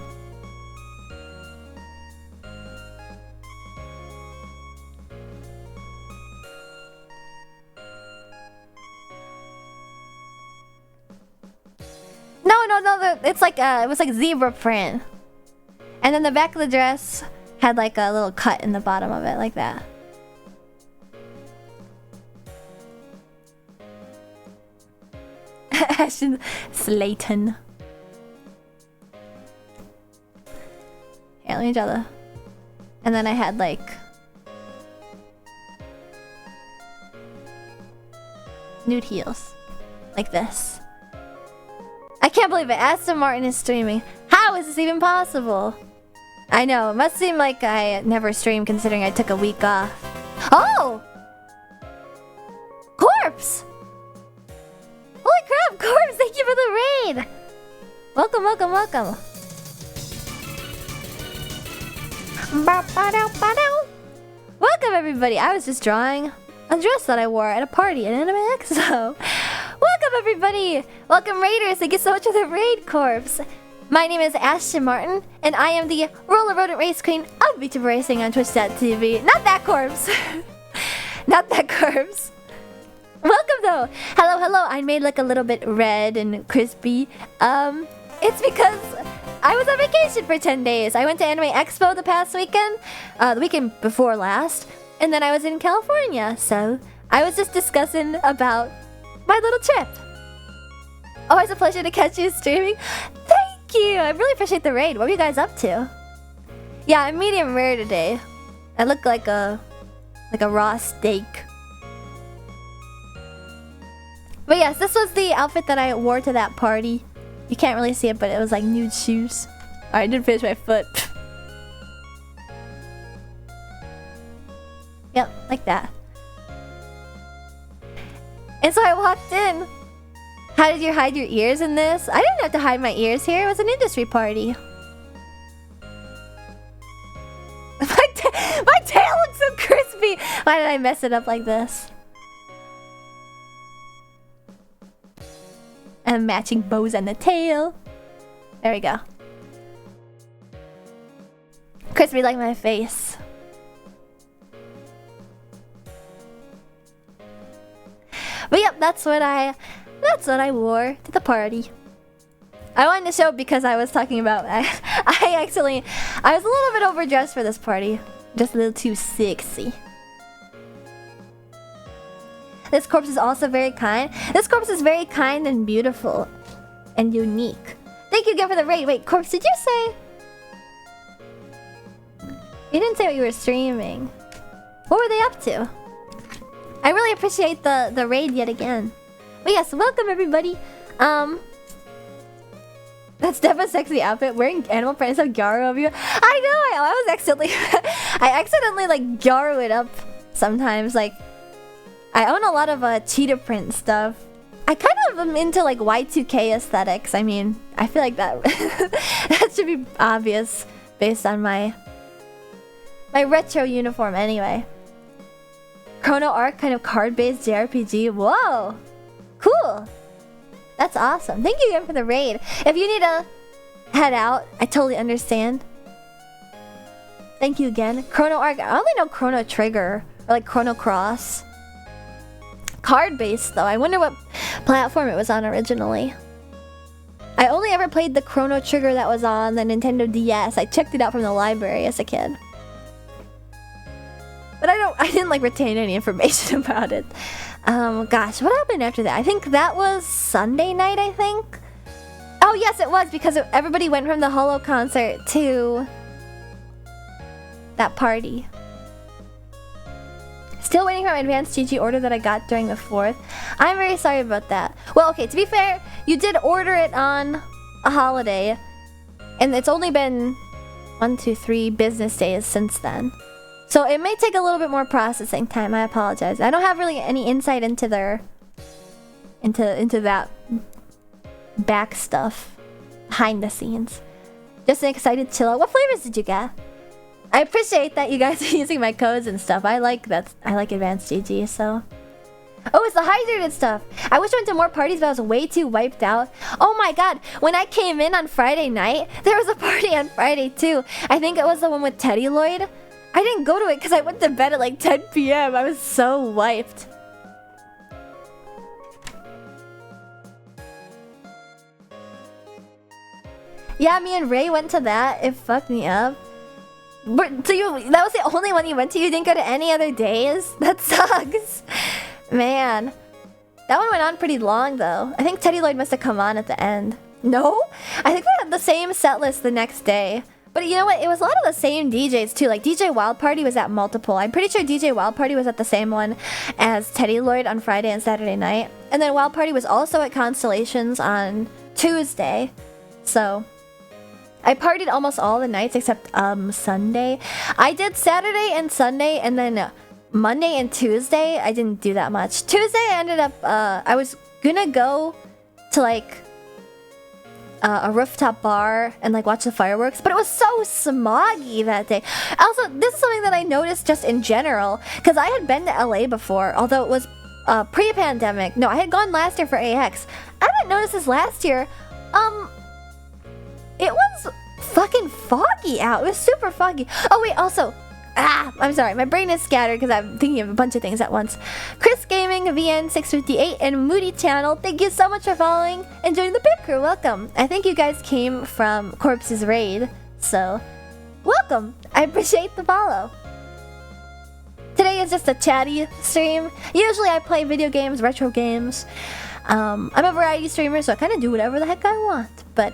No, it's like it was like zebra print. And then the back of the dress had like a little cut in the bottom of it, like that. Ashton Slayton. Here, let me draw the... And then I had like... nude heels. Like this. I can't believe it. Aston Martin is streaming. How is this even possible? I know, it must seem like I never stream considering I took a week off. Oh! Corpse! Holy crap, Corpse, thank you for the raid! Welcome, welcome, welcome. Welcome everybody, I was just drawing a dress that I wore at a party at Anime Expo. Welcome everybody! Welcome raiders, thank you so much for the raid, Corpse. My name is Aston Martin, and I am the Roller Rodent Race Queen of VTuber Racing on Twitch.tv. Not that Corpse! Not that Corpse. Welcome though! Hello, hello, I made like a little bit red and crispy. It's because I was on vacation for 10 days. I went to Anime Expo the past weekend, the weekend before last, and then I was in California, so I was just discussing about my little trip. Always a pleasure to catch you streaming. Thank you! I really appreciate the raid. What were you guys up to? Yeah, I'm medium rare today. I look like a raw steak. But yes, this was the outfit that I wore to that party. You can't really see it, but it was like nude shoes. I didn't finish my foot. Yep, like that. And so I walked in. How did you hide your ears in this? I didn't have to hide my ears here. It was an industry party. My tail looks so crispy. Why did I mess it up like this? And matching bows on the tail. There we go. Crispy like my face. But yep, that's what I wore to the party. I wanted to show it because I was talking about I was a little bit overdressed for this party. Just a little too sexy. This corpse is also very kind. This corpse is very kind and beautiful and unique. Thank you again for the raid. Wait, Corpse, did you say? You didn't say what you were streaming. What were they up to? I really appreciate the raid yet again. But yes, welcome everybody. That's definitely a sexy outfit. Wearing animal prints of Gyaru of you. I know, I was accidentally I accidentally like Gyaru it up sometimes. Like I own a lot of cheetah print stuff. I kind of am into like Y2K aesthetics. I mean, I feel like that that should be obvious based on my retro uniform anyway. Chrono Arc kind of card-based JRPG. Whoa! Cool! That's awesome. Thank you again for the raid. If you need to head out, I totally understand. Thank you again. Chrono Arc. I only know Chrono Trigger or like Chrono Cross. Card-based though. I wonder what platform it was on originally. I only ever played the Chrono Trigger that was on the Nintendo DS. I checked it out from the library as a kid. But I didn't like retain any information about it. Gosh, what happened after that? I think that was Sunday night, I think? Oh yes, it was because everybody went from the Holo concert to that party. Still waiting for my advanced GG order that I got during the 4th. I'm very sorry about that. Well, okay, to be fair, you did order it on a holiday. And it's only been 1, 2, 3 business days since then. So it may take a little bit more processing time. I apologize. I don't have really any insight into their into that back stuff behind the scenes. Just an excited chill out. What flavors did you get? I appreciate that you guys are using my codes and stuff. I like that. I like advanced GG, so. Oh, it's the hydrated stuff. I wish I went to more parties, but I was way too wiped out. Oh my god, when I came in on Friday night, there was a party on Friday too. I think it was the one with Teddy Lloyd. I didn't go to it because I went to bed at like 10 p.m. I was so wiped. Yeah, me and Ray went to that. It fucked me up. But so that was the only one you went to? You didn't go to any other days? That sucks. Man. That one went on pretty long though. I think Teddy Lloyd must have come on at the end. No? I think they had the same set list the next day. But you know what? It was a lot of the same DJs too. Like DJ Wild Party was at multiple. I'm pretty sure DJ Wild Party was at the same one as Teddy Lloyd on Friday and Saturday night. And then Wild Party was also at Constellations on Tuesday. So I partied almost all the nights except Sunday. I did Saturday and Sunday, and then Monday and Tuesday I didn't do that much. Tuesday I ended up I was gonna go to like a rooftop bar and like watch the fireworks, but it was so smoggy that day. Also, this is something that I noticed just in general, because I had been to LA before, although it was pre-pandemic. No, I had gone last year for AX. I didn't notice this last year. It was fucking foggy out. It was super foggy. Oh wait, also, I'm sorry, my brain is scattered because I'm thinking of a bunch of things at once. Chris Gaming, VN658, and Moody Channel, thank you so much for following and joining the Pit Crew. Welcome. I think you guys came from Corpse's raid, so welcome. I appreciate the follow. Today is just a chatty stream. Usually I play video games, retro games. I'm a variety streamer, so I kind of do whatever the heck I want. But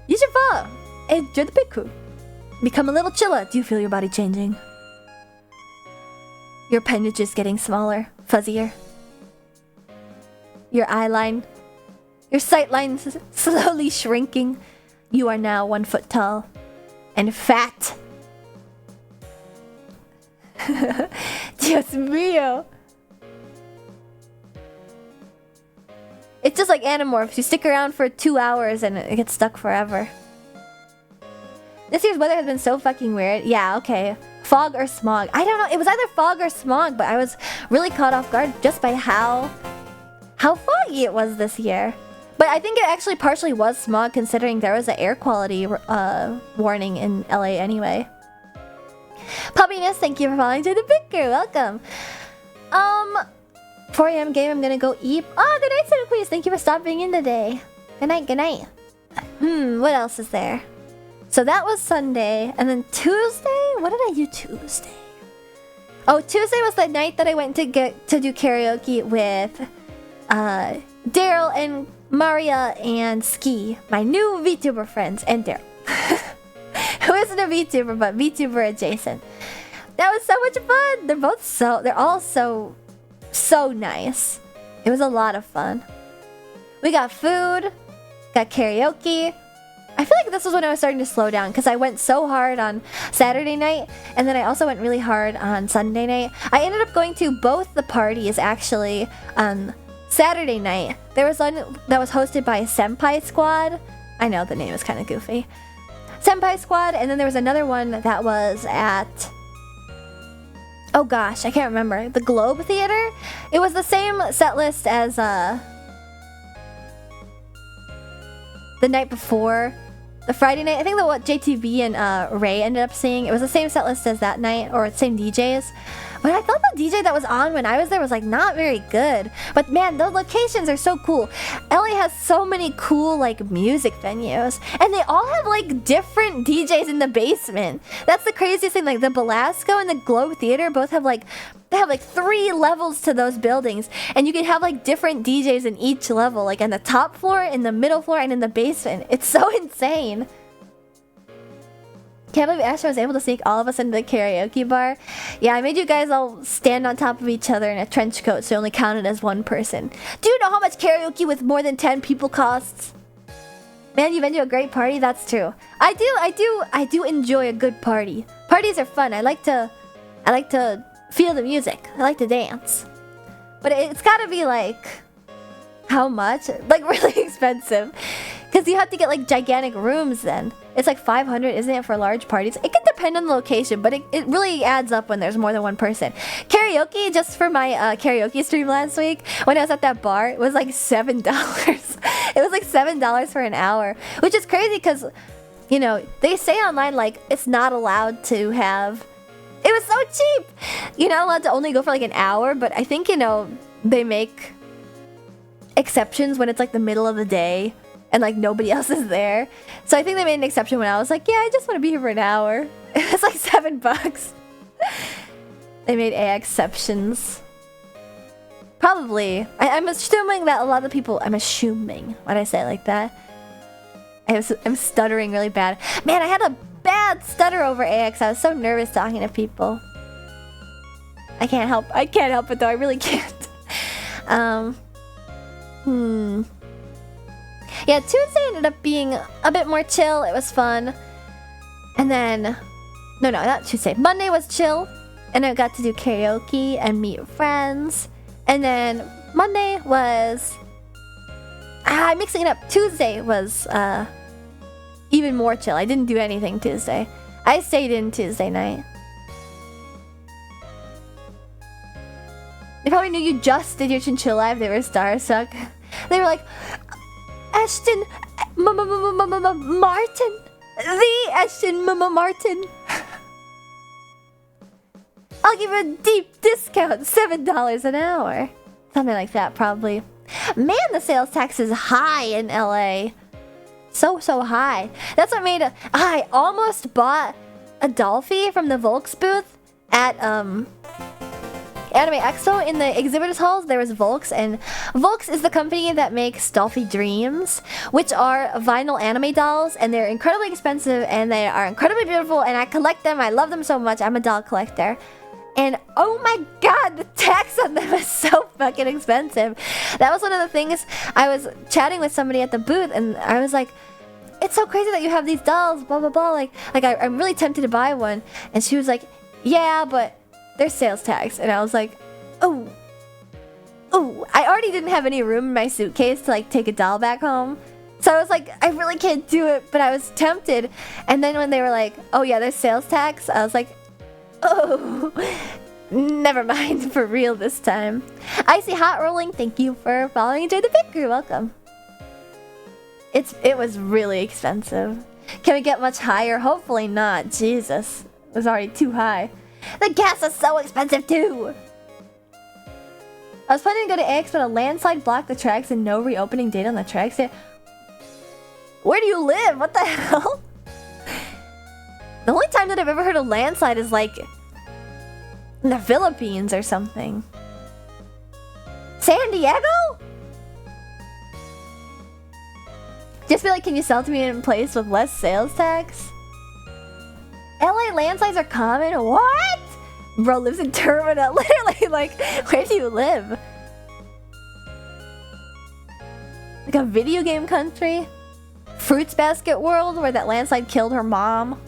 you should follow. Enjoy the Pit Crew. Become a little chiller. Do you feel your body changing? Your appendages getting smaller, fuzzier. Your eye line, your sight lines slowly shrinking. You are now 1 foot tall and fat. Dios mío. It's just like Animorphs. You stick around for 2 hours and it gets stuck forever. This year's weather has been so fucking weird. Yeah, okay. Fog or smog. I don't know. It was either fog or smog, but I was really caught off guard just by how foggy it was this year. But I think it actually partially was smog, considering there was an air quality warning in LA anyway. Puppiness, thank you for following to the Picker. Welcome. 4 a.m. game, I'm gonna go eat. Oh, good night, Cinequeeze. Thank you for stopping in today. Good night, good night. What else is there? So that was Sunday, and then Tuesday? What did I do Tuesday? Oh, Tuesday was the night that I went to do karaoke with Daryl and Maria and Ski, my new VTuber friends, and Daryl. Who isn't a VTuber, but VTuber adjacent. That was so much fun! They're all so nice. It was a lot of fun. We got food, got karaoke. I feel like this was when I was starting to slow down, because I went so hard on Saturday night, and then I also went really hard on Sunday night. I ended up going to both the parties, actually, on Saturday night. There was one that was hosted by Senpai Squad. I know, the name is kind of goofy. Senpai Squad, and then there was another one that was at... oh gosh, I can't remember. The Globe Theater? It was the same set list as the night before. The Friday night, I think what JTV and Ray ended up seeing, it was the same set list as that night, or same DJs. But I thought the DJ that was on when I was there was like not very good. But man, those locations are so cool. LA has so many cool like music venues, and they all have like different DJs in the basement. That's the craziest thing. Like the Belasco and the Globe Theater both have like 3 levels to those buildings, and you can have like different DJs in each level, like on the top floor, in the middle floor, and in the basement. It's so insane. Can't believe Asher was able to sneak all of us into the karaoke bar. Yeah, I made you guys all stand on top of each other in a trench coat, so you only counted as one person. Do you know how much karaoke with more than 10 people costs? Man, you've been to a great party? That's true. I do enjoy a good party. Parties are fun. I like to feel the music. I like to dance. But it's gotta be like... how much? Like really expensive. Because you have to get like gigantic rooms then. It's like 500, isn't it, for large parties? It can depend on the location, but it really adds up when there's more than one person. Karaoke, just for my karaoke stream last week, when I was at that bar, it was like $7. It was like $7 for an hour, which is crazy because, you know, they say online like it's not allowed to have... It was so cheap! You're not allowed to only go for like an hour, but I think, you know, they make exceptions when it's like the middle of the day and like nobody else is there. So I think they made an exception when I was like, yeah, I just want to be here for an hour. It's like $7. They made exceptions. Probably. I'm assuming that a lot of the people... I'm assuming when I say it like that. I'm stuttering really bad. Man, I had a bad stutter over AX. I was so nervous talking to people. I can't help it though. I really can't. Yeah, Yeah, Tuesday ended up being a bit more chill. It was fun. And then, no, not Tuesday. Monday was chill. And I got to do karaoke and meet friends. And then Monday was... I'm mixing it up. Tuesday was even more chill. I didn't do anything Tuesday. I stayed in Tuesday night. They probably knew you just did your Chinchilla Live. They were starstruck. They were like, Ashton Martin. The Ashton Martin. I'll give you a deep discount, $7 an hour. Something like that, probably. Man, the sales tax is high in LA. So high. That's what made I almost bought a Dolphy from the Volks booth at Anime Expo. In the exhibitors halls, there was Volks, and Volks is the company that makes Dolphy Dreams, which are vinyl anime dolls, and they're incredibly expensive, and they are incredibly beautiful, and I collect them. I love them so much. I'm a doll collector. And oh my god, the tax on them is so fucking expensive. That was one of the things. I was chatting with somebody at the booth, and I was like, it's so crazy that you have these dolls, blah blah blah. Like I'm really tempted to buy one. And she was like, yeah, but there's sales tax. And I was like, oh, I already didn't have any room in my suitcase to like take a doll back home. So I was like, I really can't do it, but I was tempted. And then when they were like, oh yeah, there's sales tax, I was like, oh, never mind, for real this time. Icy Hot Rolling, thank you for following. Enjoy the pick. You're welcome. It was really expensive. Can we get much higher? Hopefully not. Jesus, it was already too high. The gas is so expensive too. I was planning to go to AX, but a landslide blocked the tracks and no reopening date on the tracks yet. Where do you live? What the hell? The only time that I've ever heard a landslide is like in the Philippines or something. San Diego? Just be like, can you sell to me in a place with less sales tax? LA landslides are common? What? Bro lives in Termina. Literally, like, where do you live? Like a video game country? Fruits Basket World, where that landslide killed her mom?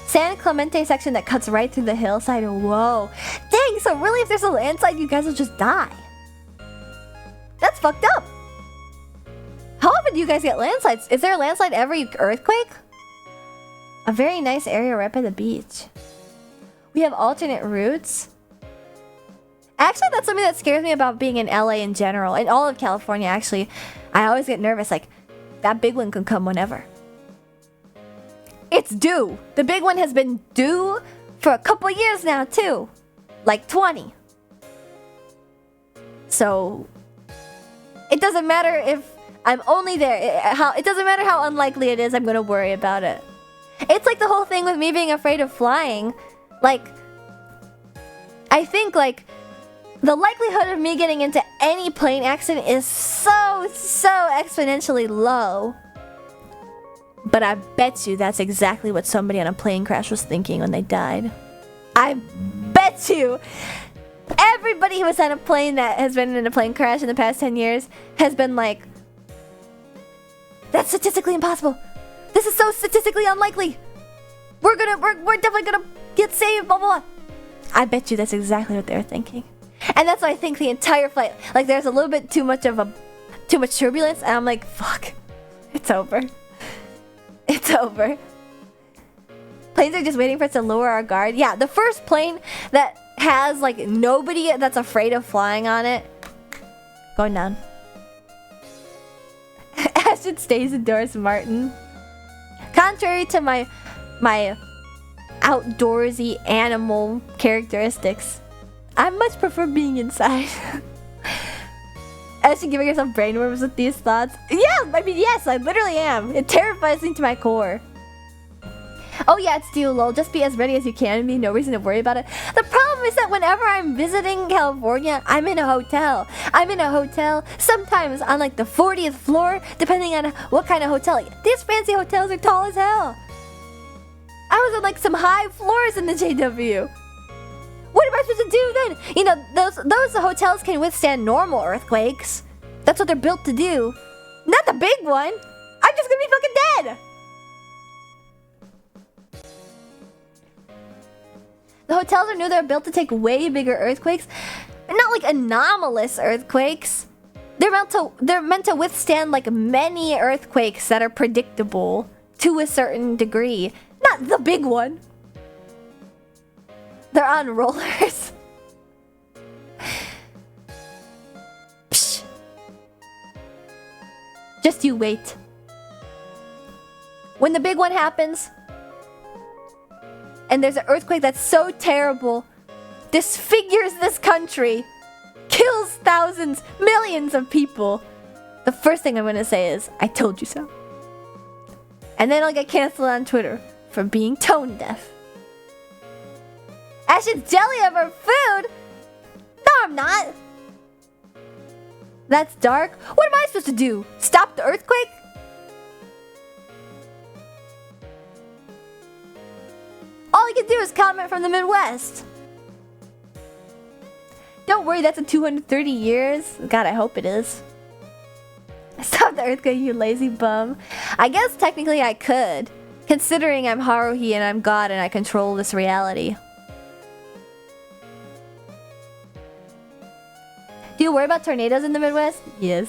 San Clemente section that cuts right through the hillside. Whoa. Dang, so really if there's a landslide, you guys will just die. That's fucked up. How often do you guys get landslides? Is there a landslide every earthquake? A very nice area right by the beach. We have alternate routes. Actually, that's something that scares me about being in LA in general. In all of California, actually. I always get nervous, like, that big one can come whenever. It's due. The big one has been due for a couple years now, too. Like 20. So, it doesn't matter if I'm only there. It doesn't matter how unlikely it is, I'm gonna worry about it. It's like the whole thing with me being afraid of flying. Like, I think, like, the likelihood of me getting into any plane accident is so exponentially low. But I bet you that's exactly what somebody on a plane crash was thinking when they died. I bet you everybody who was on a plane that has been in a plane crash in the past 10 years has been like, that's statistically impossible. This is so statistically unlikely. We're definitely gonna get saved, blah, blah, blah. I bet you that's exactly what they were thinking. And that's why I think the entire flight, like there's a little bit too much turbulence, and I'm like, fuck, it's over. It's over. Planes are just waiting for us to lower our guard. Yeah, the first plane that has like nobody that's afraid of flying on it, going down. Ashton stays indoors, Martin. Contrary to my outdoorsy animal characteristics, I much prefer being inside. Ashton giving herself brainworms with these thoughts. Yeah, I mean, yes, I literally am. It terrifies me to my core. Oh yeah, it's due, lol. Just be as ready as you can. Be no reason to worry about it. The problem is that whenever I'm visiting California, I'm in a hotel. I'm in a hotel, sometimes on like the 40th floor, depending on what kind of hotel. These fancy hotels are tall as hell. I was on like some high floors in the JW. What am I supposed to do then? You know, those hotels can withstand normal earthquakes. That's what they're built to do. Not the big one. I'm just gonna be fucking dead. The hotels are new. They're built to take way bigger earthquakes. Not like anomalous earthquakes. They're meant to withstand like many earthquakes that are predictable to a certain degree. Not the big one. They're on rollers. Psh. Just you wait. When the big one happens, and there's an earthquake that's so terrible, disfigures this country, kills thousands, millions of people, the first thing I'm gonna say is, I told you so. And then I'll get canceled on Twitter for being tone deaf. Ash's jelly of her food? No, I'm not. That's dark. What am I supposed to do? Stop the earthquake? All I can do is comment from the Midwest. Don't worry, that's in 230 years. God, I hope it is. Stop the earthquake, you lazy bum. I guess technically I could, considering I'm Haruhi and I'm God and I control this reality. Do you worry about tornadoes in the Midwest? Yes.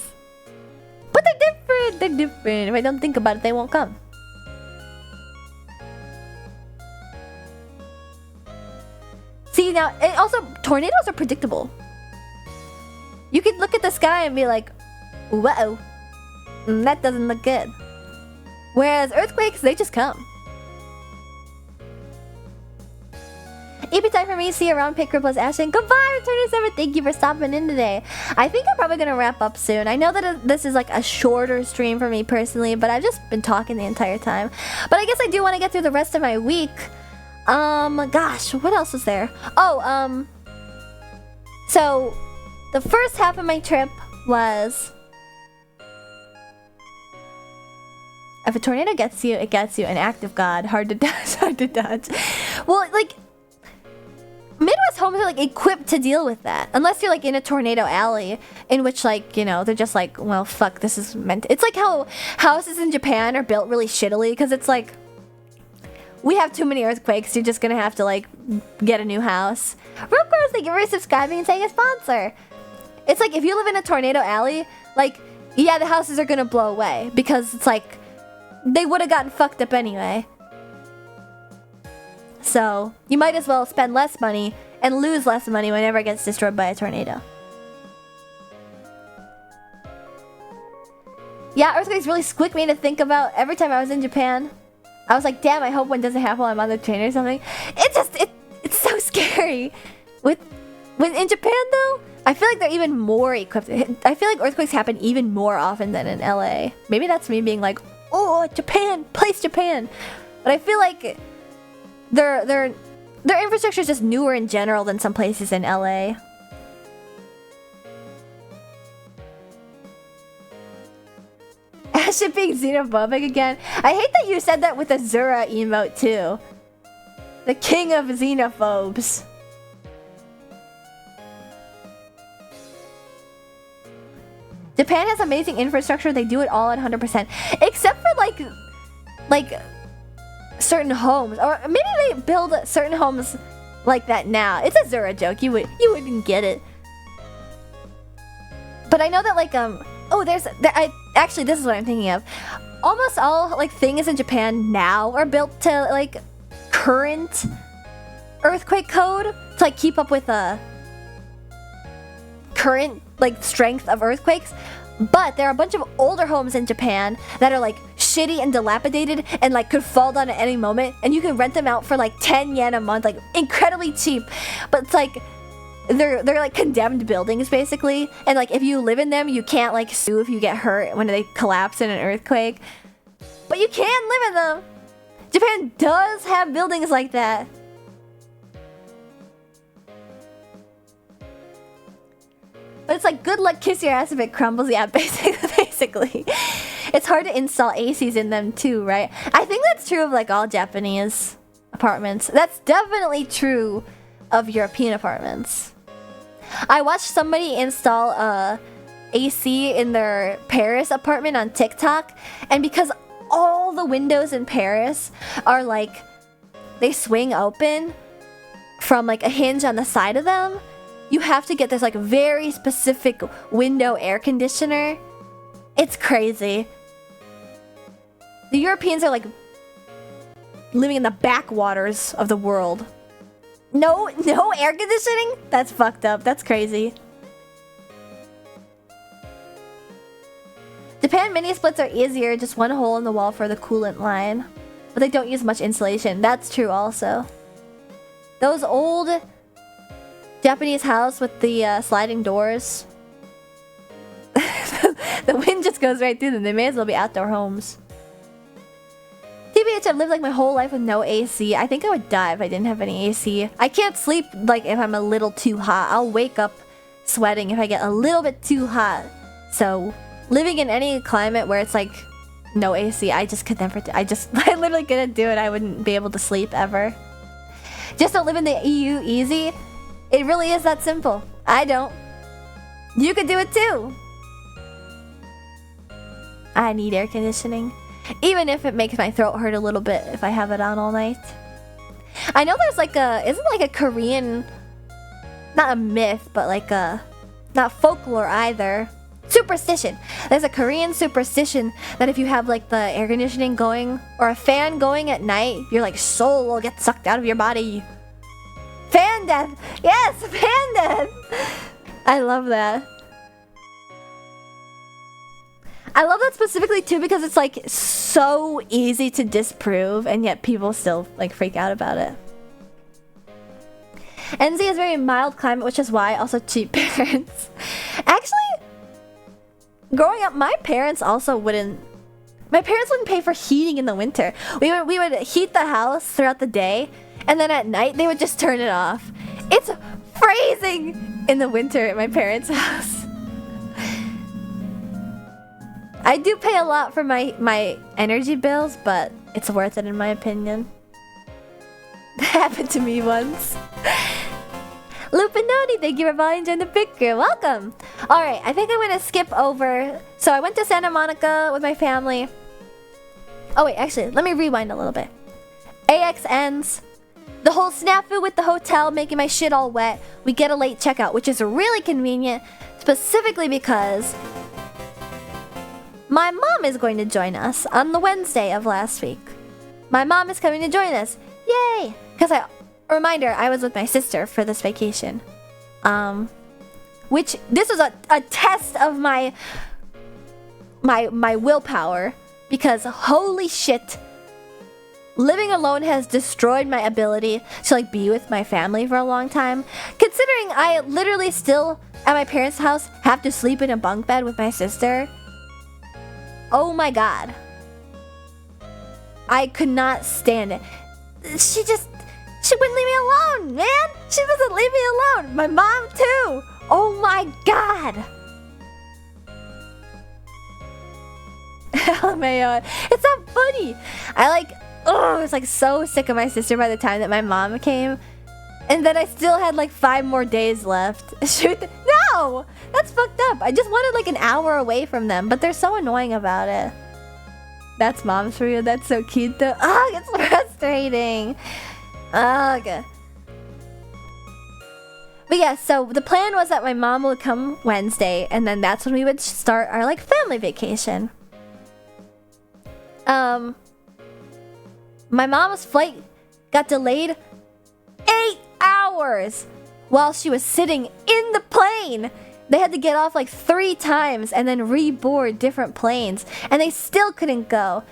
But they're different. They're different. If I don't think about it, they won't come. See, now, and also, tornadoes are predictable. You could look at the sky and be like, whoa, that doesn't look good. Whereas earthquakes, they just come. EP time for me. See you around. Picker plus Ashen. Goodbye, Returner 7. Thank you for stopping in today. I think I'm probably gonna wrap up soon. I know that this is like a shorter stream for me personally, but I've just been talking the entire time. But I guess I do want to get through the rest of my week. Gosh, what else was there? Oh, so the first half of my trip was, if a tornado gets you, it gets you. An act of God. Hard to dodge, hard to dodge. Well, like, Midwest homes are like equipped to deal with that. Unless you're like in a tornado alley in which, like, you know, they're just like, well, fuck, this is meant to... It's like how houses in Japan are built really shittily because it's like, we have too many earthquakes, you're just gonna have to like get a new house. Real gross, thank you for subscribing and saying a sponsor. It's like if you live in a tornado alley, like, yeah, the houses are gonna blow away because it's like they would have gotten fucked up anyway. So you might as well spend less money and lose less money whenever it gets destroyed by a tornado. Yeah, earthquakes really squick me to think about. Every time I was in Japan, I was like, damn, I hope one doesn't happen while I'm on the train or something. It's so scary. With in Japan though, I feel like they're even more equipped. I feel like earthquakes happen even more often than in LA. Maybe that's me being like, oh, Japan, place Japan. But I feel like their infrastructure is just newer in general than some places in LA. Ash being xenophobic again. I hate that you said that with a Zura emote too. The king of xenophobes. Japan has amazing infrastructure. They do it all at 100%, except for like certain homes, or maybe they build certain homes like that now. It's a Zura joke. You wouldn't get it. But I know that like actually this is what I'm thinking of. Almost all like things in Japan now are built to like current earthquake code to like keep up with current like strength of earthquakes. But there are a bunch of older homes in Japan that are like shitty and dilapidated and like could fall down at any moment, and you can rent them out for like 10 yen a month, like incredibly cheap. But it's like they're like condemned buildings basically, and like if you live in them you can't like sue if you get hurt when they collapse in an earthquake, but you can live in them. Japan does have buildings like that. But it's like, good luck, kiss your ass if it crumbles. Yeah, basically. It's hard to install ACs in them too, right? I think that's true of like all Japanese apartments. That's definitely true of European apartments. I watched somebody install AC in their Paris apartment on TikTok, and because all the windows in Paris are like, they swing open from like a hinge on the side of them, you have to get this like very specific window air conditioner. It's crazy. The Europeans are like living in the backwaters of the world. No air conditioning? That's fucked up. That's crazy. Japan mini splits are easier, just one hole in the wall for the coolant line. But they don't use much insulation. That's true also. Those old Japanese house with the sliding doors. The wind just goes right through them. They may as well be outdoor homes. TBH, I've lived like my whole life with no AC. I think I would die if I didn't have any AC. I can't sleep like if I'm a little too hot. I'll wake up sweating if I get a little bit too hot. So living in any climate where it's like no AC, I just could never do. I literally couldn't do it. I wouldn't be able to sleep ever. Just don't live in the EU easy. It really is that simple. I don't. You could do it too. I need air conditioning. Even if it makes my throat hurt a little bit if I have it on all night. I know there's like isn't like a Korean, not a myth, but like a, not folklore either, superstition. There's a Korean superstition that if you have like the air conditioning going or a fan going at night, your like soul will get sucked out of your body. Fan death! Yes, fan death! I love that. I love that specifically too because it's like so easy to disprove and yet people still like freak out about it. NZ is very mild climate, which is why also cheap parents. Actually, growing up, my parents wouldn't pay for heating in the winter. We would heat the house throughout the day, and then at night they would just turn it off. It's freezing in the winter at my parents' house. I do pay a lot for my energy bills, but it's worth it in my opinion. That happened to me once. Lupinoni, thank you for volunteering the picture. Welcome. Alright, I think I'm gonna skip over. So I went to Santa Monica with my family. Oh wait, actually, let me rewind a little bit. AX ends. The whole snafu with the hotel making my shit all wet. We get a late checkout, which is really convenient, specifically because my mom is going to join us on the Wednesday of last week. My mom is coming to join us. Yay! Because reminder, I was with my sister for this vacation. Which, this was a test of my willpower. Because holy shit, living alone has destroyed my ability to like be with my family for a long time. Considering I literally still, at my parents' house, have to sleep in a bunk bed with my sister. Oh my god. I could not stand it. She wouldn't leave me alone, man! She doesn't leave me alone! My mom too! Oh my god! LMAO. It's not funny! I was like so sick of my sister by the time that my mom came. And then I still had like 5 more days left. No! That's fucked up. I just wanted like an hour away from them, but they're so annoying about it. That's moms for you. That's so cute though. Ugh, it's frustrating. Ugh. But yeah, so the plan was that my mom would come Wednesday, and then that's when we would start our like family vacation. My mom's flight got delayed 8 hours while she was sitting in the plane. They had to get off like 3 times and then reboard different planes, and they still couldn't go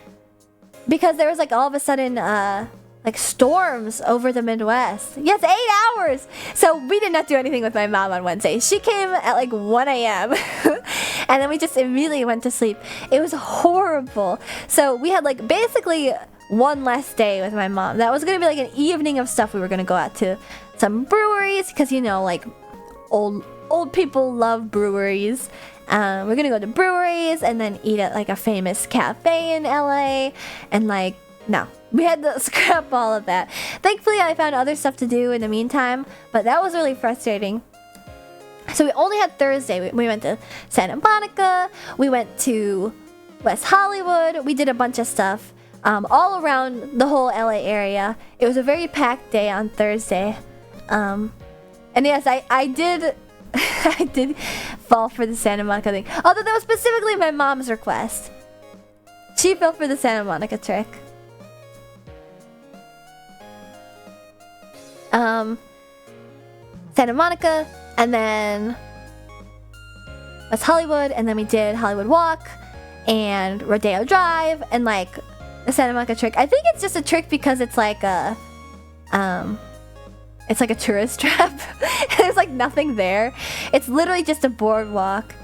because there was like all of a sudden like storms over the Midwest. Yes, 8 hours. So we did not do anything with my mom on Wednesday. She came at like 1 a.m. and then we just immediately went to sleep. It was horrible. So we had like basically one less day with my mom. That was gonna be like an evening of stuff. We were gonna go out to some breweries because you know, like old people love breweries. We're gonna go to breweries and then eat at like a famous cafe in LA, and like no, we had to scrap all of that. Thankfully I found other stuff to do in the meantime, but that was really frustrating. So we only had Thursday. We went to Santa Monica. We went to West Hollywood. We did a bunch of stuff all around the whole LA area. It was a very packed day on Thursday. And yes, I did I did fall for the Santa Monica thing. Although that was specifically my mom's request. She fell for the Santa Monica trick. Santa Monica, and then West Hollywood, and then we did Hollywood Walk and Rodeo Drive and like the Santa Monica trick. I think it's just a trick because it's like a tourist trap. There's like nothing there. It's literally just a boardwalk.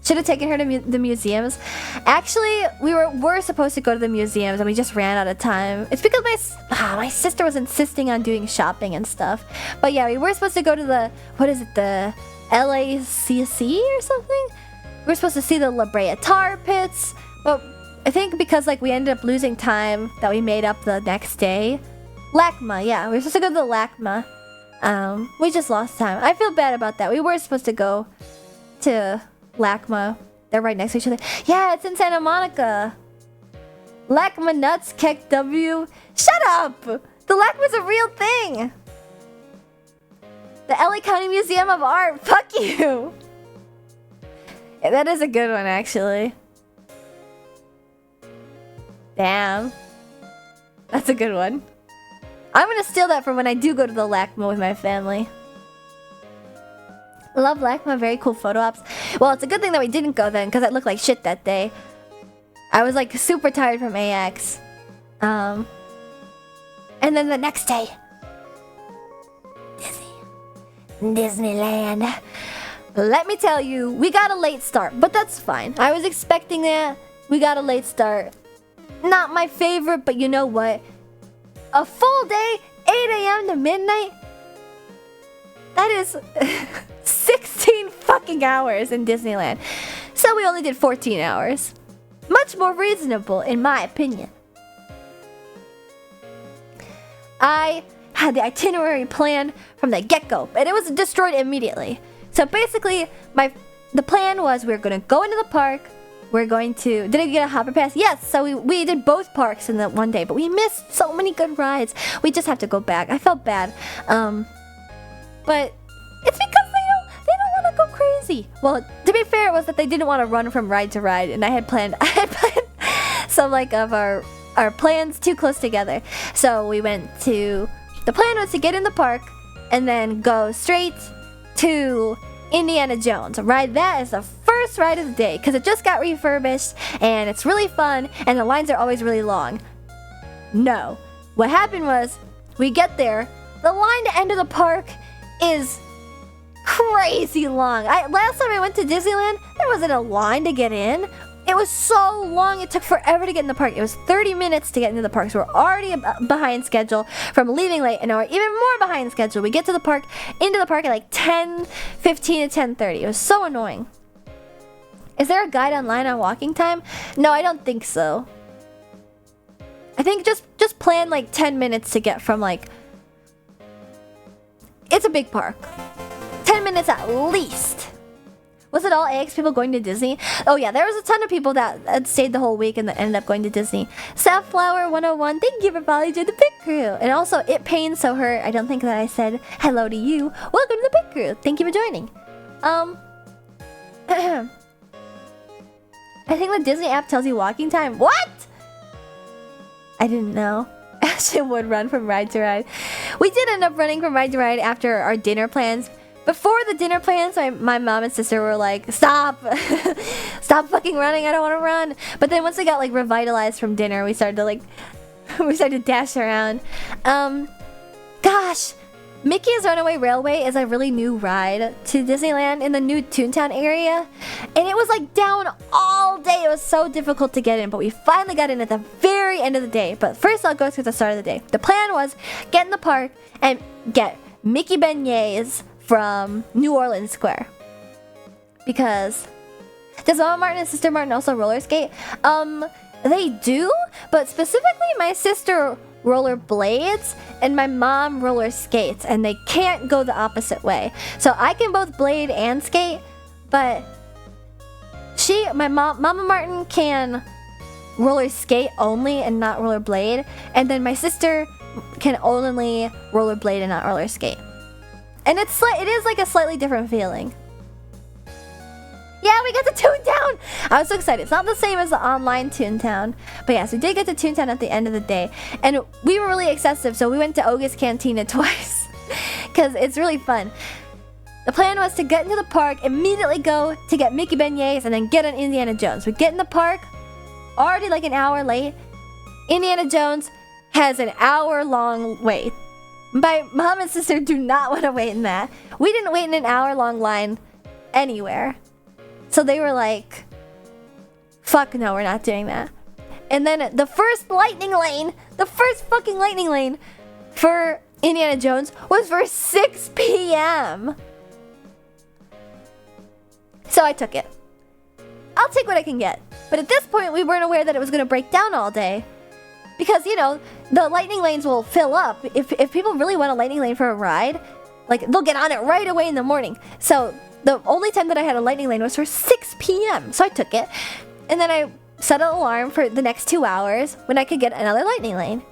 Should have taken her to the museums. Actually, we were supposed to go to the museums and we just ran out of time. It's because my sister was insisting on doing shopping and stuff. But yeah, we were supposed to go to the LACC or something? We were supposed to see the La Brea Tar Pits. But I think because like we ended up losing time that we made up the next day. LACMA, yeah, we were supposed to go to the LACMA. We just lost time. I feel bad about that. We were supposed to go to LACMA. They're right next to each other. Yeah, it's in Santa Monica. LACMA nuts, Keck W. Shut up! The LACMA's a real thing. The LA County Museum of Art. Fuck you. Yeah, that is a good one, actually. Damn. That's a good one. I'm gonna steal that for when I do go to the LACMA with my family. Love LACMA, very cool photo ops. Well, it's a good thing that we didn't go then, because I looked like shit that day. I was like super tired from AX. And then the next day, Disneyland. Let me tell you, we got a late start, but that's fine. I was expecting that. We got a late start. Not my favorite, but you know what? A full day, 8 a.m. to midnight? That is 16 fucking hours in Disneyland. So we only did 14 hours. Much more reasonable, in my opinion. I had the itinerary planned from the get-go, but it was destroyed immediately. So basically, the plan was we were going to go into the park. We're going to... Did I get a Hopper Pass? Yes, so we did both parks in that one day, but we missed so many good rides. We just have to go back. I felt bad. But it's because they don't want to go crazy. Well, to be fair, it was that they didn't want to run from ride to ride, and I had planned some like of our plans too close together. So we went to... The plan was to get in the park and then go straight to Indiana Jones. Ride that as the first ride of the day because it just got refurbished and it's really fun and the lines are always really long. No. What happened was we get there, the line to enter the park is crazy long. Last time I went to Disneyland, there wasn't a line to get in. It was so long, it took forever to get in the park. It was 30 minutes to get into the park, so we're already behind schedule from leaving late, and now we're even more behind schedule. We get to the park, into the park at like 10:15 to 10:30. It was so annoying. Is there a guide online on walking time? No, I don't think so. I think just plan like 10 minutes to get from like... It's a big park. 10 minutes at least. Was it all AX people going to Disney? Oh yeah, there was a ton of people that stayed the whole week and that ended up going to Disney. Safflower 101, thank you for following the big crew. And also, It Pains So Hurt, I don't think that I said hello to you. Welcome to the big crew. Thank you for joining. I think the Disney app tells you walking time. What? I didn't know. Ashton would run from ride to ride. We did end up running from ride to ride after our dinner plans. Before the dinner plans, my mom and sister were like, stop! Stop fucking running, I don't want to run! But then once we got like revitalized from dinner, we started to like... we started to dash around. Gosh! Mickey's Runaway Railway is a really new ride to Disneyland in the new Toontown area. And it was like down all day. It was so difficult to get in, but we finally got in at the very end of the day. But first I'll go through the start of the day. The plan was get in the park and get Mickey beignets from New Orleans Square. Because does Mama Martin and Sister Martin also roller skate? They do, but specifically my sister roller blades and my mom roller skates, and they can't go the opposite way. So I can both blade and skate, but Mama Martin can roller skate only and not roller blade, and then my sister can only roller blade and not roller skate. And it is like a slightly different feeling. Yeah, we got to Toontown! I was so excited. It's not the same as the online Toontown. But yes, we did get to Toontown at the end of the day. And we were really excessive, so we went to Oga's Cantina twice. Because it's really fun. The plan was to get into the park, immediately go to get Mickey beignets, and then get on Indiana Jones. We get in the park, already like an hour late. Indiana Jones has an hour-long wait. My mom and sister do not want to wait in that. We didn't wait in an hour-long line anywhere. So they were like, fuck no, we're not doing that. And then the first lightning lane, the first fucking lightning lane for Indiana Jones was for 6 p.m. So I took it. I'll take what I can get. But at this point, we weren't aware that it was going to break down all day. Because, you know, the lightning lanes will fill up. If people really want a lightning lane for a ride, like, they'll get on it right away in the morning. So the only time that I had a lightning lane was for 6 p.m. So I took it. And then I set an alarm for the next 2 hours when I could get another lightning lane.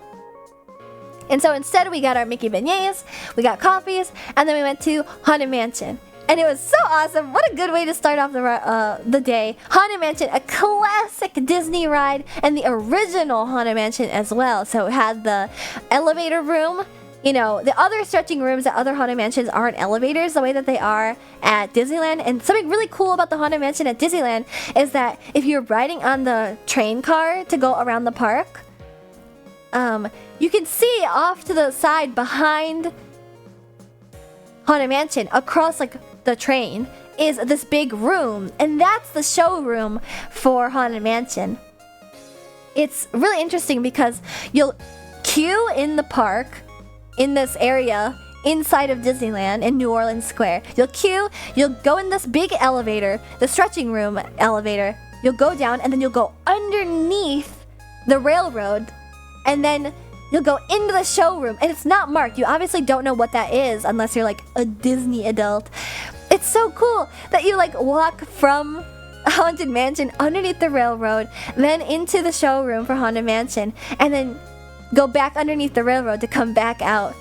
And so instead we got our Mickey beignets, we got coffees, and then we went to Haunted Mansion. And it was so awesome. What a good way to start off the day. Haunted Mansion, a classic Disney ride, and the original Haunted Mansion as well. So it had the elevator room. You know, the other stretching rooms at other Haunted Mansions aren't elevators the way that they are at Disneyland. And something really cool about the Haunted Mansion at Disneyland is that if you're riding on the train car to go around the park, you can see off to the side behind Haunted Mansion, across like the train, is this big room, and that's the showroom for Haunted Mansion. It's really interesting because you'll queue in the park in this area inside of Disneyland in New Orleans Square. You'll queue, you'll go in this big elevator, the stretching room elevator, you'll go down, and then you'll go underneath the railroad, and then you'll go into the showroom, and it's not marked. You obviously don't know what that is unless you're like a Disney adult. It's so cool that you like walk from Haunted Mansion underneath the railroad, then into the showroom for Haunted Mansion, and then go back underneath the railroad to come back out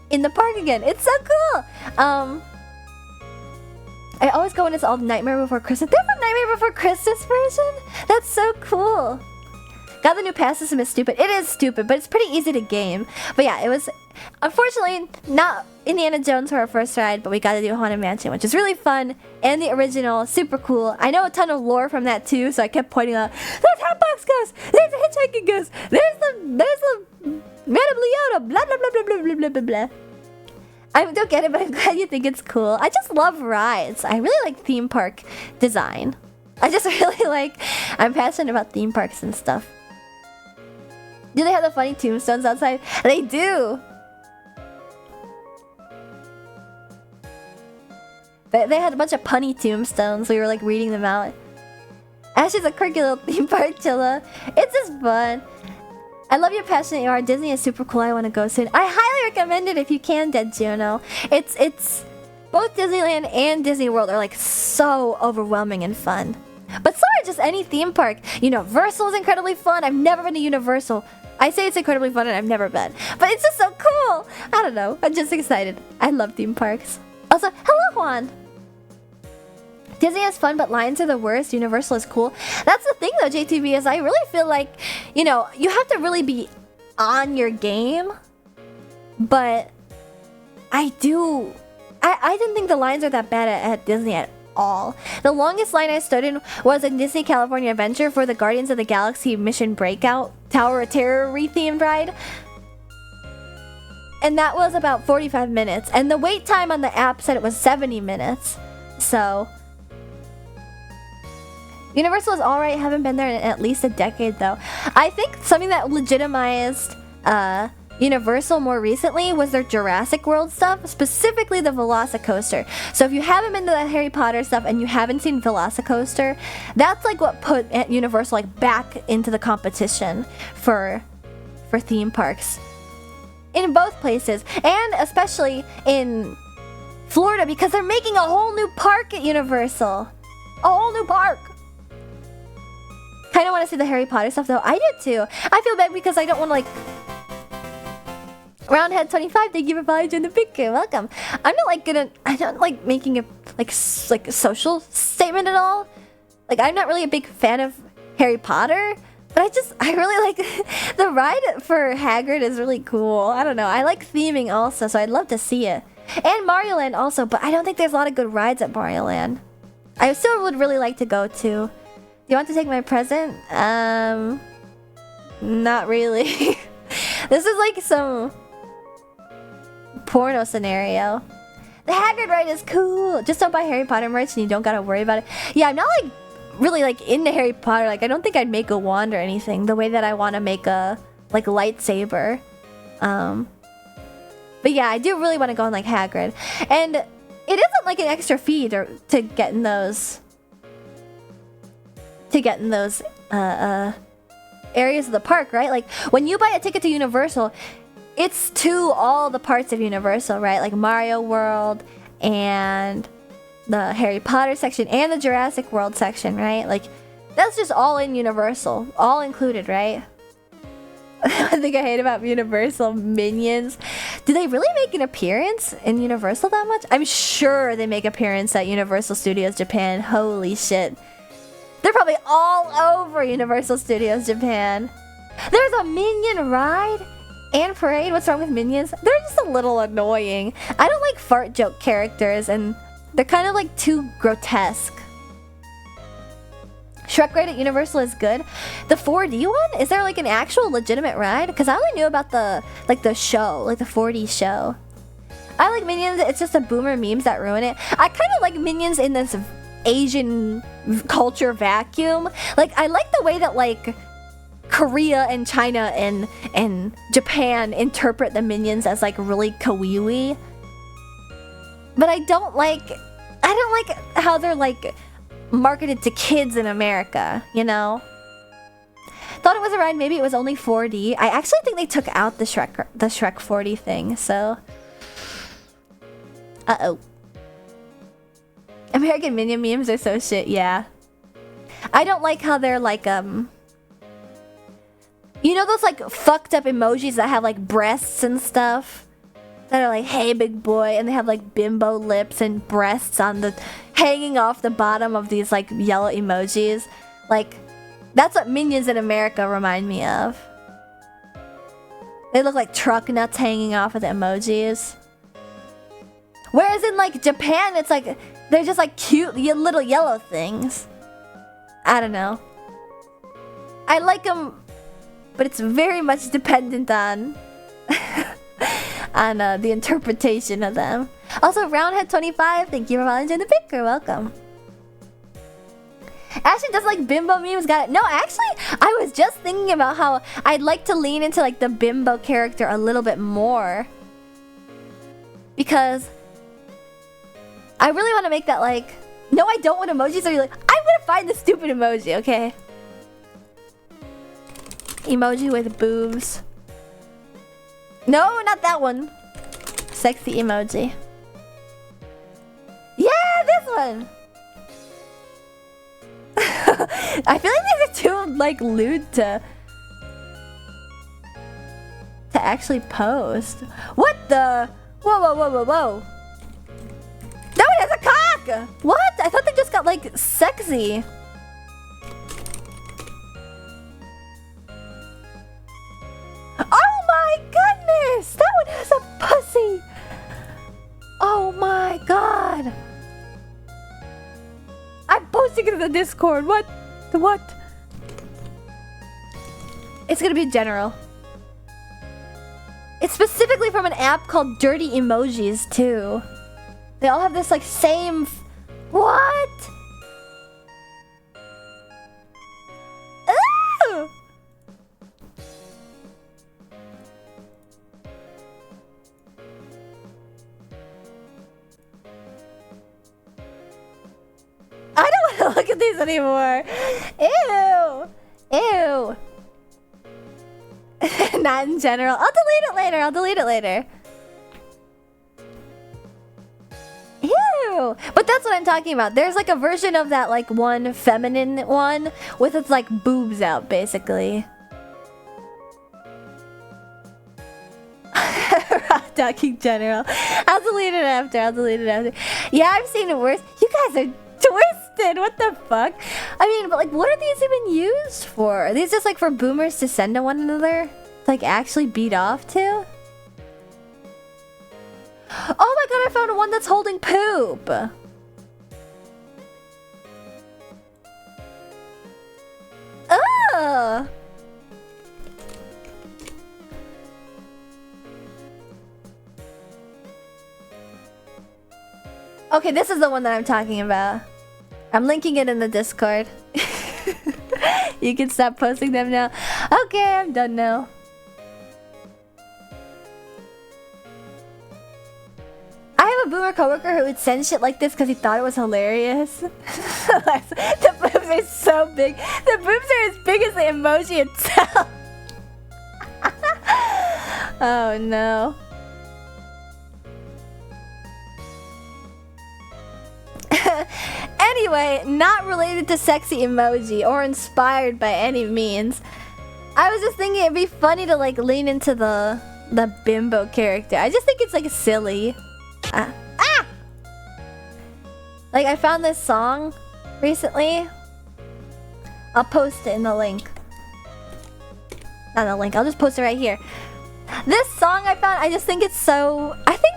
in the park again. It's so cool. I always go when it's all Nightmare Before Christmas. There's a Nightmare Before Christmas version? That's so cool. God, the new pass system is stupid. It is stupid, but it's pretty easy to game. But yeah, it was unfortunately not Indiana Jones for our first ride, but we got to do Haunted Mansion, which is really fun, and the original, super cool. I know a ton of lore from that too, so I kept pointing out, there's Hatbox Ghost, there's the Hitchhiking Ghost, there's the Madame Leota, blah blah blah blah blah blah blah blah blah. I don't get it, but I'm glad you think it's cool. I just love rides. I really like theme park design. I just really like, I'm passionate about theme parks and stuff. Do they have the funny tombstones outside? They do! They had a bunch of punny tombstones. We were like reading them out. Ash is a quirky little theme park, Chilla. It's just fun. I love your passionate you are. Disney is super cool. I want to go soon. I highly recommend it if you can, Dead Juno. It's both Disneyland and Disney World are like so overwhelming and fun. But so are just any theme park. Universal is incredibly fun. I've never been to Universal. I say it's incredibly fun and I've never been. But it's just so cool. I don't know. I'm just excited. I love theme parks. Also, hello, Juan. Disney is fun, but lines are the worst. Universal is cool. That's the thing, though, JTV, is I really feel like, you have to really be on your game. But I didn't think the lines are that bad at Disney at all. The longest line I stood in was in Disney California Adventure for the Guardians of the Galaxy Mission Breakout Tower of Terror re-themed ride. And that was about 45 minutes. And the wait time on the app said it was 70 minutes. So Universal is alright. Haven't been there in at least a decade, though. I think something that legitimized Universal more recently was their Jurassic World stuff, specifically the Velocicoaster. So if you haven't been to the Harry Potter stuff and you haven't seen Velocicoaster, that's like what put Universal like back into the competition for theme parks. in both places, and especially in Florida, because they're making a whole new park at Universal. A whole new park. Kind of want to see the Harry Potter stuff, though. I do too. I feel bad because I don't want to, like... Roundhead25, thank you for following in the picture. Welcome. I'm not, like, I'm not, like, making a, like a social statement at all. Like, I'm not really a big fan of Harry Potter, but I really like... the ride for Hagrid is really cool. I don't know. I like theming also, so I'd love to see it. And Mario Land also, but I don't think there's a lot of good rides at Mario Land. I still would really like to go to. Do you want to take my present? Not really. This is like some porno scenario. The Hagrid ride is cool. Just don't buy Harry Potter merch and you don't gotta worry about it. Yeah, I'm not like really like into Harry Potter. Like I don't think I'd make a wand or anything the way that I want to make a like lightsaber. But yeah, I do really want to go on like Hagrid. And it isn't like an extra fee to get in those areas of the park, right? Like when you buy a ticket to Universal, it's to all the parts of Universal, right? Like Mario World and the Harry Potter section and the Jurassic World section, right? Like that's just all in Universal, all included, right? I think I hate about Universal Minions. Do they really make an appearance in Universal that much? I'm sure they make appearance at Universal Studios Japan. Holy shit. They're probably all over Universal Studios Japan. There's a Minion ride and parade. What's wrong with Minions? They're just a little annoying. I don't like fart joke characters and they're kind of like too grotesque. Shrek ride at Universal is good. The 4D one? Is there like an actual legitimate ride? Because I only knew about the show, like the 4D show. I like Minions. It's just the boomer memes that ruin it. I kind of like Minions in this Asian culture vacuum. Like I like the way that like Korea and China and Japan interpret the Minions as like really kawaii. But I don't like how they're like marketed to kids in America, you know? Thought it was a ride, maybe it was only 4D. I actually think they took out the Shrek 4D thing, so... Uh-oh. American Minion memes are so shit, yeah. I don't like how they're like, you know those like fucked up emojis that have like breasts and stuff? That are like, hey big boy, and they have like bimbo lips and breasts on the hanging off the bottom of these like yellow emojis. Like that's what Minions in America remind me of. They look like truck nuts hanging off of the emojis. Whereas in like Japan, it's like they're just like cute little yellow things. I don't know. I like them, but it's very much dependent on the interpretation of them. Also, Roundhead25, thank you for following the pic. You're welcome. Ashley does like bimbo memes. Got it. No, actually, I was just thinking about how I'd like to lean into like the bimbo character a little bit more, because I really want to make that like. No, I don't want emojis. So you're like, I'm gonna find the stupid emoji. Okay. Emoji with boobs. No, not that one. Sexy emoji. Yeah, this one. I feel like these are too like lewd to actually post. What the? Whoa, whoa, whoa, whoa, whoa. That one has a cock! What? I thought they just got like sexy. Oh my goodness! That one has a pussy! Oh my god! I'm posting it in the Discord. What? What? It's gonna be general. It's specifically from an app called Dirty Emojis too. They all have this like same... What? Ooh! I don't want to look at these anymore. Ew. Ew. Not in general. I'll delete it later. I'll delete it later. Ew. But that's what I'm talking about. There's like a version of that like one feminine one with its like boobs out basically. Raw talking general. I'll delete it after. I'll delete it after. Yeah, I've seen it worse. You guys are twisted. What the fuck? I mean, but like, what are these even used for? Are these just like for boomers to send to one another? To, like actually beat off to? Oh my god, I found one that's holding poop. Ugh. Okay, this is the one that I'm talking about. I'm linking it in the Discord. You can stop posting them now. Okay, I'm done now. I have a boomer coworker who would send shit like this because he thought it was hilarious. The boobs are so big. The boobs are as big as the emoji itself. Oh no. Anyway, not related to sexy emoji or inspired by any means. I was just thinking it'd be funny to like lean into the bimbo character. I just think it's like silly. Like I found this song recently. I'll post it in the link. Not the link, I'll just post it right here. This song I found, I just think it's so... I think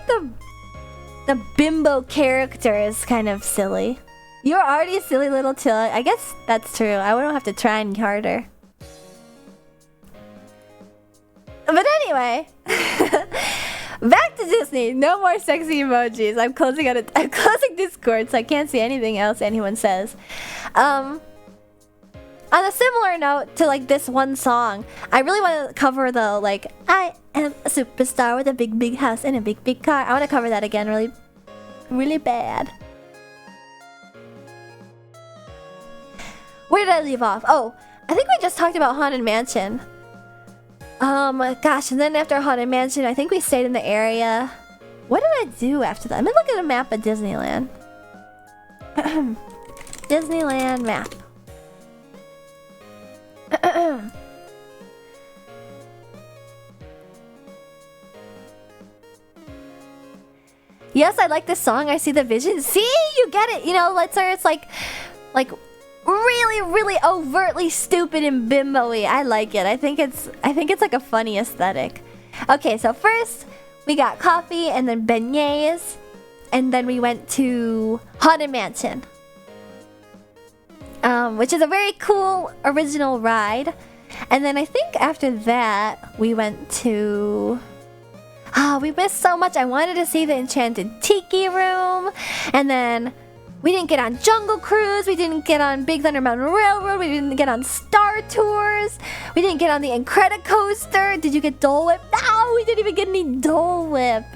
the bimbo character is kind of silly. You're already a silly little chill. I guess that's true. I wouldn't have to try any harder. But anyway, back to Disney. No more sexy emojis. I'm closing Discord, so I can't see anything else anyone says. On a similar note to like this one song, I really want to cover the like I am a superstar with a big house and a big car. I want to cover that again, really bad. Where did I leave off? Oh, I think we just talked about Haunted Mansion. Gosh, and then after Haunted Mansion, I think we stayed in the area. What did I do after that? Let me look at a map of Disneyland. Disneyland map. Yes, I like this song. I see the vision. See, you get it. You know, let's say it's like really overtly stupid and bimbo-y. I like it. I think it's like a funny aesthetic. Okay, so first we got coffee and then beignets, and then we went to Haunted Mansion, which is a very cool original ride. And then I think after that we went to... we missed so much. I wanted to see the Enchanted Tiki Room, and then we didn't get on Jungle Cruise, we didn't get on Big Thunder Mountain Railroad, we didn't get on Star Tours, we didn't get on the Incredicoaster. Did you get Dole Whip? No, we didn't even get any Dole Whip.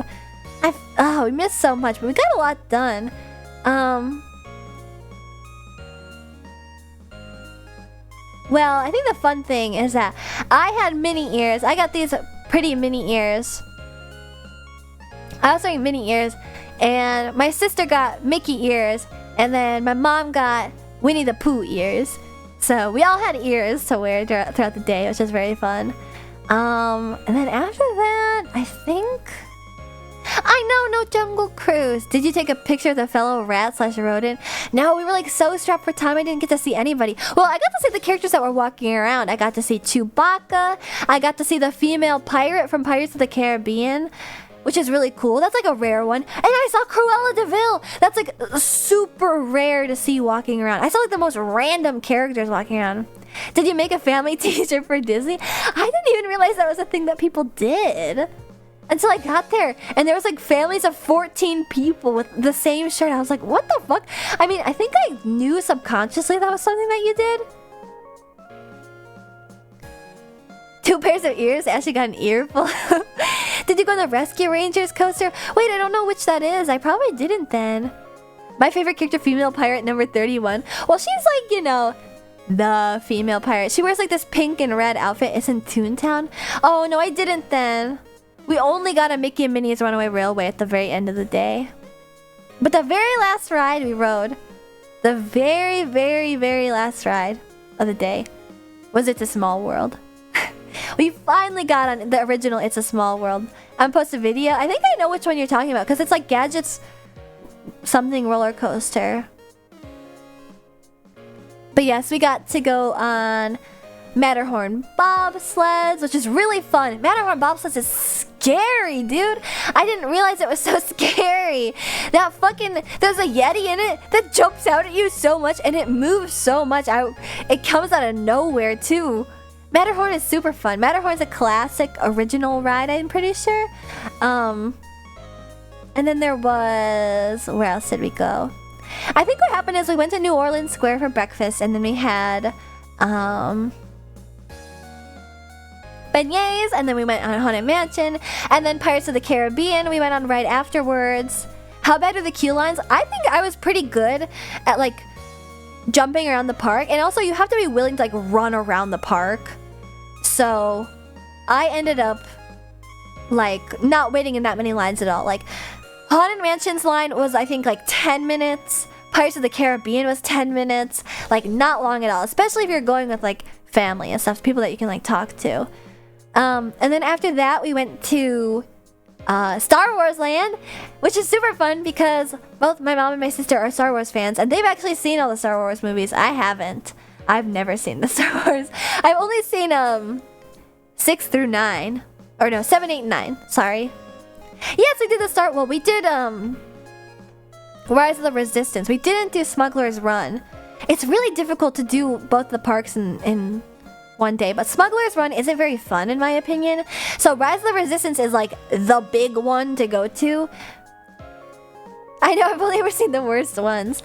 We missed so much, but we got a lot done. Well, I think the fun thing is that I had mini ears. I got these pretty mini ears. I was wearing mini ears, and my sister got Mickey ears, and then my mom got Winnie the Pooh ears. So we all had ears to wear throughout the day, which was very fun. And then after that, I think... I know, no Jungle Cruise. Did you take a picture of the fellow rat/rodent? No, we were like so strapped for time I didn't get to see anybody. Well, I got to see the characters that were walking around. I got to see Chewbacca. I got to see the female pirate from Pirates of the Caribbean, which is really cool. That's like a rare one. And I saw Cruella de Vil. That's like super rare to see walking around. I saw like the most random characters walking around. Did you make a family t-shirt for Disney? I didn't even realize that was a thing that people did until I got there. And there was like families of 14 people with the same shirt. I was like, what the fuck? I mean, I think I knew subconsciously that was something that you did. 2 pairs of ears? Ashley got an earful. Did you go on the Rescue Rangers coaster? Wait, I don't know which that is. I probably didn't then. My favorite character, female pirate number 31. Well, she's like, you know, the female pirate. She wears like this pink and red outfit. It's in Toontown. Oh no, I didn't then. We only got a Mickey and Minnie's Runaway Railway at the very end of the day. But the very last ride we rode, the very, very, very last ride of the day, was It's a Small World. We finally got on the original It's a Small World. I'm post a video. I think I know which one you're talking about because it's like Gadget's something roller coaster. But yes, we got to go on Matterhorn bobsleds, which is really fun. Matterhorn bobsleds is scary, dude. I didn't realize it was so scary. That fucking, there's a Yeti in it that jumps out at you so much and it moves so much. It comes out of nowhere too. Matterhorn is super fun. Matterhorn's a classic original ride, I'm pretty sure. And then there was, where else did we go? I think what happened is we went to New Orleans Square for breakfast and then we had beignets, and then we went on Haunted Mansion, and then Pirates of the Caribbean we went on right afterwards. How bad are the queue lines? I think I was pretty good at like jumping around the park, and also you have to be willing to like run around the park. So I ended up like not waiting in that many lines at all. Like Haunted Mansion's line was I think like 10 minutes. Pirates of the Caribbean was 10 minutes. Like not long at all, especially if you're going with like family and stuff, people that you can like talk to. And then after that we went to Star Wars Land, which is super fun because both my mom and my sister are Star Wars fans, and they've actually seen all the Star Wars movies. I haven't. I've never seen the Star Wars. I've only seen 6 through 9, or no, 7, 8, and 9. Sorry. Yes, we did we did Rise of the Resistance. We didn't do Smuggler's Run. It's really difficult to do both the parks in one day, but Smuggler's Run isn't very fun in my opinion. So Rise of the Resistance is like the big one to go to. I know, I've only ever seen the worst ones.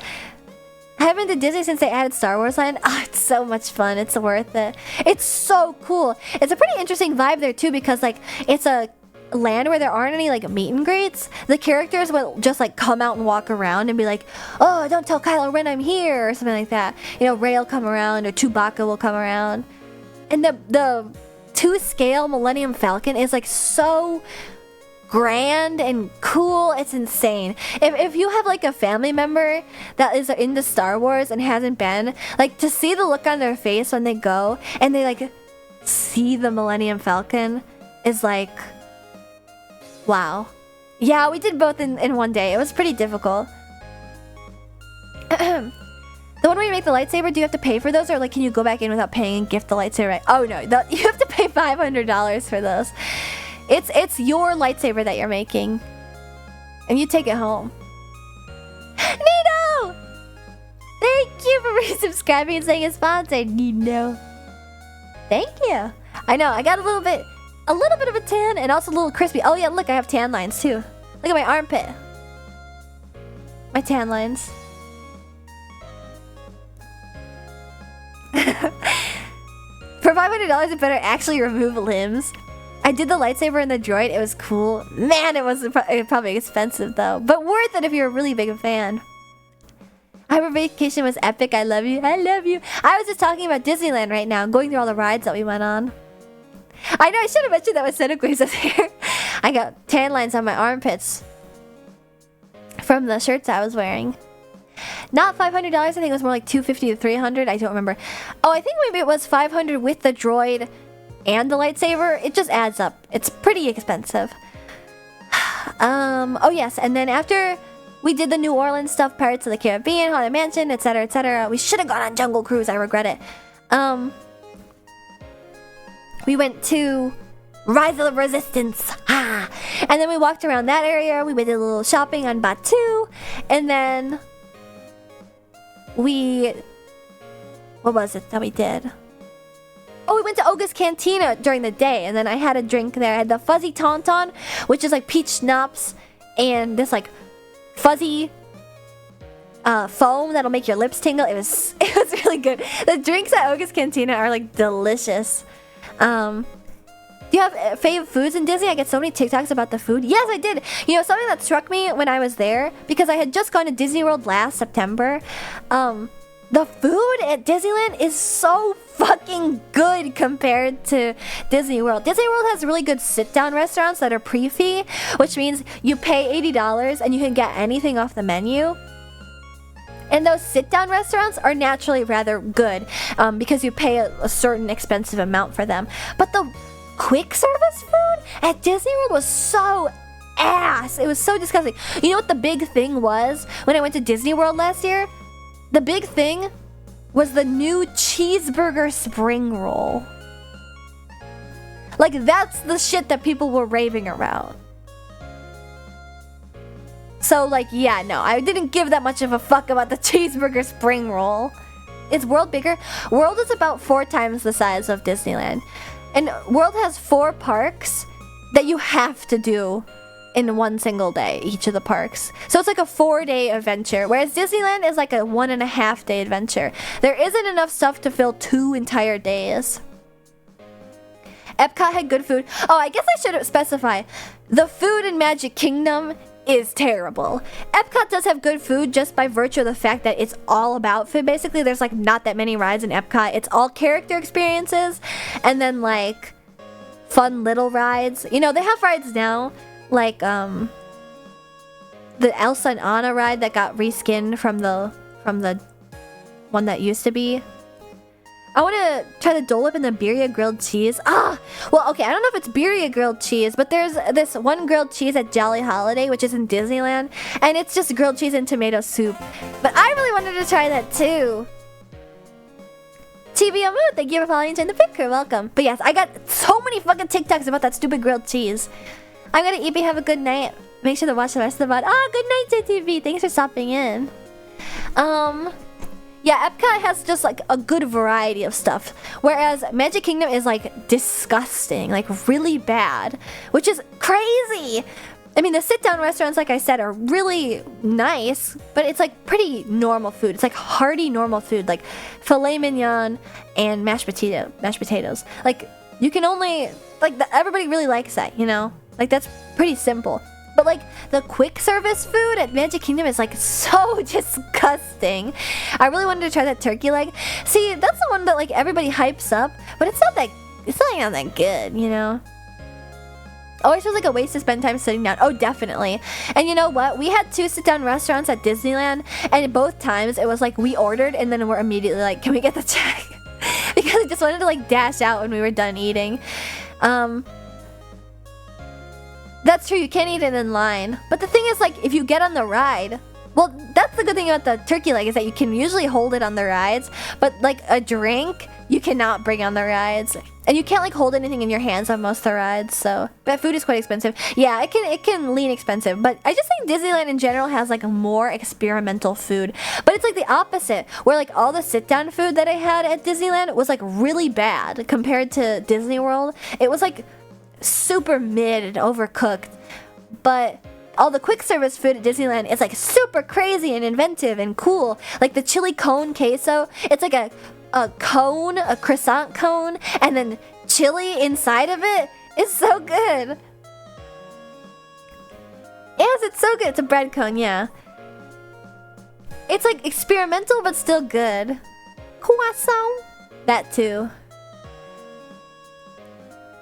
I haven't been to Disney since they added Star Wars Land. Oh, it's so much fun. It's worth it. It's so cool. It's a pretty interesting vibe there too because like it's a land where there aren't any like meet and greets. The characters will just like come out and walk around and be like, oh, don't tell Kylo Ren I'm here, or something like that. You know, Rey will come around or Chewbacca will come around. And the 2-scale Millennium Falcon is like so grand and cool. It's insane. If you have like a family member that is into Star Wars and hasn't been, like to see the look on their face when they go and they like see the Millennium Falcon is like, wow. Yeah, we did both in one day. It was pretty difficult. The one where you make the lightsaber, do you have to pay for those, or like can you go back in without paying and gift the lightsaber? Oh no, you have to pay $500 for those. It's your lightsaber that you're making, and you take it home. Nino! Thank you for resubscribing and saying it's sponsored, Nino. Thank you. I know, I got a little bit of a tan and also a little crispy. Oh yeah, look, I have tan lines too. Look at my armpit. My tan lines. For $500, it better actually remove limbs. I did the lightsaber and the droid. It was cool. Man, it was probably expensive though, but worth it if you're a really big fan. Our vacation was epic. I love you. I love you. I was just talking about Disneyland right now, going through all the rides that we went on. I know, I should have mentioned that when Cenequays was here. I got tan lines on my armpits from the shirts I was wearing. Not $500, I think it was more like $250 to $300. I don't remember. Oh, I think maybe it was $500 with the droid and the lightsaber. It just adds up. It's pretty expensive. Oh yes, and then after we did the New Orleans stuff, Pirates of the Caribbean, Haunted Mansion, etc., etc. We should have gone on Jungle Cruise. I regret it. We went to Rise of the Resistance. And then we walked around that area. We did a little shopping on Batuu. And then what was it that we did? Oh, we went to Oga's Cantina during the day. And then I had a drink there. I had the Fuzzy Tauntaun, which is like peach schnapps. And this like fuzzy foam that'll make your lips tingle. It was really good. The drinks at Oga's Cantina are like delicious. Do you have fave foods in Disney? I get so many TikToks about the food. Yes, I did. You know, something that struck me when I was there, because I had just gone to Disney World last September. the food at Disneyland is so fucking good compared to Disney World. Disney World has really good sit-down restaurants that are pre-fee, which means you pay $80 and you can get anything off the menu. And those sit-down restaurants are naturally rather good because you pay a certain expensive amount for them. But the quick service food at Disney World was so ass. It was so disgusting. You know what the big thing was when I went to Disney World last year? The big thing was the new cheeseburger spring roll. Like, that's the shit that people were raving around. So, like, yeah, no, I didn't give that much of a fuck about the cheeseburger spring roll. Is World bigger? World is about 4 times the size of Disneyland. And World has 4 parks that you have to do in one single day, each of the parks. So it's like a 4-day adventure, whereas Disneyland is like a 1.5-day adventure. There isn't enough stuff to fill 2 entire days. Epcot had good food. Oh, I guess I should specify. The food in Magic Kingdom is terrible. Epcot does have good food just by virtue of the fact that it's all about food. Basically, there's like not that many rides in Epcot. It's all character experiences and then like fun little rides. You know, they have rides now like the Elsa and Anna ride that got reskinned from the one that used to be. I want to try the Dole Whip and the Birria grilled cheese. Well, okay, I don't know if it's Birria grilled cheese, but there's this one grilled cheese at Jolly Holiday, which is in Disneyland, and it's just grilled cheese and tomato soup. But I really wanted to try that too. TBMU, thank you for following and joining the picker. Welcome. But yes, I got so many fucking TikToks about that stupid grilled cheese. I'm gonna eat. Have a good night. Make sure to watch the rest of the VOD. Good night, JTV. Thanks for stopping in. Yeah, Epcot has just like a good variety of stuff, whereas Magic Kingdom is like disgusting, like really bad, which is crazy. I mean, the sit-down restaurants, like I said, are really nice, but it's like pretty normal food. It's like hearty normal food, like filet mignon and mashed potatoes. Like you can only everybody really likes that, you know? Like that's pretty simple. But like the quick service food at Magic Kingdom is like so disgusting. I really wanted to try that turkey leg. See, that's the one that like everybody hypes up, but it's not that good, you know? Always feels like a waste to spend time sitting down. Oh, definitely. And you know what? We had 2 sit-down restaurants at Disneyland, and both times it was like we ordered and then we're immediately like, can we get the check? Because I just wanted to like dash out when we were done eating. That's true, you can't eat it in line. But the thing is, like, if you get on the ride, well, that's the good thing about the turkey leg is that you can usually hold it on the rides, but like a drink, you cannot bring on the rides. And you can't like hold anything in your hands on most of the rides, so. But food is quite expensive. Yeah, it can lean expensive, but I just think Disneyland in general has like a more experimental food. But it's like the opposite, where like all the sit-down food that I had at Disneyland was like really bad compared to Disney World. It was like super mid and overcooked, but all the quick service food at Disneyland is like super crazy and inventive and cool. Like the chili cone queso, it's like a cone, a croissant cone, and then chili inside of it. It's so good. Yes, it's so good. It's a bread cone, yeah. It's like experimental but still good. Croissant, that too.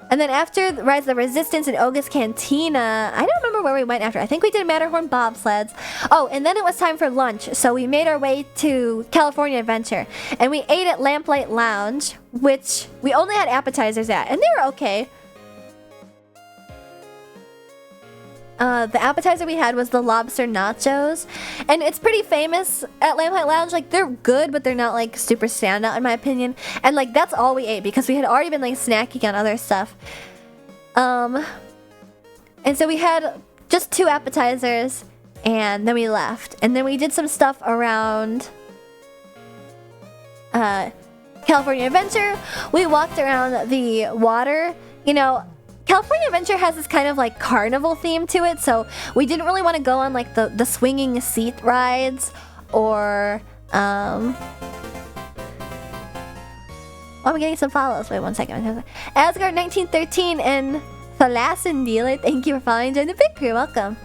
And then after Rise of the Resistance and Oga's Cantina, I don't remember where we went after. I think we did Matterhorn bobsleds. Oh, and then it was time for lunch. So we made our way to California Adventure. And we ate at Lamplight Lounge, which we only had appetizers at. And they were okay. The appetizer we had was the lobster nachos. And it's pretty famous at Lamplight Lounge. Like, they're good, but they're not, like, super standout, in my opinion. And, like, that's all we ate because we had already been, like, snacking on other stuff. And so we had just 2 appetizers, and then we left. And then we did some stuff around California Adventure. We walked around the water. You know, California Adventure has this kind of like carnival theme to it, so we didn't really want to go on like the swinging seat rides or oh, I'm getting some follows. Wait 1 second. Asgard 1913 and Thalassin Dealer, thank you for following. Join the big crew. Welcome.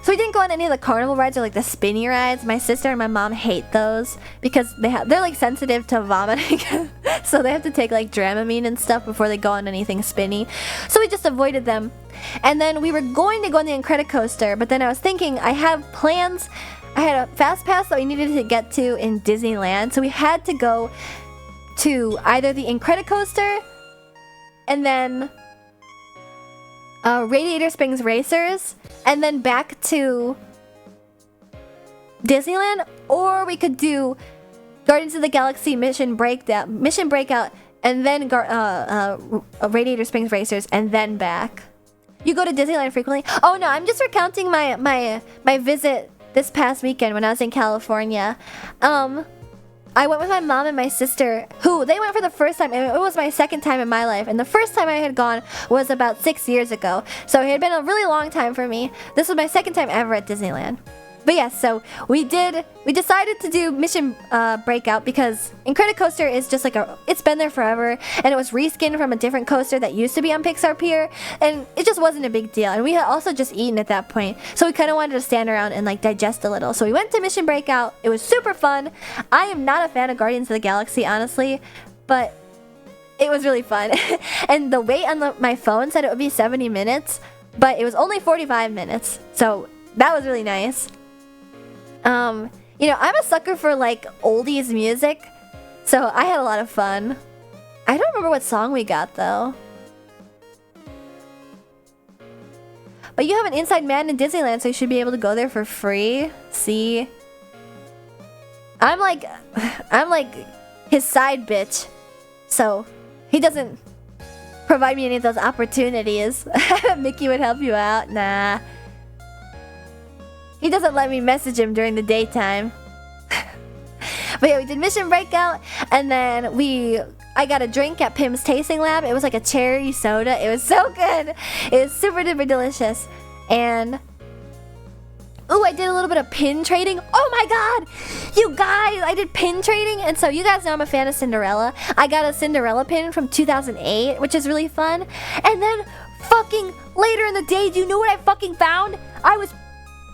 So we didn't go on any of the carnival rides or like the spinny rides. My sister and my mom hate those because they're like sensitive to vomiting. So they have to take like Dramamine and stuff before they go on anything spinny. So we just avoided them. And then we were going to go on the Incredicoaster, but then I was thinking I have plans. I had a fast pass that we needed to get to in Disneyland. So we had to go to either the Incredicoaster and then Radiator Springs Racers, and then back to Disneyland, or we could do Guardians of the Galaxy Mission Breakout, and then Radiator Springs Racers, and then back. You go to Disneyland frequently? Oh no, I'm just recounting my visit this past weekend when I was in California. I went with my mom and my sister, who they went for the first time, and it was my second time in my life. And the first time I had gone was about 6 years ago. So it had been a really long time for me. This was my second time ever at Disneyland. But yes, so we decided to do Mission Breakout because Incredicoaster is just like it's been there forever, and it was reskinned from a different coaster that used to be on Pixar Pier, and it just wasn't a big deal. And we had also just eaten at that point, so we kind of wanted to stand around and like digest a little. So we went to Mission Breakout. It was super fun. I am not a fan of Guardians of the Galaxy, honestly, but it was really fun. And the wait on my phone said it would be 70 minutes, but it was only 45 minutes, so that was really nice. You know, I'm a sucker for like oldies music, so I had a lot of fun. I don't remember what song we got though. But you have an inside man in Disneyland, so you should be able to go there for free. See? I'm like his side bitch, so he doesn't provide me any of those opportunities. Mickey would help you out. Nah. He doesn't let me message him during the daytime. But yeah, we did Mission Breakout, and then I got a drink at Pim's Tasting Lab. It was like a cherry soda. It was so good. It was super duper delicious. And ooh, I did a little bit of pin trading. Oh my god! You guys, I did pin trading, and so you guys know I'm a fan of Cinderella. I got a Cinderella pin from 2008, which is really fun. And then fucking later in the day, do you know what I fucking found? I was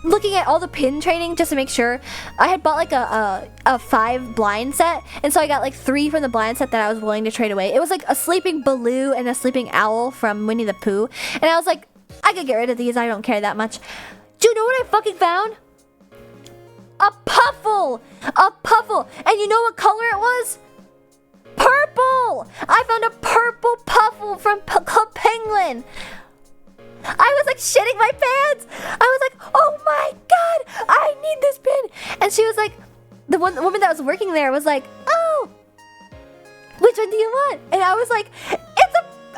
looking at all the pin trading just to make sure. I had bought like a 5 blind set, and so I got like 3 from the blind set that I was willing to trade away. It was like a sleeping Baloo and a sleeping owl from Winnie the Pooh, and I was like, I could get rid of these, I don't care that much. Do you know what I fucking found? A Puffle! A Puffle! And you know what color it was? Purple! I found a purple Puffle from Club Penguin! I was like shitting my pants. I was like, oh my god, I need this pin. And she was like, the woman that was working there was like, oh, which one do you want? And I was like, I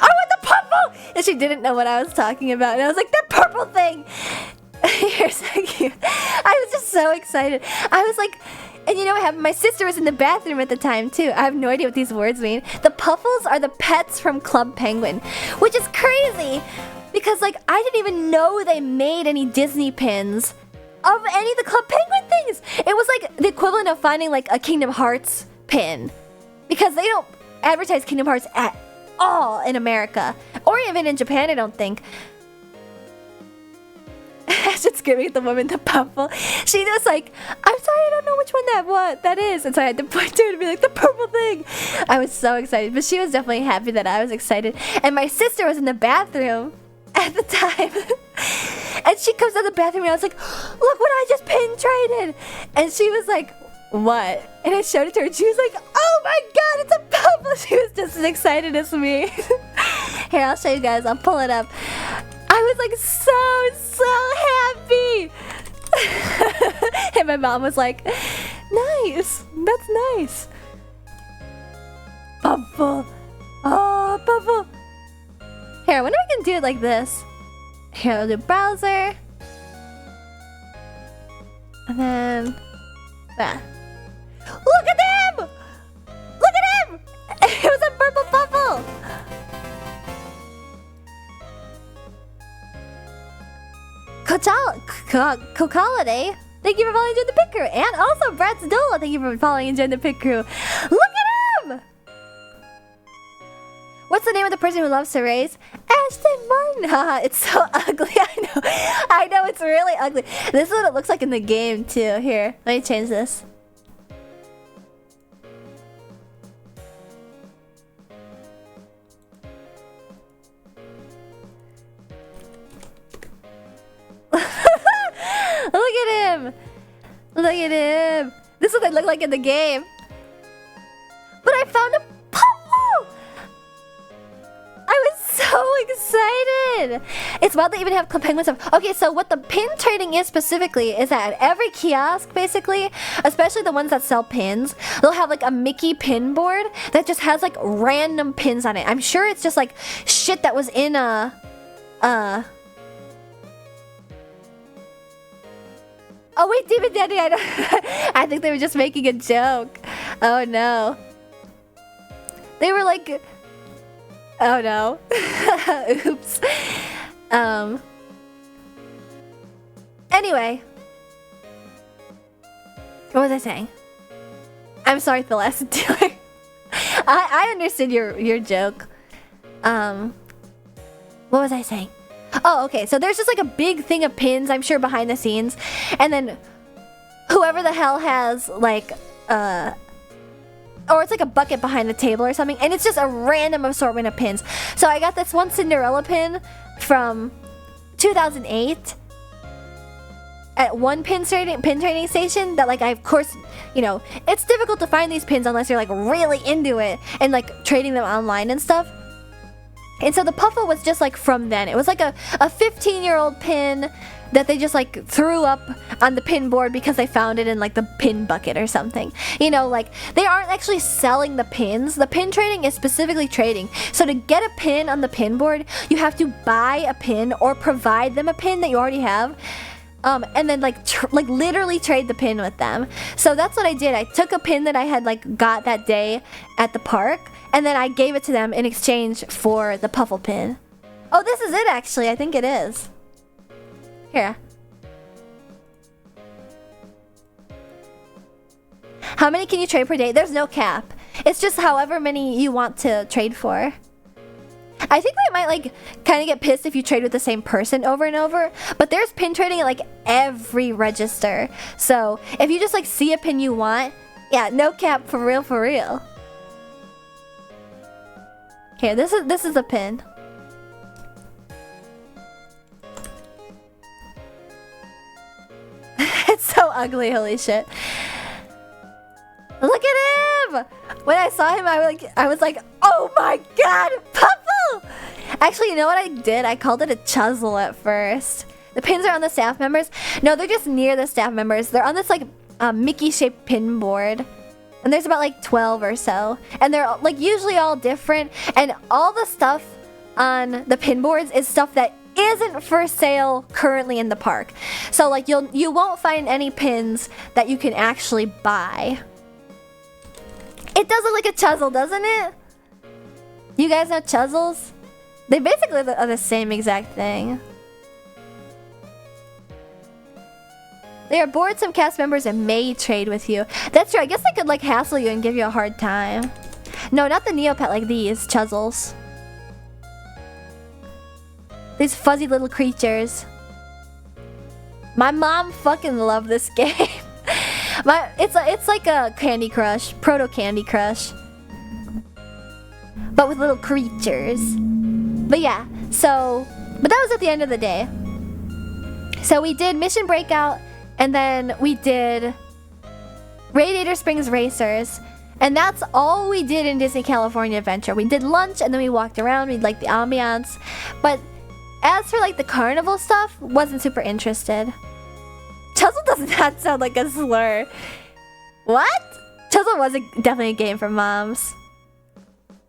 want the purple. And she didn't know what I was talking about. And I was like, the purple thing. You're so cute. I was just so excited. I was like, and you know what happened? My sister was in the bathroom at the time too. I have no idea what these words mean. The Puffles are the pets from Club Penguin, which is crazy. Because, like, I didn't even know they made any Disney pins of any of the Club Penguin things. It was, like, the equivalent of finding, like, a Kingdom Hearts pin. Because they don't advertise Kingdom Hearts at all in America. Or even in Japan, I don't think. I was just screaming at the woman, the Puffle. She was like, I'm sorry, I don't know which one that is. And so I had to point to her and be like, the purple thing. I was so excited. But she was definitely happy that I was excited. And my sister was in the bathroom at the time. And she comes out of the bathroom and I was like, look what I just pin traded. And she was like, what? And I showed it to her and she was like, oh my god, it's a Puffle. She was just as excited as me. Here, I'll show you guys. I'll pull it up. I was like so happy. And my mom was like, nice. That's nice. Puffle. Oh, Puffle. Here, I wonder if we can do it like this. Here, I'll do browser. And then that. Look at him! Look at him! It was a purple Puffle! Kokaladay, thank you for following Join the Pit Crew. And also Bratz Dola, thank you for following and Join the Pit Crew. Look at him! What's the name of the person who loves to race? Ashton Martin, haha, it's so ugly. I know, it's really ugly. This is what it looks like in the game too. Here, let me change this. Look at him! Look at him! This is what they look like in the game. But I found a Puffle! I was so excited! It's wild they even have penguin stuff. Okay, so what the pin trading is specifically is that at every kiosk, basically, especially the ones that sell pins, they'll have like a Mickey pin board that just has like random pins on it. I'm sure it's just like shit that was in a... Oh wait, Demon Daddy, I think they were just making a joke. Oh no. They were like... Oh no. Oops. Anyway. What was I saying? I'm sorry, Phil S. Dealer. I understood your joke. What was I saying? Oh, okay. So there's just like a big thing of pins, I'm sure, behind the scenes. And then whoever the hell has like or it's like a bucket behind the table or something, and it's just a random assortment of pins. So I got this one Cinderella pin from 2008 at one pin trading station that, like, I, of course, you know, it's difficult to find these pins unless you're like really into it and like trading them online and stuff. And so the Puffle was just like from then. It was like a 15-year-old pin that they just like threw up on the pin board because they found it in like the pin bucket or something. You know, like they aren't actually selling the pins. The pin trading is specifically trading. So to get a pin on the pin board, you have to buy a pin or provide them a pin that you already have. And then like literally trade the pin with them. So that's what I did. I took a pin that I had like got that day at the park, and then I gave it to them in exchange for the Puffle pin. Oh, this is it actually. I think it is. Here. How many can you trade per day? There's no cap. It's just however many you want to trade for. I think they might like kind of get pissed if you trade with the same person over and over, but there's pin trading at like every register. So if you just like see a pin you want, yeah, no cap, for real, for real. Here, this is a pin. It's so ugly, holy shit. Look at him! When I saw him, I was like, oh my god, Puffle! Actually, you know what I did? I called it a Chuzzle at first. The pins are on the staff members. No, they're just near the staff members. They're on this like Mickey-shaped pin board. And there's about like 12 or so. And they're like usually all different. And all the stuff on the pin boards is stuff that isn't for sale currently in the park. So like you won't find any pins that you can actually buy. It does look like a Chuzzle, doesn't it? You guys know Chuzzles? They basically are the same exact thing. They are bored some cast members and may trade with you. That's true. I guess they could like hassle you and give you a hard time. No, not the Neopet like these Chuzzles. These fuzzy little creatures. My mom fucking loved this game. It's like a Candy Crush, proto Candy Crush, but with little creatures. But yeah, but that was at the end of the day. So we did Mission Breakout, and then we did Radiator Springs Racers, and that's all we did in Disney California Adventure. We did lunch, and then we walked around. We liked the ambiance, but as for like the carnival stuff, wasn't super interested. Chuzzle does not sound like a slur. What? Chuzzle was definitely a game for moms.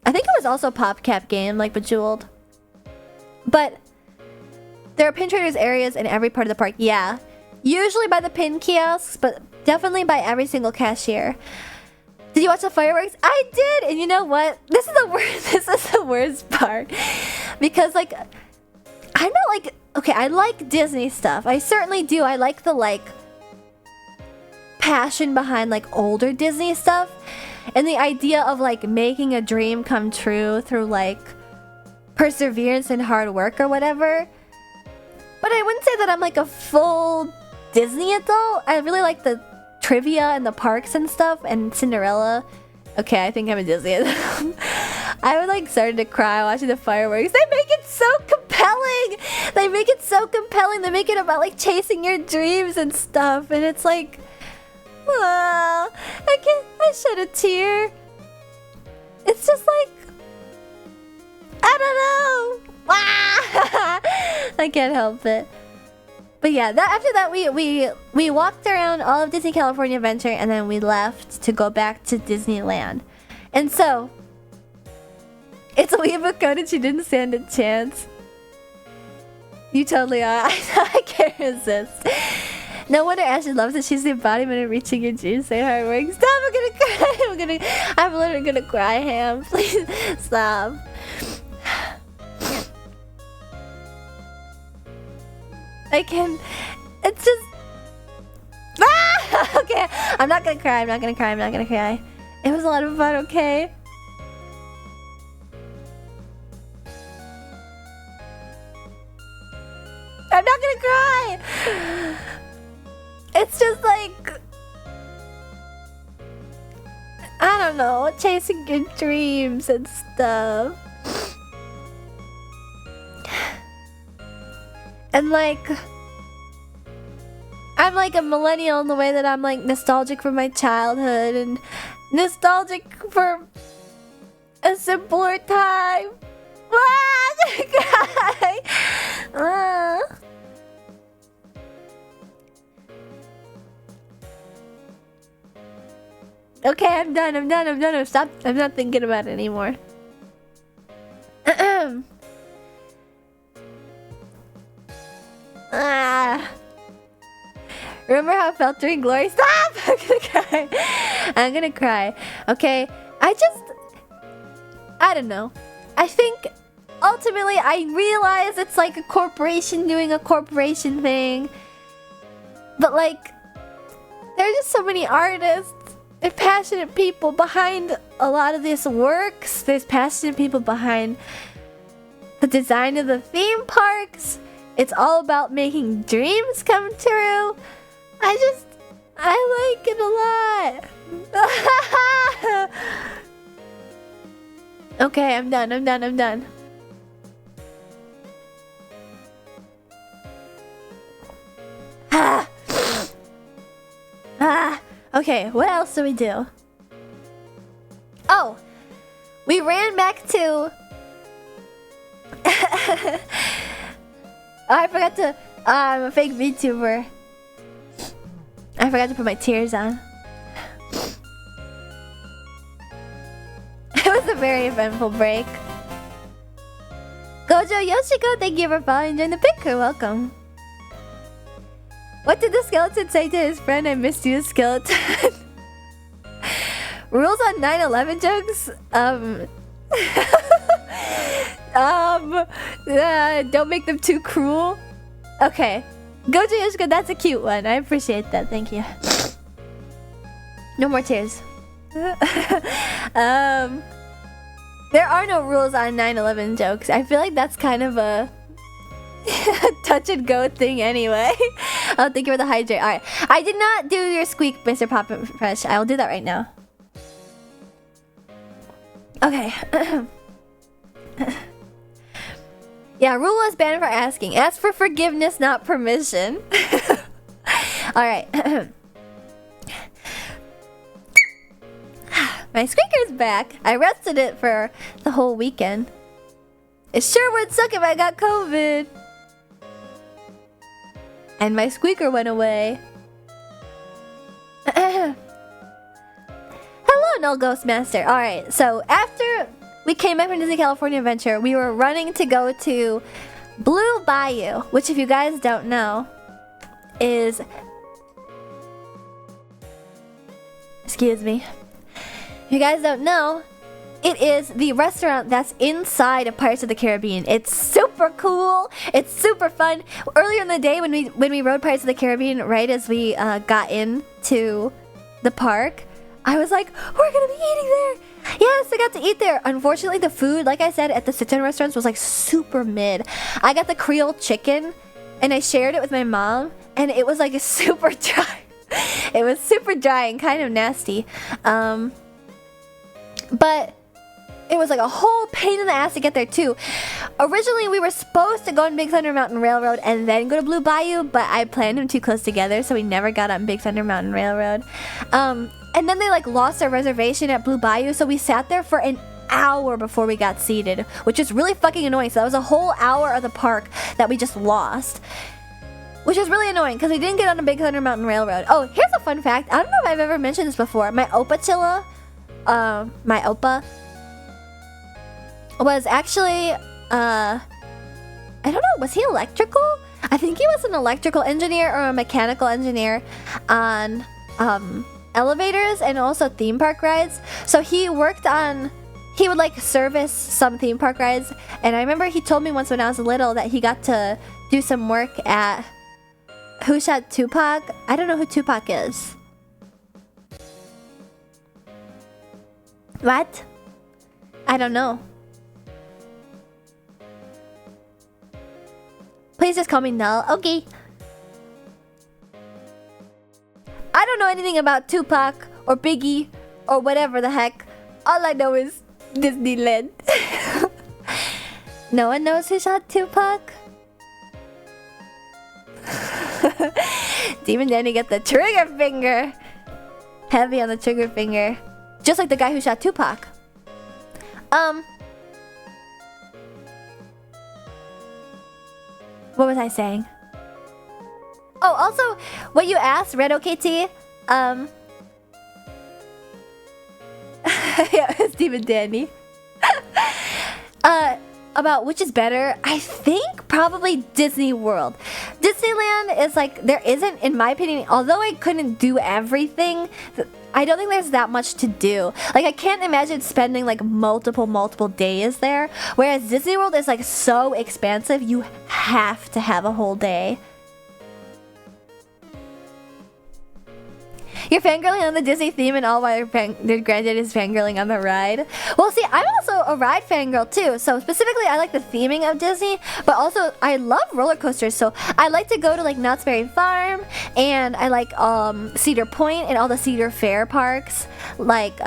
I think it was also a PopCap game, like Bejeweled. But there are pin traders areas in every part of the park. Yeah. Usually by the pin kiosks, but definitely by every single cashier. Did you watch the fireworks? I did! And you know what? This is the worst part. Because like, I'm not like... Okay, I like Disney stuff. I certainly do. I like the like passion behind like older Disney stuff, and the idea of like making a dream come true through like perseverance and hard work or whatever. But I wouldn't say that I'm like a full Disney adult. I really like the trivia and the parks and stuff and Cinderella. Okay, I think I'm a Disney adult. I would like started to cry watching the fireworks. They make it so compelling. They make it so compelling. They make it about like chasing your dreams and stuff. And it's like, I shed a tear. It's just like, I don't know. I can't help it. But yeah, after that we walked around all of Disney California Adventure and then we left to go back to Disneyland. And so it's a Weeaboo code and she didn't stand a chance. You totally are. I can't resist. No wonder Ashley loves it. She's the embodiment of reaching your dreams. Say hard work. Stop! I'm gonna cry. I'm literally gonna cry, Ham. Please stop. I can. It's just. Okay. I'm not gonna cry. I'm not gonna cry. I'm not gonna cry. It was a lot of fun. Okay. I'm not gonna cry. It's just like, I don't know, chasing your dreams and stuff. And like, I'm like a millennial in the way that I'm like nostalgic for my childhood and nostalgic for a simpler time. Okay, I'm done. Stop. I'm not thinking about it anymore. Remember how it felt during Glory? Stop! I'm gonna cry. Okay, I don't know. I think ultimately I realize it's like a corporation doing a corporation thing. But like, there are just so many artists and passionate people behind a lot of these works. There's passionate people behind the design of the theme parks. It's all about making dreams come true. I like it a lot. Okay, I'm done. Okay, what else do we do? Oh, we ran back to... Oh, I forgot to... I'm a fake VTuber. I forgot to put my tears on. It was a very eventful break. Gojo Yoshiko, thank you for following. Join the picture. Welcome. What did the skeleton say to his friend? I missed you, skeleton. Rules on 9/11 jokes? Don't make them too cruel. Okay. Gojo Yoshiko, that's a cute one. I appreciate that. Thank you. No more tears. There are no rules on 9/11 jokes. I feel like that's kind of a touch and go thing anyway. Oh, thank you for the hydrate. Alright. I did not do your squeak, Mr. Pop Fresh. I will do that right now. Okay. Yeah, rule is banned for asking. Ask for forgiveness, not permission. Alright. My squeaker's back. I rested it for the whole weekend. It sure would suck if I got COVID. And my squeaker went away. Hello, Null Ghostmaster. Alright, so after we came back from Disney California Adventure, we were running to go to Blue Bayou, which if you guys don't know, is... Excuse me. If you guys don't know, it is the restaurant that's inside of Pirates of the Caribbean. It's super cool. It's super fun. Earlier in the day when we rode Pirates of the Caribbean, right as we got into the park, I was like, we're gonna be eating there. Yes, I got to eat there. Unfortunately, the food, like I said, at the sit-down restaurants was like super mid. I got the Creole chicken, and I shared it with my mom, and it was like super dry. It was super dry and kind of nasty. But it was like a whole pain in the ass to get there too. Originally, we were supposed to go on Big Thunder Mountain Railroad and then go to Blue Bayou, but I planned them too close together, so we never got on Big Thunder Mountain Railroad. And then they like lost our reservation at Blue Bayou, so we sat there for an hour before we got seated, which is really fucking annoying. So that was a whole hour of the park that we just lost, which is really annoying because we didn't get on the Big Thunder Mountain Railroad. Oh, here's a fun fact. I don't know if I've ever mentioned this before. My Opachilla, my Opa, was actually, I don't know, was he electrical? I think he was an electrical engineer or a mechanical engineer on elevators and also theme park rides. So he worked on, he would like service some theme park rides. And I remember he told me once when I was little that he got to do some work at Who Shot Tupac? I don't know who Tupac is. What? I don't know. Please just call me Null. Okay. I don't know anything about Tupac or Biggie or whatever the heck. All I know is Disneyland. No one knows who shot Tupac? Demon Danny got the trigger finger. Heavy on the trigger finger. Just like the guy who shot Tupac. What was I saying? Oh, also, what you asked, Red OKT, yeah, it's Demon Danny. About which is better, I think probably Disney World. Disneyland is like, there isn't, in my opinion, although I couldn't do everything, I don't think there's that much to do. Like, I can't imagine spending like multiple days there. Whereas Disney World is like so expansive, you have to have a whole day. You're fangirling on the Disney theme and all while Granddad is fangirling on the ride. Well, see, I'm also a ride fangirl too. So specifically, I like the theming of Disney, but also I love roller coasters. So I like to go to like Knott's Berry Farm, and I like Cedar Point and all the Cedar Fair parks, like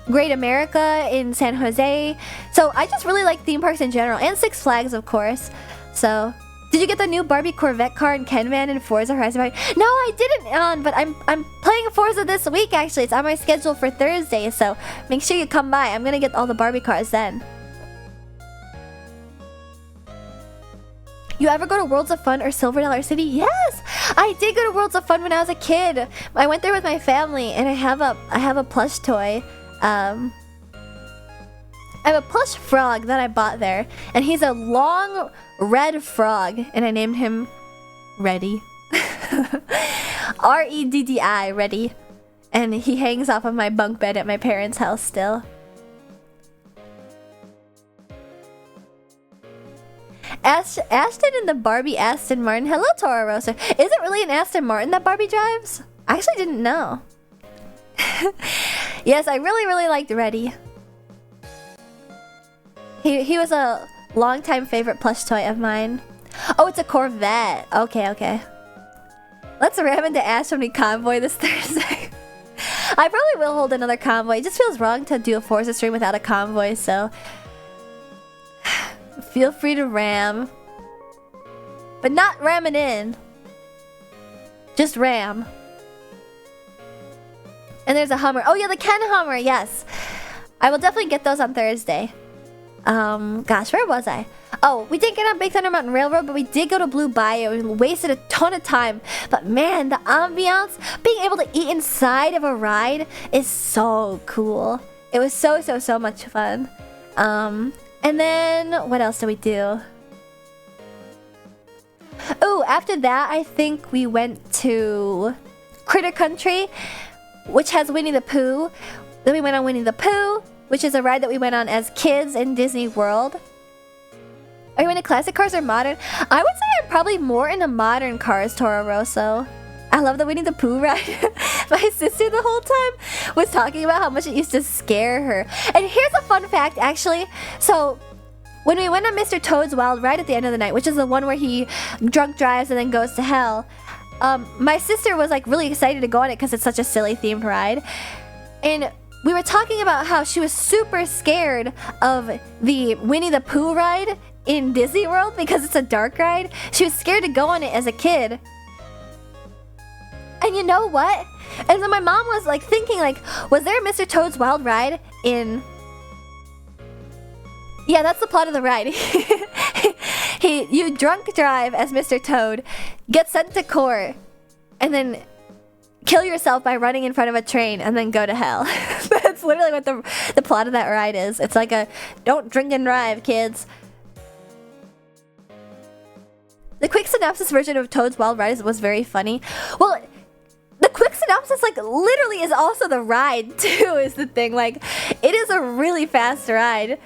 Great America in San Jose. So I just really like theme parks in general, and Six Flags, of course. So. Did you get the new Barbie Corvette car in Ken Van and Forza Horizon 5? No, I didn't, but I'm playing Forza this week, actually. It's on my schedule for Thursday, so make sure you come by. I'm gonna get all the Barbie cars then. You ever go to Worlds of Fun or Silver Dollar City? Yes! I did go to Worlds of Fun when I was a kid. I went there with my family, and I have a plush toy. I have a plush frog that I bought there, and he's a long red frog, and I named him Reddy. R-E-D-D-I, Reddy. And he hangs off of my bunk bed at my parents' house still. Ashton and the Barbie Aston Martin. Hello, Toro Rosa. Is it really an Aston Martin that Barbie drives? I actually didn't know. Yes, I really liked Reddy. He was a longtime favorite plush toy of mine. Oh, it's a Corvette. Okay. Let's ram into Ash when we convoy this Thursday. I probably will hold another convoy. It just feels wrong to do a Forza stream without a convoy, so feel free to ram. But not ramming in. Just ram. And there's a Hummer. Oh yeah, the Ken Hummer, yes. I will definitely get those on Thursday. Gosh, where was I? Oh, we didn't get on Big Thunder Mountain Railroad, but we did go to Blue Bayou and wasted a ton of time. But man, the ambiance, being able to eat inside of a ride is so cool. It was so much fun. And then, what else did we do? Oh, after that, I think we went to Critter Country, which has Winnie the Pooh. Then we went on Winnie the Pooh, which is a ride that we went on as kids in Disney World. Are you into classic cars or modern? I would say I'm probably more into modern cars, Toro Rosso. I love the Winnie the Pooh ride. my sister the whole time was talking about how much it used to scare her. And here's a fun fact, actually. So when we went on Mr. Toad's Wild Ride at the end of the night, which is the one where he drunk drives and then goes to hell, my sister was like really excited to go on it because it's such a silly themed ride. And we were talking about how she was super scared of the Winnie the Pooh ride in Disney World because it's a dark ride. She was scared to go on it as a kid. And you know what? And then my mom was like thinking like, was there a Mr. Toad's Wild Ride in... Yeah, that's the plot of the ride. You drunk drive as Mr. Toad, get sent to court, and then kill yourself by running in front of a train and then go to hell. That's literally what the plot of that ride is. It's like a don't drink and drive, kids. The quick synopsis version of Toad's Wild Ride was very funny. Well, the quick synopsis like literally is also the ride too, is the thing. Like, it is a really fast ride.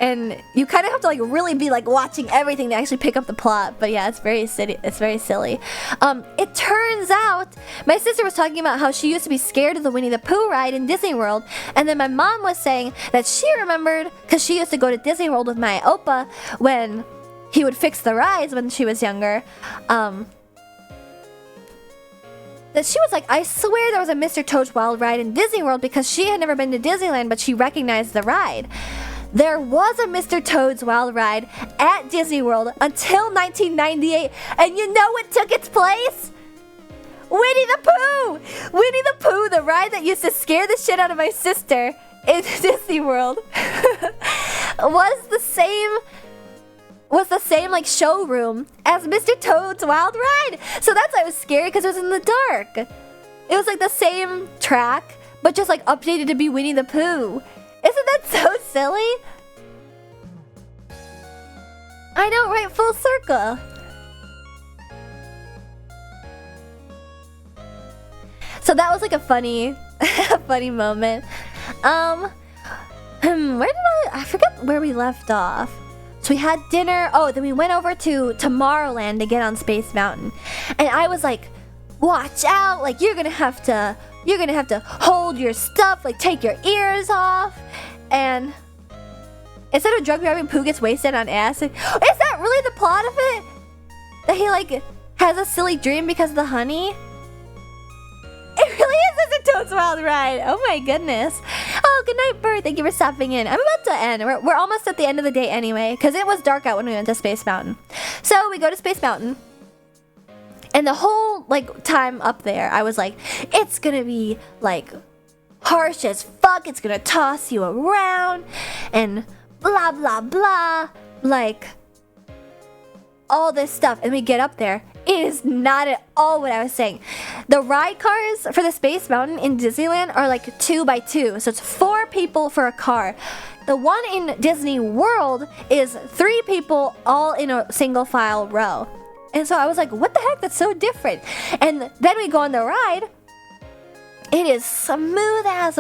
And you kind of have to like really be like watching everything to actually pick up the plot. But yeah, it's very silly. It turns out my sister was talking about how she used to be scared of the Winnie the Pooh ride in Disney World, and then my mom was saying that she remembered because she used to go to Disney World with my oppa when he would fix the rides when she was younger. That she was like, I swear there was a Mr. Toad's Wild Ride in Disney World because she had never been to Disneyland, but she recognized the ride. There was a Mr. Toad's Wild Ride at Disney World until 1998, and you know what took its place? Winnie the Pooh! Winnie the Pooh, the ride that used to scare the shit out of my sister in Disney World, was the same like showroom as Mr. Toad's Wild Ride. So that's why it was scary, because it was in the dark. It was like the same track, but just like updated to be Winnie the Pooh. Isn't that so silly? I know, right? Full circle. So that was like a funny moment. Where did I forget where we left off. So we had dinner. Oh, then we went over to Tomorrowland to get on Space Mountain. And I was like, watch out, like you're gonna have to hold your stuff, like take your ears off. And instead of drunk driving, Pooh gets wasted on acid. Is that really the plot of it? That he like has a silly dream because of the honey? It really is a Toad's Wild Ride. Oh my goodness. Oh, good night, Bert. Thank you for stopping in. I'm about to end. We're almost at the end of the day anyway, because it was dark out when we went to Space Mountain. So we go to Space Mountain. And the whole like time up there, I was like, it's gonna be like harsh as fuck. It's gonna toss you around and blah blah blah, like all this stuff. And we get up there, it is not at all what I was saying. The ride cars for the Space Mountain in Disneyland are like 2x2, so it's 4 people for a car. The one in Disney World is 3 people all in a single file row. And so I was like, what the heck? That's so different. And then we go on the ride. It is smooth as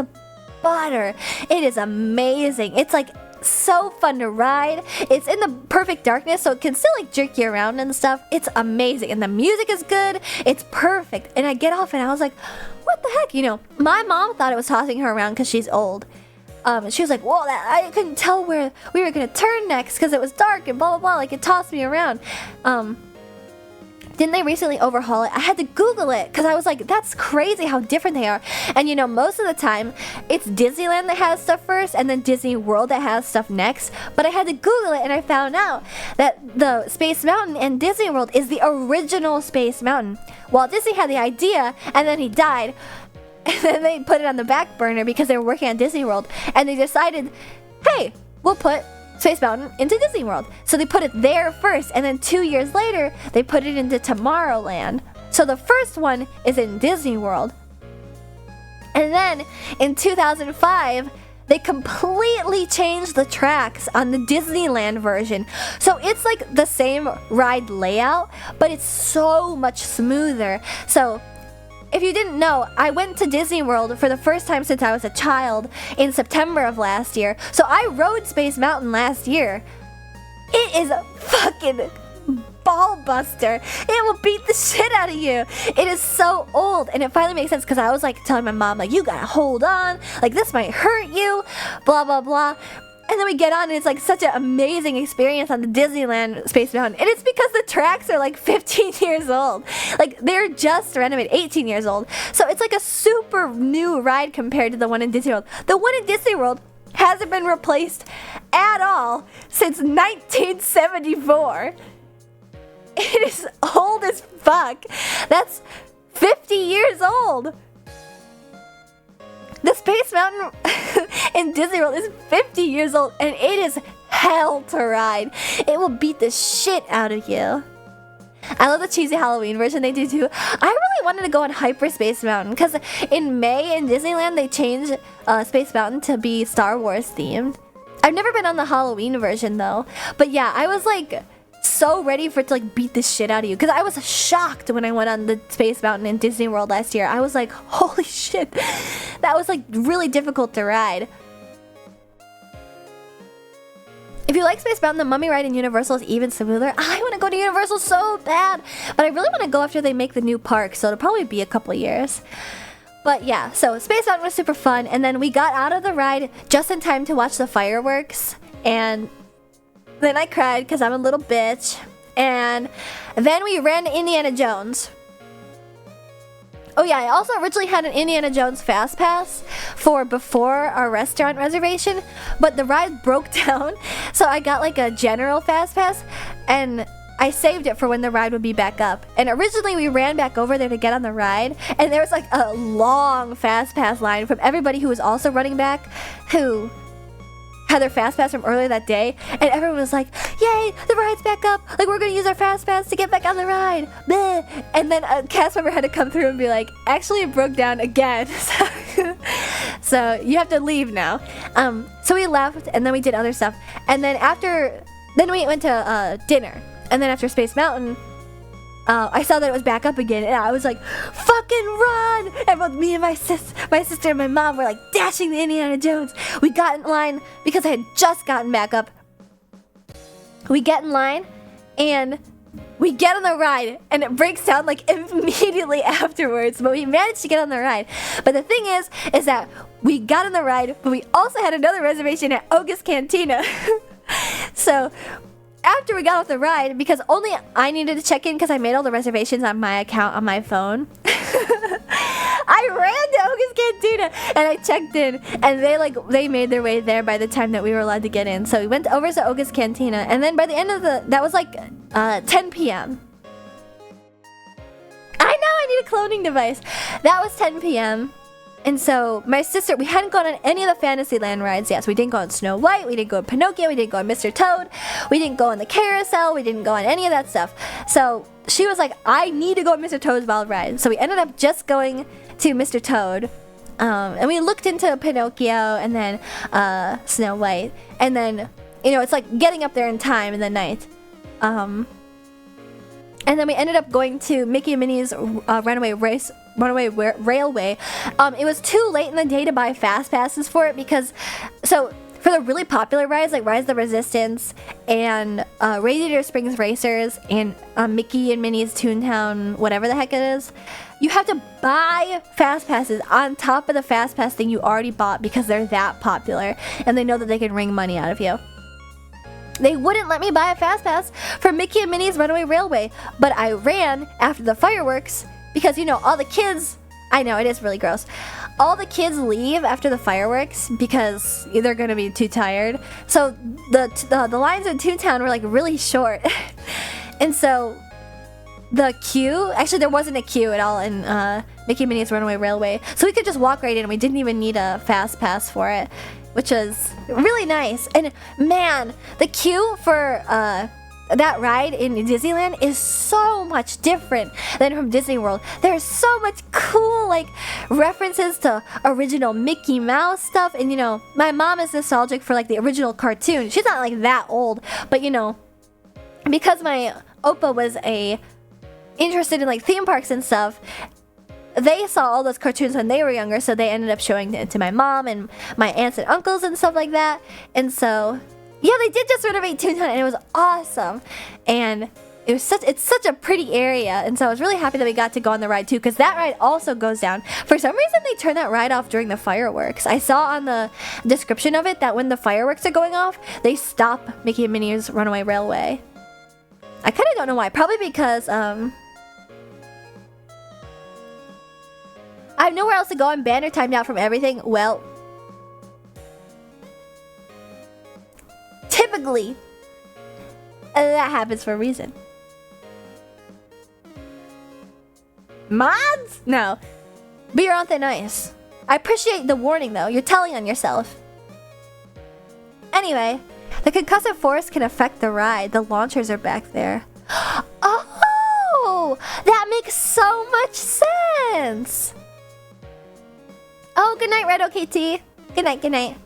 butter. It is amazing. It's like so fun to ride. It's in the perfect darkness, so it can still like jerk you around and stuff. It's amazing. And the music is good. It's perfect. And I get off and I was like, what the heck? You know, my mom thought it was tossing her around because she's old. She was like, whoa, I couldn't tell where we were going to turn next because it was dark and blah, blah, blah. Like it tossed me around. Didn't they recently overhaul it? I had to Google it because I was like, that's crazy how different they are. And you know, most of the time, it's Disneyland that has stuff first and then Disney World that has stuff next. But I had to Google it and I found out that the Space Mountain in Disney World is the original Space Mountain. Walt Disney had the idea and then he died. And then they put it on the back burner because they were working on Disney World. And they decided, hey, we'll put Space Mountain into Disney World. So they put it there first, and then 2 years later, they put it into Tomorrowland. So the first one is in Disney World. And then in 2005, they completely changed the tracks on the Disneyland version. So it's like the same ride layout, but it's so much smoother. So if you didn't know, I went to Disney World for the first time since I was a child in September of last year. So I rode Space Mountain last year. It is fucking ball buster. It will beat the shit out of you. It is so old, and it finally makes sense because I was like telling my mom, like, you gotta hold on, like this might hurt you, blah blah blah. And then we get on, and it's like such an amazing experience on the Disneyland Space Mountain. And it's because the tracks are like 15 years old. Like, they're just renovated, 18 years old. So it's like a super new ride compared to the one in Disney World. The one in Disney World hasn't been replaced at all since 1974. It is old as fuck. That's 50 years old. The Space Mountain in Disney World is 50 years old, and it is hell to ride. It will beat the shit out of you. I love the cheesy Halloween version they do too. I really wanted to go on Hyperspace Mountain because in May in Disneyland they changed Space Mountain to be Star Wars themed. I've never been on the Halloween version though. But yeah, I was like so ready for it to like beat the shit out of you because I was shocked when I went on the Space Mountain in Disney World last year. I was like, holy shit, that was like really difficult to ride. If you like Space Mountain, the Mummy ride in Universal is even smoother. I want to go to Universal so bad, but I really want to go after they make the new park, so it'll probably be a couple of years. But yeah, so Space Mountain was super fun, and then we got out of the ride just in time to watch the fireworks, and then I cried because I'm a little bitch, and then we ran to Indiana Jones. Oh yeah, I also originally had an Indiana Jones Fast Pass for before our restaurant reservation, but the ride broke down, so I got like a general Fast Pass, and I saved it for when the ride would be back up. And originally we ran back over there to get on the ride, and there was like a long Fast Pass line from everybody who was also running back, who had their Fast Pass from earlier that day, and everyone was like, yay, the ride's back up, like we're gonna use our Fast Pass to get back on the ride. Bleh. And then a cast member had to come through and be like, actually it broke down again, so you have to leave now. So we left, and then we did other stuff, and then we went to dinner, and then after Space Mountain, I saw that it was back up again, and I was like, fucking run! And both me and my sister and my mom were like dashing to Indiana Jones. We got in line because I had just gotten back up. We get in line, and we get on the ride, and it breaks down like immediately afterwards, but we managed to get on the ride. But the thing is that we got on the ride, but we also had another reservation at Oga's Cantina. So after we got off the ride, because only I needed to check in because I made all the reservations on my account on my phone, I ran to Oga's Cantina and I checked in, and they made their way there by the time that we were allowed to get in. So we went over to Oga's Cantina, and then by the end of that was like 10 p.m. I know I need a cloning device. That was 10 p.m. And so my sister, we hadn't gone on any of the Fantasyland rides yet. So we didn't go on Snow White, we didn't go on Pinocchio, we didn't go on Mr. Toad, we didn't go on the carousel, we didn't go on any of that stuff. So she was like, I need to go on Mr. Toad's Wild Ride. So we ended up just going to Mr. Toad. And we looked into Pinocchio and then Snow White. And then, it's like getting up there in time in the night. And then we ended up going to Mickey and Minnie's Runaway Railway. It was too late in the day to buy fast passes for it because, for the really popular rides like Rise of the Resistance and Radiator Springs Racers and Mickey and Minnie's Toontown, whatever the heck it is, you have to buy fast passes on top of the fast pass thing you already bought because they're that popular and they know that they can wring money out of you. They wouldn't let me buy a fast pass for Mickey and Minnie's Runaway Railway, but I ran after the fireworks because, all the kids, I know, it is really gross. All the kids leave after the fireworks because they're going to be too tired. So the lines in Toontown were like really short. And so the queue, actually there wasn't a queue at all in Mickey and Minnie's Runaway Railway. So we could just walk right in and we didn't even need a fast pass for it, which was really nice. And man, the queue for that ride in Disneyland is so much different than from Disney World. There's so much cool references to original Mickey Mouse stuff, and my mom is nostalgic for the original cartoon. She's not that old, but because my oppa was interested in theme parks and stuff, they saw all those cartoons when they were younger, so they ended up showing it to my mom and my aunts and uncles and stuff like that. And so yeah, they did just renovate Toontown, and it was awesome. And It's such a pretty area, and so I was really happy that we got to go on the ride too, because that ride also goes down. For some reason, they turn that ride off during the fireworks. I saw on the description of it that when the fireworks are going off, they stop Mickey and Minnie's Runaway Railway. I kind of don't know why. Probably because I have nowhere else to go. I'm banner timed out from everything. Well, typically, that happens for a reason. Mods? No. Beer aren't that nice. I appreciate the warning though. You're telling on yourself. Anyway, the concussive force can affect the ride. The launchers are back there. Oh! That makes so much sense! Oh, good night, Red OKT. Good night, good night.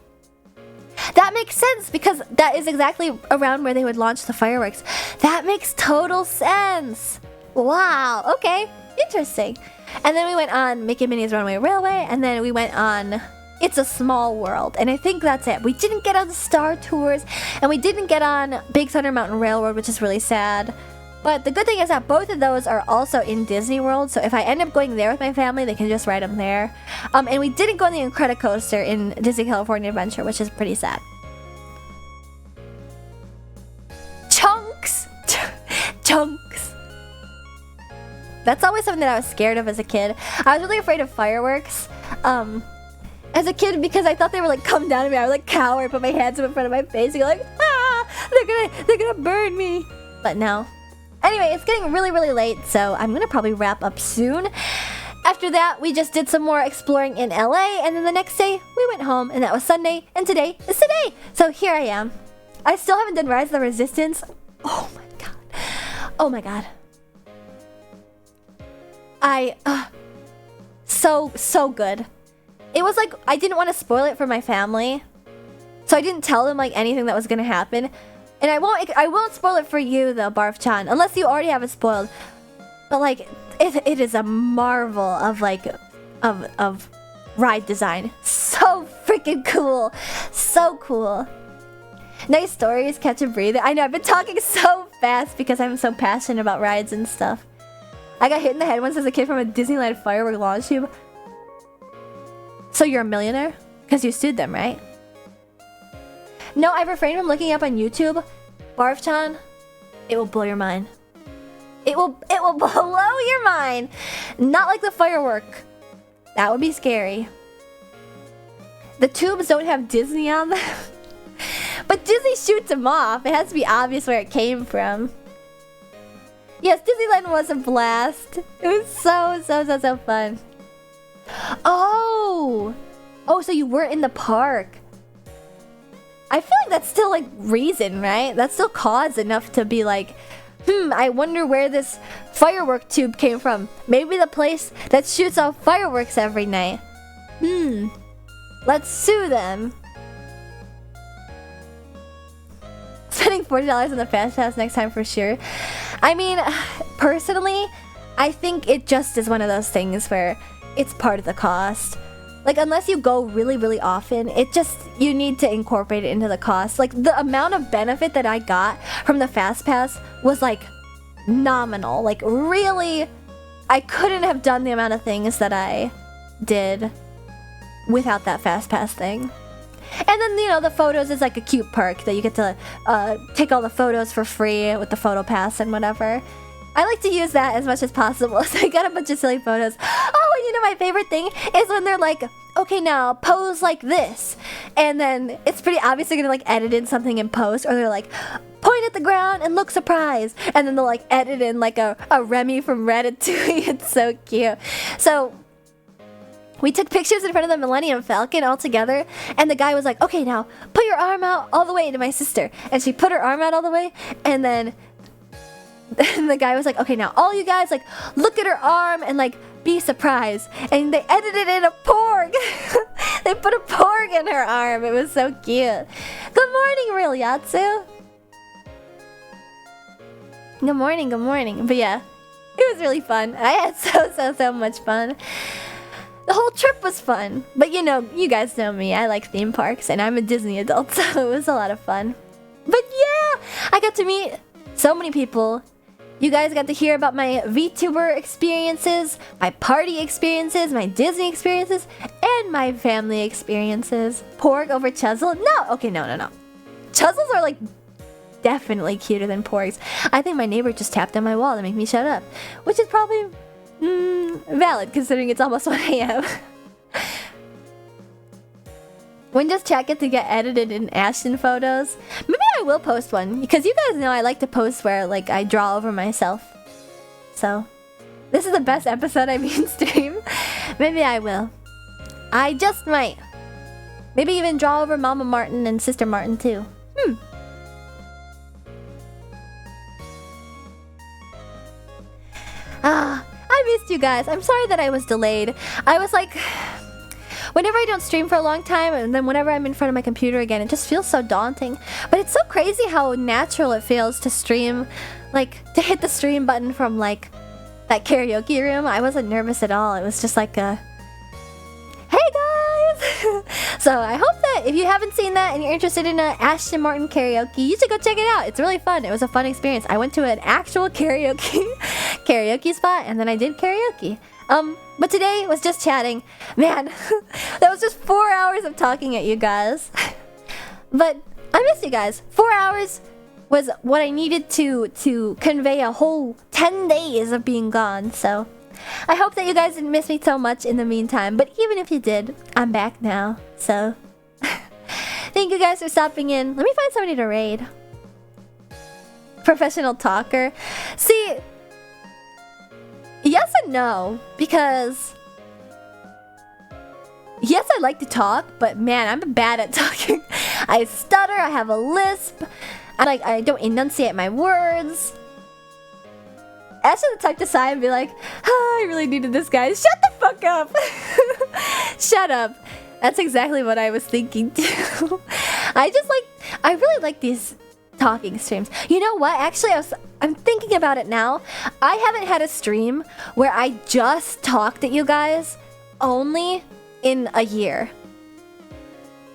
That makes sense because that is exactly around where they would launch the fireworks. That makes total sense. Wow, okay. Interesting. And then we went on Mickey and Minnie's Runaway Railway, and then we went on It's a Small World, and I think that's it. We didn't get on the Star Tours, and we didn't get on Big Thunder Mountain Railroad, which is really sad. But the good thing is that both of those are also in Disney World, so if I end up going there with my family, they can just ride them there. And we didn't go on the Incredicoaster in Disney California Adventure, which is pretty sad. Chunks! Chunks! That's always something that I was scared of as a kid. I was really afraid of fireworks. As a kid, because I thought they would like come down on me, I would like cower, put my hands up in front of my face, and go like, ah, they're gonna burn me. But no. Anyway, it's getting really, really late, so I'm gonna probably wrap up soon. After that, we just did some more exploring in LA, and then the next day, we went home, and that was Sunday, and today is today. So here I am. I still haven't done Rise of the Resistance. Oh my god. Oh my god. So good. It was like, I didn't want to spoil it for my family, so I didn't tell them like anything that was gonna happen. And I won't spoil it for you though, Barf-chan, unless you already have it spoiled. But like, it is a marvel of like, of ride design. So freaking cool. So cool. Nice stories, catch a breather. I know, I've been talking so fast because I'm so passionate about rides and stuff. I got hit in the head once as a kid from a Disneyland firework launch tube. So you're a millionaire? Because you sued them, right? No, I've refrained from looking up on YouTube. Barf-chan, it will blow your mind. It will blow your mind. Not like the firework. That would be scary. The tubes don't have Disney on them. But Disney shoots them off. It has to be obvious where it came from. Yes, Disneyland was a blast. It was so fun. Oh! Oh, so you weren't in the park. I feel like that's still like reason, right? That's still cause enough to be like, I wonder where this firework tube came from. Maybe the place that shoots off fireworks every night. Let's sue them. Spending $40 on the Fast Pass next time for sure. I mean, personally, I think it just is one of those things where it's part of the cost. Like, unless you go really, really often, you need to incorporate it into the cost. Like, the amount of benefit that I got from the Fast Pass was, like, nominal. Like, really, I couldn't have done the amount of things that I did without that Fast Pass thing. And then, you know, the photos is like a cute perk that you get to take all the photos for free with the photo pass and whatever. I like to use that as much as possible, so I got a bunch of silly photos. Oh, and you know my favorite thing is when they're like, okay, now pose like this. And then it's pretty obvious they're gonna like edit in something in post, or they're like, point at the ground and look surprised. And then they'll like edit in like a Remy from Ratatouille. It's so cute. So we took pictures in front of the Millennium Falcon all together, and the guy was like, okay, now put your arm out all the way to my sister. And she put her arm out all the way, and then the guy was like, okay, now all you guys, like, look at her arm and, like, be surprised. And they edited in a porg. They put a porg in her arm. It was so cute. Good morning, Real Yatsu. Good morning, good morning. But yeah, it was really fun. I had so much fun. The whole trip was fun. But you know, you guys know me. I like theme parks, and I'm a Disney adult, so it was a lot of fun. But yeah, I got to meet so many people. You guys got to hear about my VTuber experiences, my party experiences, my Disney experiences, and my family experiences. Porg over Chuzzle? No! Okay, no. Chuzzles are like definitely cuter than Porgs. I think my neighbor just tapped on my wall to make me shut up. Which is probably valid considering it's almost 1 a.m. When does chat get to get edited in Ashton photos? Maybe I will post one, because you guys know I like to post where like I draw over myself. So, this is the best episode I've been stream. Maybe I will. I just might. Maybe even draw over Mama Martin and Sister Martin too. I missed you guys. I'm sorry that I was delayed. I was like... Whenever I don't stream for a long time, and then whenever I'm in front of my computer again, it just feels so daunting. But it's so crazy how natural it feels to stream, like, to hit the stream button from, like, that karaoke room. I wasn't nervous at all. It was just like a... Hey guys! So I hope that if you haven't seen that and you're interested in Ashton Martin karaoke, you should go check it out. It's really fun. It was a fun experience. I went to an actual karaoke spot, and then I did karaoke. But today was just chatting. Man, that was just 4 hours of talking at you guys. But I miss you guys. 4 hours was what I needed to convey a whole 10 days of being gone. So I hope that you guys didn't miss me so much in the meantime. But even if you did, I'm back now. So thank you guys for stopping in. Let me find somebody to raid. Professional talker. See... Yes and no, because yes, I like to talk, but man, I'm bad at talking. I stutter, I have a lisp, I don't enunciate my words. Ash is the type to sigh and be like, I really needed this, guys. Shut the fuck up. Shut up. That's exactly what I was thinking too. I really like these talking streams. You know what? Actually, I'm thinking about it now. I haven't had a stream where I just talked at you guys only in a year.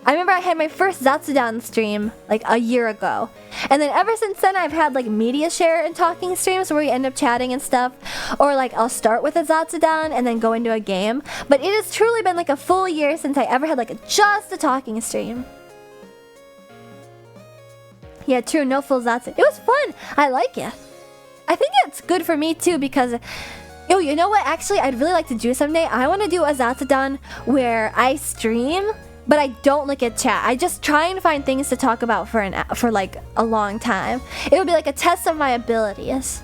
I remember I had my first Zatsudan stream like a year ago. And then ever since then, I've had like media share and talking streams where we end up chatting and stuff. Or like I'll start with a Zatsudan and then go into a game. But it has truly been like a full year since I ever had like just a talking stream. Yeah, true, no full Zatsu. It was fun. I like it. I think it's good for me too because... Yo, you know what? Actually, I'd really like to do someday. I want to do a Zatsudan where I stream, but I don't look at chat. I just try and find things to talk about for like a long time. It would be like a test of my abilities.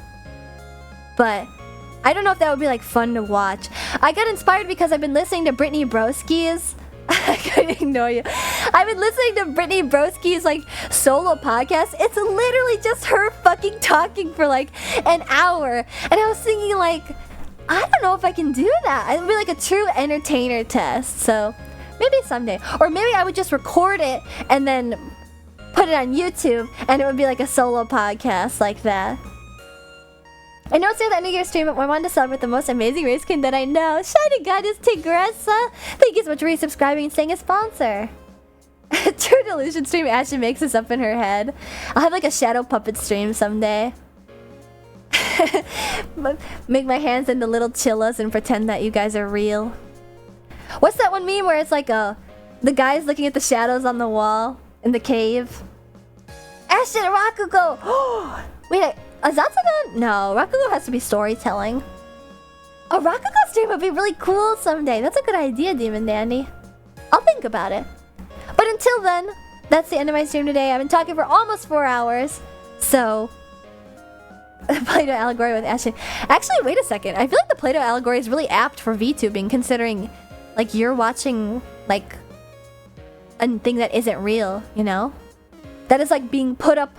But I don't know if that would be like fun to watch. I got inspired because I've been listening to Brittany Broski's... I couldn't ignore you. I've been listening to Brittany Broski's like solo podcast. It's literally just her fucking talking for like an hour. And I was thinking like, I don't know if I can do that. It would be like a true entertainer test. So maybe someday. Or maybe I would just record it and then put it on YouTube and it would be like a solo podcast like that. I know it's near the end of your stream, but I wanted to celebrate the most amazing race king that I know. Shiny Goddess Tigressa! Thank you so much for resubscribing and staying a sponsor. True Delusion stream, Ashley makes this up in her head. I'll have like a shadow puppet stream someday. Make my hands into little chillas and pretend that you guys are real. What's that one meme where it's like the guy's looking at the shadows on the wall in the cave? Ashton Rakugo! Wait, a Zatsudan? No, Rakugo has to be storytelling. A Rakugo stream would be really cool someday. That's a good idea, Demon Dandy. I'll think about it. But until then, that's the end of my stream today. I've been talking for almost 4 hours. So, Play-Doh allegory with Ashley. Actually, wait a second. I feel like the Play-Doh allegory is really apt for VTubing, considering like you're watching like a thing that isn't real, you know? That is like being put up.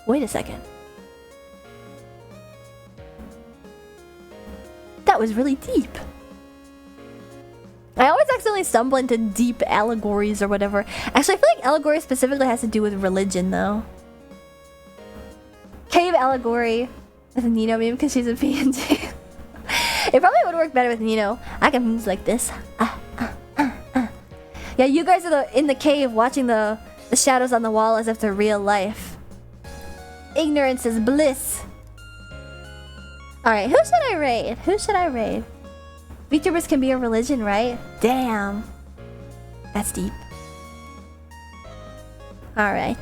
Wait a second. That was really deep. I always accidentally stumble into deep allegories or whatever. Actually, I feel like allegory specifically has to do with religion, though. Cave allegory with Nino meme because she's a PNG. It probably would work better with Nino. I can moves like this. Yeah, you guys are in the cave watching the shadows on the wall as if they're real life. ignorance is bliss. Alright, who should I raid? Who should I raid? VTubers can be a religion, right? Damn. That's deep. Alright.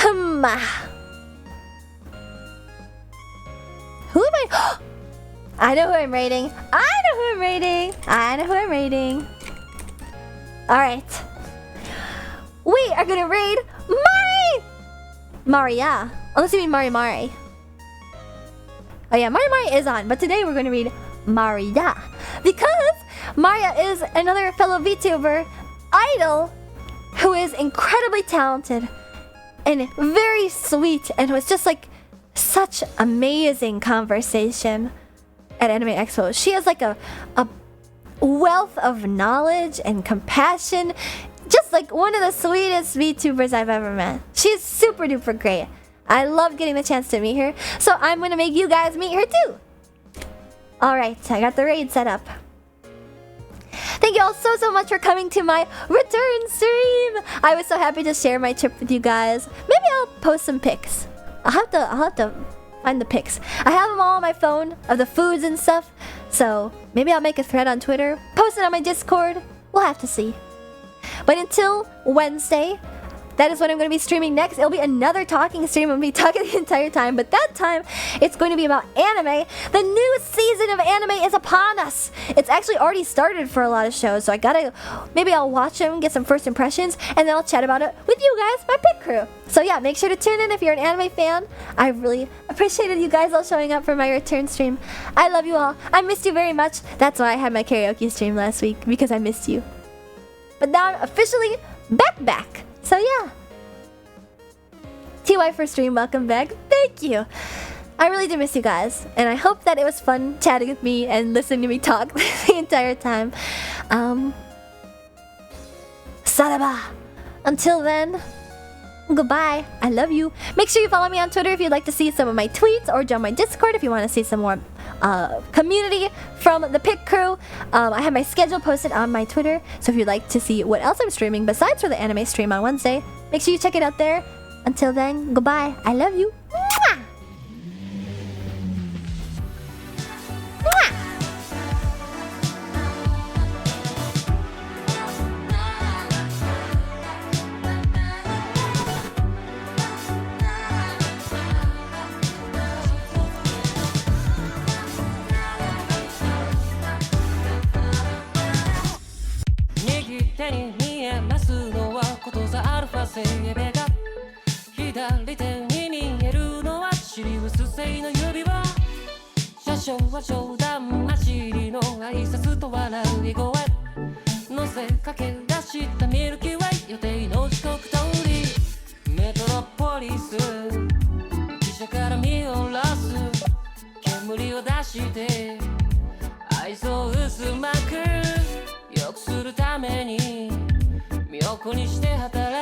Who am I? I know who I'm raiding. Alright. We are gonna raid Maria. Unless you mean Mari. Oh yeah, Mari is on, but today we're gonna read Maria. Because Maria is another fellow VTuber, Idol, who is incredibly talented and very sweet, and was just like such amazing conversation at Anime Expo. She has like a wealth of knowledge and compassion, just like one of the sweetest VTubers I've ever met. She's super duper great. I love getting the chance to meet her, so I'm gonna make you guys meet her too. Alright, I got the raid set up. Thank you all so much for coming to my return stream. I was so happy to share my trip with you guys. Maybe I'll post some pics. I'll have to find the pics. I have them all on my phone of the foods and stuff. So maybe I'll make a thread on Twitter, post it on my Discord. We'll have to see. But until Wednesday, that is when I'm going to be streaming next. It'll be another talking stream. I'm going to be talking the entire time, but that time it's going to be about anime. The new season of anime is upon us. It's actually already started for a lot of shows, so maybe I'll watch them, get some first impressions, and then I'll chat about it with you guys, my pit crew. So yeah, make sure to tune in if you're an anime fan. I really appreciated you guys all showing up for my return stream. I love you all. I missed you very much. That's why I had my karaoke stream last week, because I missed you. But now I'm officially back. So yeah. TY for stream, welcome back. Thank you. I really did miss you guys, and I hope that it was fun chatting with me and listening to me talk the entire time. Saraba. Until then, goodbye. I love you. Make sure you follow me on Twitter if you'd like to see some of my tweets, or join my Discord if you want to see some more community from the Pit Crew. I have my schedule posted on my Twitter, so if you'd like to see what else I'm streaming besides for the anime stream on Wednesday, make sure you check it out there. Until then, goodbye. I love you. Mwah! Mwah!